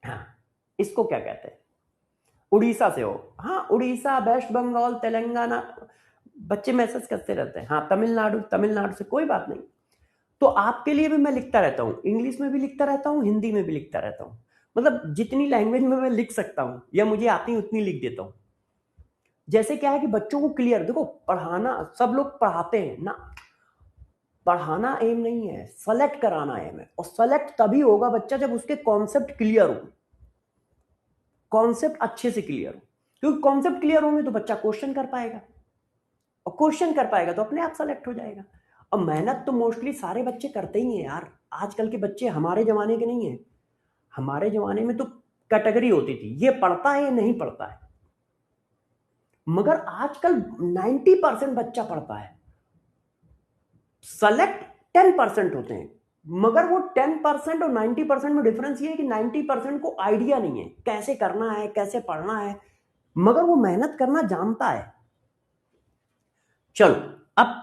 हाँ इसको क्या कहते हैं, उड़ीसा से हो, हाँ उड़ीसा, वेस्ट बंगाल, तेलंगाना, बच्चे मैसेज करते रहते हैं। हाँ तमिलनाडु, तमिलनाडु से, कोई बात नहीं। तो आपके लिए भी मैं लिखता रहता हूँ, इंग्लिश में भी लिखता रहता हूँ, हिंदी में भी लिखता रहता हूँ। मतलब जितनी लैंग्वेज में मैं लिख सकता हूँ या मुझे आती है उतनी लिख देता हूँ। जैसे क्या है कि बच्चों को क्लियर, देखो पढ़ाना सब लोग पढ़ाते हैं ना, पढ़ाना एम नहीं है, सेलेक्ट कराना एम है। और सेलेक्ट तभी होगा बच्चा जब उसके कॉन्सेप्ट क्लियर हो, कॉन्सेप्ट अच्छे से क्लियर हो। क्योंकि कॉन्सेप्ट क्लियर होंगे तो बच्चा क्वेश्चन कर पाएगा, और क्वेश्चन कर पाएगा तो अपने आप सेलेक्ट हो जाएगा। और मेहनत तो मोस्टली सारे बच्चे करते ही हैं यार, आजकल के बच्चे हमारे जमाने के नहीं है। हमारे जमाने में तो कैटेगरी होती थी, ये पढ़ता है ये नहीं पढ़ता है, मगर आजकल 90% बच्चा पढ़ता है। सेलेक्ट 10% होते हैं, मगर वो 10% और 90% में डिफरेंस ये है कि 90% को आइडिया नहीं है कैसे करना है, कैसे पढ़ना है, मगर वो मेहनत करना जानता है। चलो अब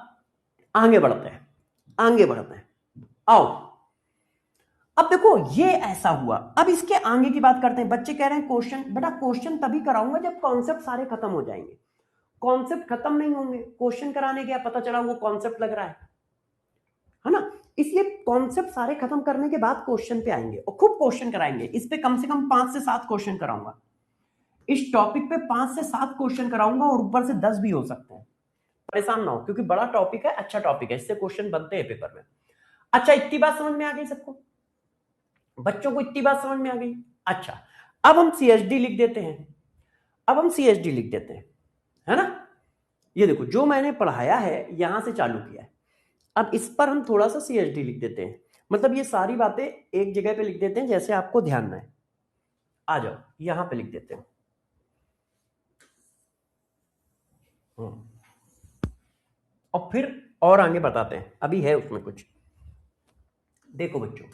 आगे बढ़ते हैं, आगे बढ़ते हैं, आओ। अब देखो ये ऐसा हुआ, अब इसके आगे की बात करते हैं। बच्चे कह रहे हैं क्वेश्चन, बेटा क्वेश्चन तभी कराऊंगा जब कॉन्सेप्ट सारे खत्म हो जाएंगे। कॉन्सेप्ट खत्म नहीं होंगे, क्वेश्चन कराने के पता चला वो कॉन्सेप्ट लग रहा है ना। इसलिए कॉन्सेप्ट सारे खत्म करने के बाद क्वेश्चन पे आएंगे और खूब क्वेश्चन कराएंगे। इस पे कम से कम 5 से 7 क्वेश्चन कराऊंगा, इस टॉपिक पे 5 से 7 क्वेश्चन कराऊंगा, और ऊपर से 10 भी हो सकते हैं। परेशान ना हो क्योंकि बड़ा टॉपिक है, अच्छा टॉपिक है, इससे क्वेश्चन बनते हैं पेपर में। अच्छा इतनी बात समझ में आ गई सबको? बच्चों को इतनी बात समझ में आ गई? अच्छा, अब हम CHD लिख देते हैं, अब हम CHD लिख देते हैं, है ना। ये देखो जो मैंने पढ़ाया है यहां से चालू किया है, अब इस पर हम थोड़ा सा CHD लिख देते हैं, मतलब ये सारी बातें एक जगह पे लिख देते हैं जैसे आपको ध्यान में है। आ जाओ यहां पे लिख देते हैं। और फिर और आगे बताते हैं, अभी है उसमें कुछ। देखो बच्चों,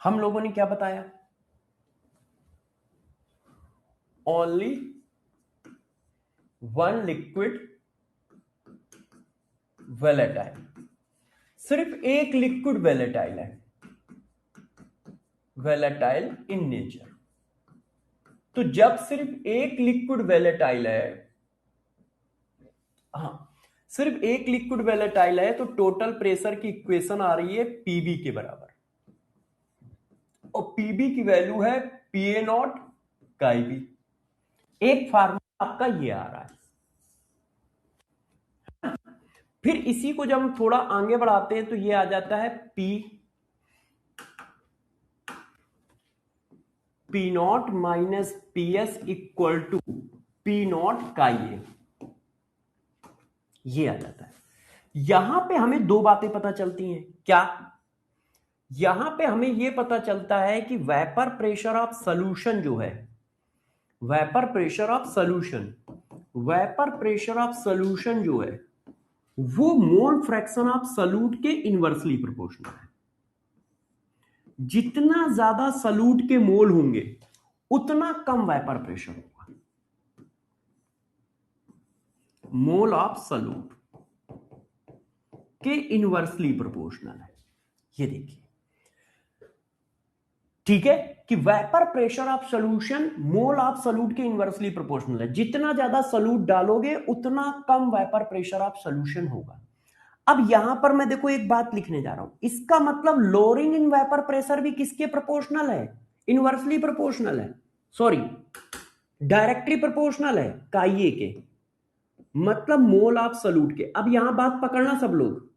हम लोगों ने क्या बताया? ओनली वन लिक्विड वेलेटाइल, सिर्फ एक लिक्विड वेलेटाइल है, वेलेटाइल इन नेचर। तो जब सिर्फ एक लिक्विड वेलेटाइल है, हाँ सिर्फ एक लिक्विड वेलेटाइल है, तो टोटल प्रेशर की इक्वेशन आ रही है पीबी के बराबर, और पीबी की वैल्यू है PA नॉट काई बी। एक फार्मूला आपका ये आ रहा है। फिर इसी को जब हम थोड़ा आगे बढ़ाते हैं तो ये आ जाता है P not minus PS equal to P not का ये आ जाता है। यहां पे हमें दो बातें पता चलती हैं। क्या? यहां पे हमें यह पता चलता है कि वेपर प्रेशर ऑफ सॉल्यूशन जो है, vapour pressure of solution, vapour pressure of solution जो है वो मोल फ्रैक्शन ऑफ सॉल्यूट के इनवर्सली प्रोपोर्शनल है। जितना ज्यादा सॉल्यूट के मोल होंगे उतना कम वेपर प्रेशर होगा। मोल ऑफ सॉल्यूट के इनवर्सली प्रोपोर्शनल है, ये देखिए, ठीक है, कि vapour pressure of solution mole of solute के इनवर्सली प्रोपोर्शनल है। जितना ज्यादा सॉल्यूट डालोगे उतना कम वेपर प्रेशर ऑफ सॉल्यूशन होगा। अब यहां पर मैं देखो एक बात लिखने जा रहा हूं, इसका मतलब लोअरिंग इन वेपर प्रेशर भी किसके प्रोपोर्शनल है? इनवर्सली प्रोपोर्शनल है, सॉरी डायरेक्टली प्रोपोर्शनल है काइए के, मतलब मोल ऑफ सॉल्यूट के। अब यहां बात पकड़ना सब लोग,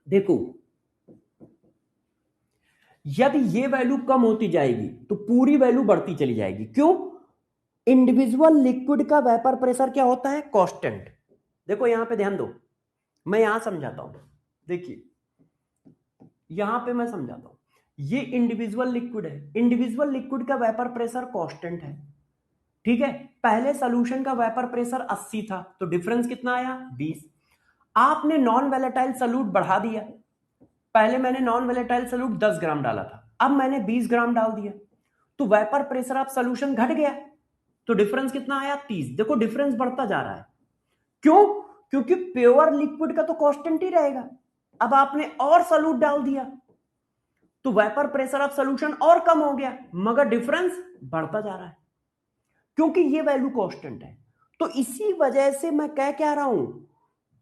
देखो यदि ये वैल्यू कम होती जाएगी तो पूरी वैल्यू बढ़ती चली जाएगी। क्यों? इंडिविजुअल लिक्विड का वेपर प्रेशर क्या होता है? कांस्टेंट। देखो यहां पे ध्यान दो, मैं यहां समझाता हूं, देखिए यहां पे मैं समझाता हूं, ये इंडिविजुअल लिक्विड है, इंडिविजुअल लिक्विड का वेपर प्रेशर कांस्टेंट है, ठीक है। पहले सॉल्यूशन का वेपर प्रेशर 80 था, तो डिफरेंस कितना आया? 20। आपने नॉन वोलेटाइल सॉल्यूट बढ़ा दिया, पहले मैंने नॉन वोलेटाइल सॉल्यूट 10 ग्राम डाला था, अब मैंने 20 ग्राम डाल दिया, तो वेपर प्रेशर ऑफ सॉल्यूशन घट गया, तो डिफरेंस कितना आया? 30। देखो डिफरेंस बढ़ता जा रहा है, क्यों? क्योंकि प्योर लिक्विड का तो कांस्टेंट ही रहेगा, अब आपने और सॉल्यूट डाल दिया तो वेपर प्रेशर ऑफ सॉल्यूशन और कम हो गया, मगर डिफरेंस बढ़ता जा रहा है क्योंकि ये वैल्यू कांस्टेंट है। तो इसी वजह से मैं कह रहा हूं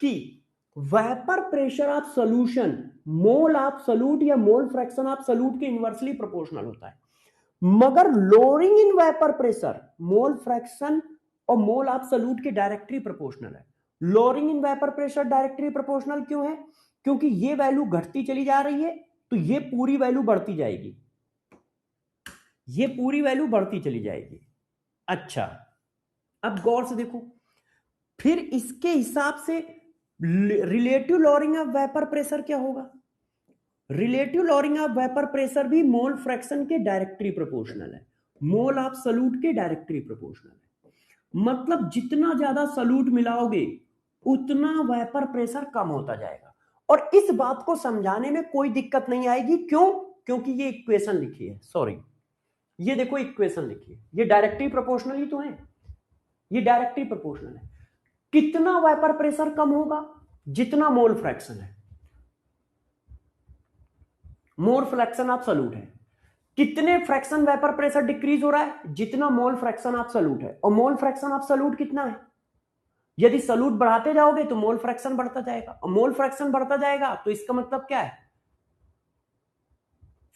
कि vapour pressure of solution mole of solute या मोल फ्रैक्शन ऑफ सॉल्यूट के इनवर्सली प्रोपोर्शनल होता है, मगर lowering in vapour pressure mole fraction और मोल ऑफ सॉल्यूट के डायरेक्टली प्रोपोर्शनल है। Lowering in vapour pressure directly proportional क्यों है? क्योंकि ये वैल्यू घटती चली जा रही है, तो ये पूरी वैल्यू बढ़ती जाएगी, ये पूरी वैल्यू बढ़ती चली जाएगी। अच्छा, अब गौर से देखो, फिर इसके हिसाब से relative lowering of vapour pressure क्या होगा? Relative lowering of vapour pressure भी मोल फ्रैक्शन के डायरेक्टली प्रोपोर्शनल है, मोल ऑफ सॉल्यूट के डायरेक्टली प्रोपोर्शनल है। मतलब जितना ज्यादा सॉल्यूट मिलाओगे उतना वेपर प्रेशर कम होता जाएगा, और इस बात को समझाने में कोई दिक्कत नहीं आएगी। क्यों? क्योंकि ये इक्वेशन लिखी है, सॉरी ये देखो इक्वेशन लिखी है, ये डायरेक्टली प्रोपोर्शनल ही तो है, ये डायरेक्टली प्रोपोर्शनल है। कितना वेपर प्रेशर कम होगा? जितना मोल फ्रैक्शन है, मोल फ्रैक्शन ऑफ सॉल्यूट है। कितने फ्रैक्शन वेपर प्रेशर डिक्रीज हो रहा है? जितना मोल फ्रैक्शन ऑफ सॉल्यूट है, और मोल फ्रैक्शन ऑफ सॉल्यूट कितना है? यदि सॉल्यूट बढ़ाते जाओगे तो मोल फ्रैक्शन बढ़ता जाएगा, और मोल फ्रैक्शन बढ़ता जाएगा तो इसका मतलब क्या है?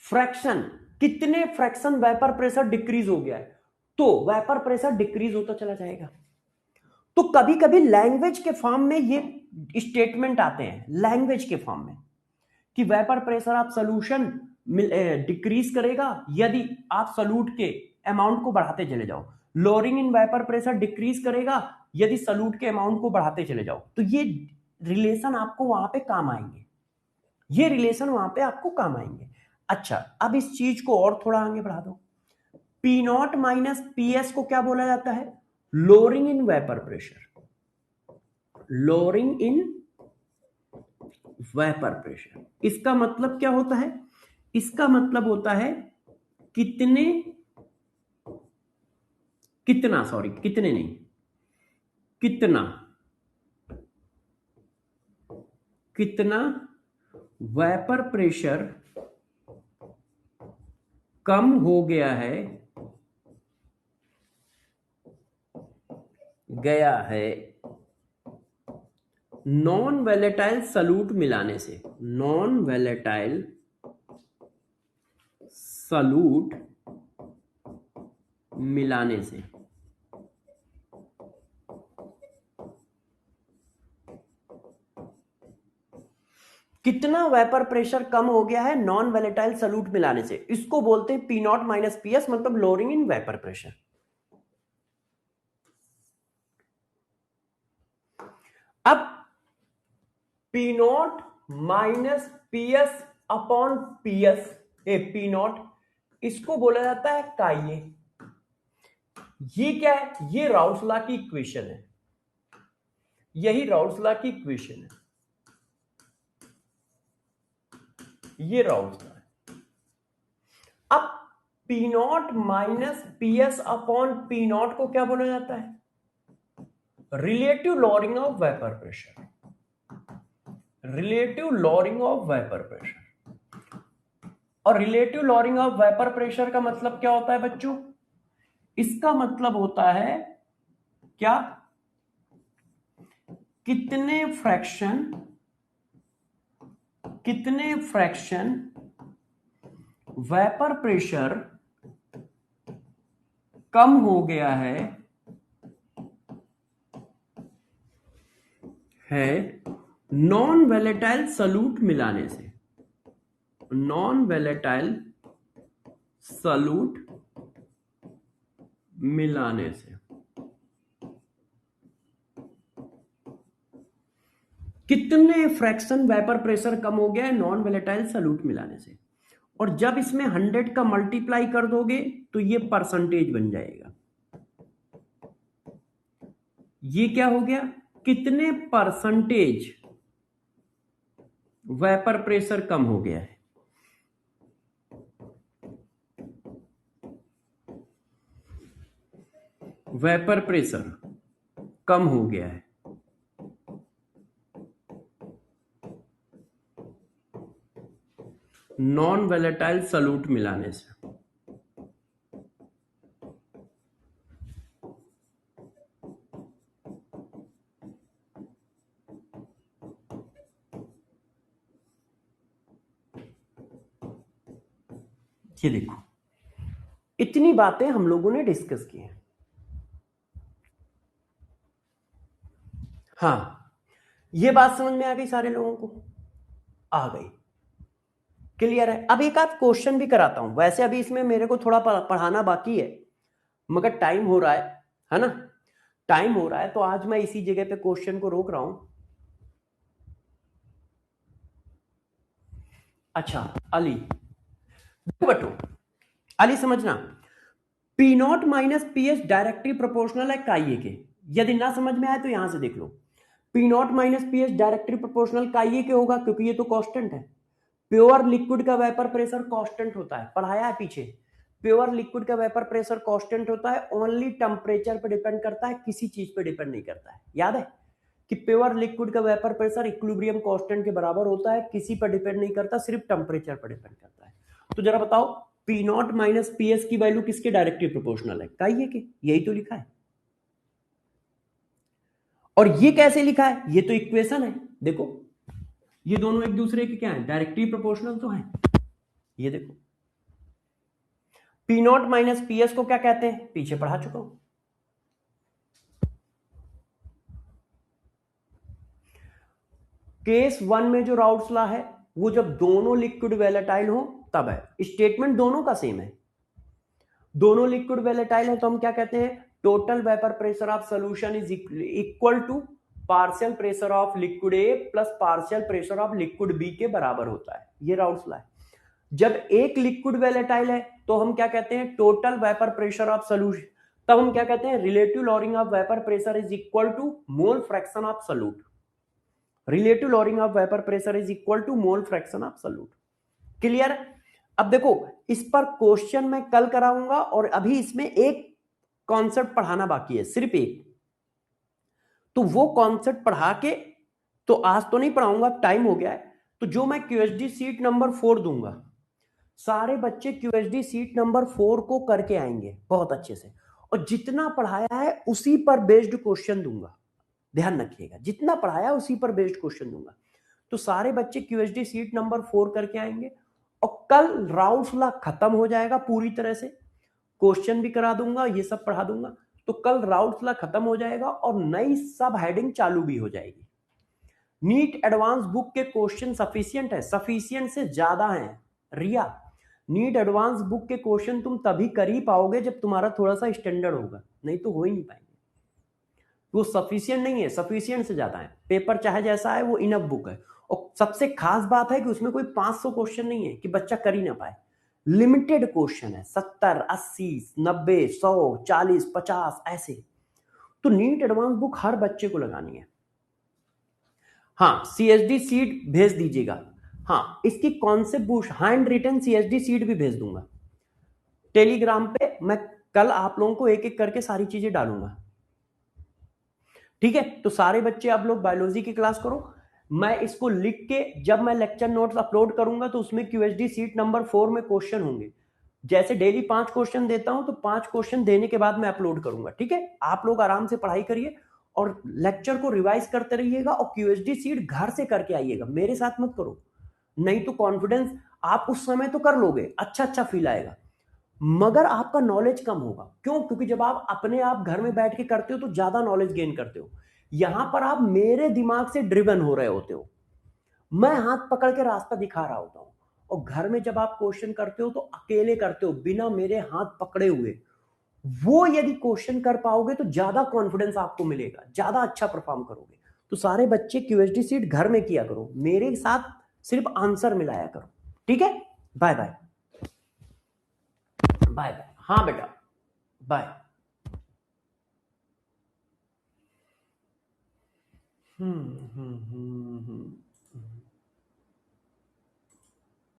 फ्रैक्शन, कितने फ्रैक्शन वेपर प्रेशर डिक्रीज हो गया है, तो वेपर प्रेशर डिक्रीज होता चला जाएगा। तो कभी कभी लैंग्वेज के फॉर्म में ये स्टेटमेंट आते हैं, लैंग्वेज के फॉर्म में, कि वेपर प्रेशर आप सोल्यूशन डिक्रीज करेगा यदि आप सॉल्यूट के अमाउंट को बढ़ाते चले जाओ, lowering in vapour pressure decrease करेगा यदि सॉल्यूट के अमाउंट को बढ़ाते चले जाओ। तो ये रिलेशन आपको वहां पे काम आएंगे, ये रिलेशन वहां पे आपको काम आएंगे। अच्छा, अब इस चीज को और थोड़ा आगे बढ़ा दो। P not minus P S को क्या बोला जाता है? Lowering in vapour pressure, lowering in vapour pressure. इसका मतलब क्या होता है? इसका मतलब होता है कितने नहीं, कितना वेपर प्रेशर कम हो गया है नॉन वैलेटाइल सॉल्यूट मिलाने से, नॉन वैलेटाइल सॉल्यूट मिलाने से। कितना वेपर प्रेशर कम हो गया है नॉन वैलेटाइल सॉल्यूट मिलाने से, इसको बोलते हैं P not minus P S, मतलब लोअरिंग इन वेपर प्रेशर। अब P not minus P S upon P S, P not, इसको बोला जाता है काइए। ये क्या है? ये राउल्स लॉ की इक्वेशन है, यही राउल्स लॉ की इक्वेशन है, ये राउल्स लॉ है। अब P not minus P S upon P nought को क्या बोला जाता है? Relative lowering of vapour pressure, relative lowering of vapour pressure. और relative lowering of vapour pressure का मतलब क्या होता है बच्चों? इसका मतलब होता है क्या? कितने फ्रैक्शन वेपर प्रेशर कम हो गया है नॉन वैलेटाइल सॉल्यूट मिलाने से, नॉन वैलेटाइल सॉल्यूट मिलाने से। कितने फ्रैक्शन वेपर प्रेशर कम हो गया है नॉन वैलेटाइल सॉल्यूट मिलाने से। और जब इसमें 100 का मल्टीप्लाई कर दोगे तो ये परसेंटेज बन जाएगा। ये क्या हो गया? कितने परसेंटेज वेपर प्रेशर कम हो गया है। वेपर प्रेशर कम हो गया है नॉन वैलेटाइल सॉल्यूट मिलाने से। ये देखो, इतनी बातें हम लोगों ने डिस्कस की हैं। हाँ, ये बात समझ में आ गई सारे लोगों को? आ गई, क्लियर है। अब एक आध क्वेश्चन भी कराता हूं। वैसे अभी इसमें मेरे को थोड़ा पढ़ाना बाकी है, मगर टाइम हो रहा है ना, टाइम हो रहा है, तो आज मैं इसी जगह पे क्वेश्चन को रोक रहा हूं। अच्छा अली, बटो अली समझना, P not minus P S directly proportional है काइए के। यदि ना समझ में आए तो यहां से देख लो। P not minus P S directly proportional chi A के होगा, क्योंकि ये तो कांस्टेंट है। प्योर लिक्विड का वेपर प्रेशर कांस्टेंट होता है, पढ़ाया है पीछे। प्योर लिक्विड का वेपर प्रेशर कांस्टेंट होता है, ओनली टेम्परेचर पे डिपेंड करता है, किसी चीज पे डिपेंड नहीं करता है। याद है कि प्योर लिक्विड का वेपर प्रेशर इक्विलिब्रियम कांस्टेंट के बराबर होता है, किसी पर डिपेंड नहीं करता, सिर्फ टेम्परेचर पर डिपेंड करता है। तो जरा बताओ, P not minus P S की वैल्यू किसके डायरेक्टली प्रोपोर्शनल है? काइए के। यही तो लिखा है। और ये कैसे लिखा है? ये तो इक्वेशन है, देखो ये दोनों एक दूसरे के क्या है? डायरेक्टली प्रोपोर्शनल तो है। ये देखो, P not minus P S को क्या कहते हैं? पीछे पढ़ा चुका हूं। केस 1 में जो राउल्स लॉ है वो जब दोनों लिक्विड वैलेटाइल हो तब है। स्टेटमेंट दोनों का सेम है, दोनों लिक्विड वैलेटाइल है तो हम क्या कहते हैं, total vapour pressure of solution is equal to partial pressure of liquid A plus partial pressure of liquid B के बराबर होता है। ये राउल्स लॉ है। जब एक लिक्विड वैलेटाइल है तो हम क्या कहते हैं, total vapour pressure of solution, तब हम क्या कहते हैं, relative lowering of vapour pressure is equal to mole fraction of solute. Relative lowering of vapour pressure is equal to mole fraction of solute. Clear? अब देखो इस पर क्वेश्चन मैं कल कराऊंगा और अभी इसमें एक कॉन्सेप्ट पढ़ाना बाकी है, सिर्फ एक। तो वो कॉन्सेप्ट पढ़ा के, तो आज तो नहीं पढ़ाऊंगा, टाइम हो गया है। तो जो मैं क्यूएसडी सीट नंबर 4 दूंगा, सारे बच्चे क्यूएसडी सीट नंबर 4 को करके आएंगे बहुत अच्छे से, और जितना पढ़ाया है उसी पर बेस्ड क्वेश्चन दूंगा। ध्यान रखिएगा, जितना पढ़ाया उसी पर बेस्ड क्वेश्चन दूंगा। तो सारे बच्चे क्यूएसडी सीट नंबर 4 करके आएंगे, और कल राउल्स लॉ खत्म हो जाएगा पूरी तरह से, क्वेश्चन भी करा दूंगा, ये सब पढ़ा दूंगा। तो कल राउल्स लॉ खत्म हो जाएगा और नई सब हेडिंग चालू भी हो जाएगी। नीट एडवांस बुक के क्वेश्चन सफिशिएंट है, सफिशिएंट से ज्यादा है रिया। नीट एडवांस बुक के क्वेश्चन तुम तभी कर ही पाओगे जब तुम्हारा थोड़ा सा स्टैंडर्ड होगा, नहीं तो हो ही नहीं पाएंगे। वो सफिशिएंट नहीं है, सफिशिएंट से ज्यादा है। पेपर चाहे जैसा है वो इनफ बुक है। और सबसे खास बात है कि उसमें कोई 500 क्वेश्चन नहीं है कि बच्चा कर ही ना पाए। लिमिटेड क्वेश्चन है, 70, 80, 90, 100, 40, 50 ऐसे। तो नीट एडवांस बुक हर बच्चे को लगानी है। हाँ, सीएसडी सीट भेज दीजिएगा। हाँ, इसकी concept boost handwritten CSD sheet भी भेज दूंगा टेलीग्राम पे। मैं कल आप लोगों को एक एक करके सारी चीजें डालूंगा, ठीक है? तो सारे बच्चे आप लोग बायोलॉजी की क्लास करो। मैं इसको लिख के जब मैं लेक्चर नोट्स अपलोड करूंगा तो उसमें क्यूएसडी सीट नंबर 4 में क्वेश्चन होंगे। जैसे डेली 5 क्वेश्चन देता हूं तो 5 क्वेश्चन देने के बाद मैं अपलोड करूंगा, ठीक है? आप लोग आराम से पढ़ाई करिए और लेक्चर को रिवाइज करते रहिएगा, और क्यूएसडी सीट घर से करके आइएगा, मेरे साथ मत करो। नहीं तो कॉन्फिडेंस आप उस समय तो कर लोगे, अच्छा अच्छा फील आएगा, मगर आपका नॉलेज कम होगा। क्यों? क्योंकि जब आप अपने आप घर में बैठ के करते हो तो ज्यादा नॉलेज गेन करते हो। यहां पर आप मेरे दिमाग से ड्रिवन हो रहे होते हो, मैं हाथ पकड़ के रास्ता दिखा रहा होता हूं। और घर में जब आप क्वेश्चन करते हो तो अकेले करते हो, बिना मेरे हाथ पकड़े हुए। वो यदि क्वेश्चन कर पाओगे तो ज्यादा कॉन्फिडेंस आपको मिलेगा, ज्यादा अच्छा परफॉर्म करोगे। तो सारे बच्चे क्यूएसडी सीट घर में किया करो, मेरे साथ सिर्फ आंसर मिलाया करो, ठीक है? Bye bye, bye bye. हाँ बेटा, बाय। हम्म हम्म हम्म हम्म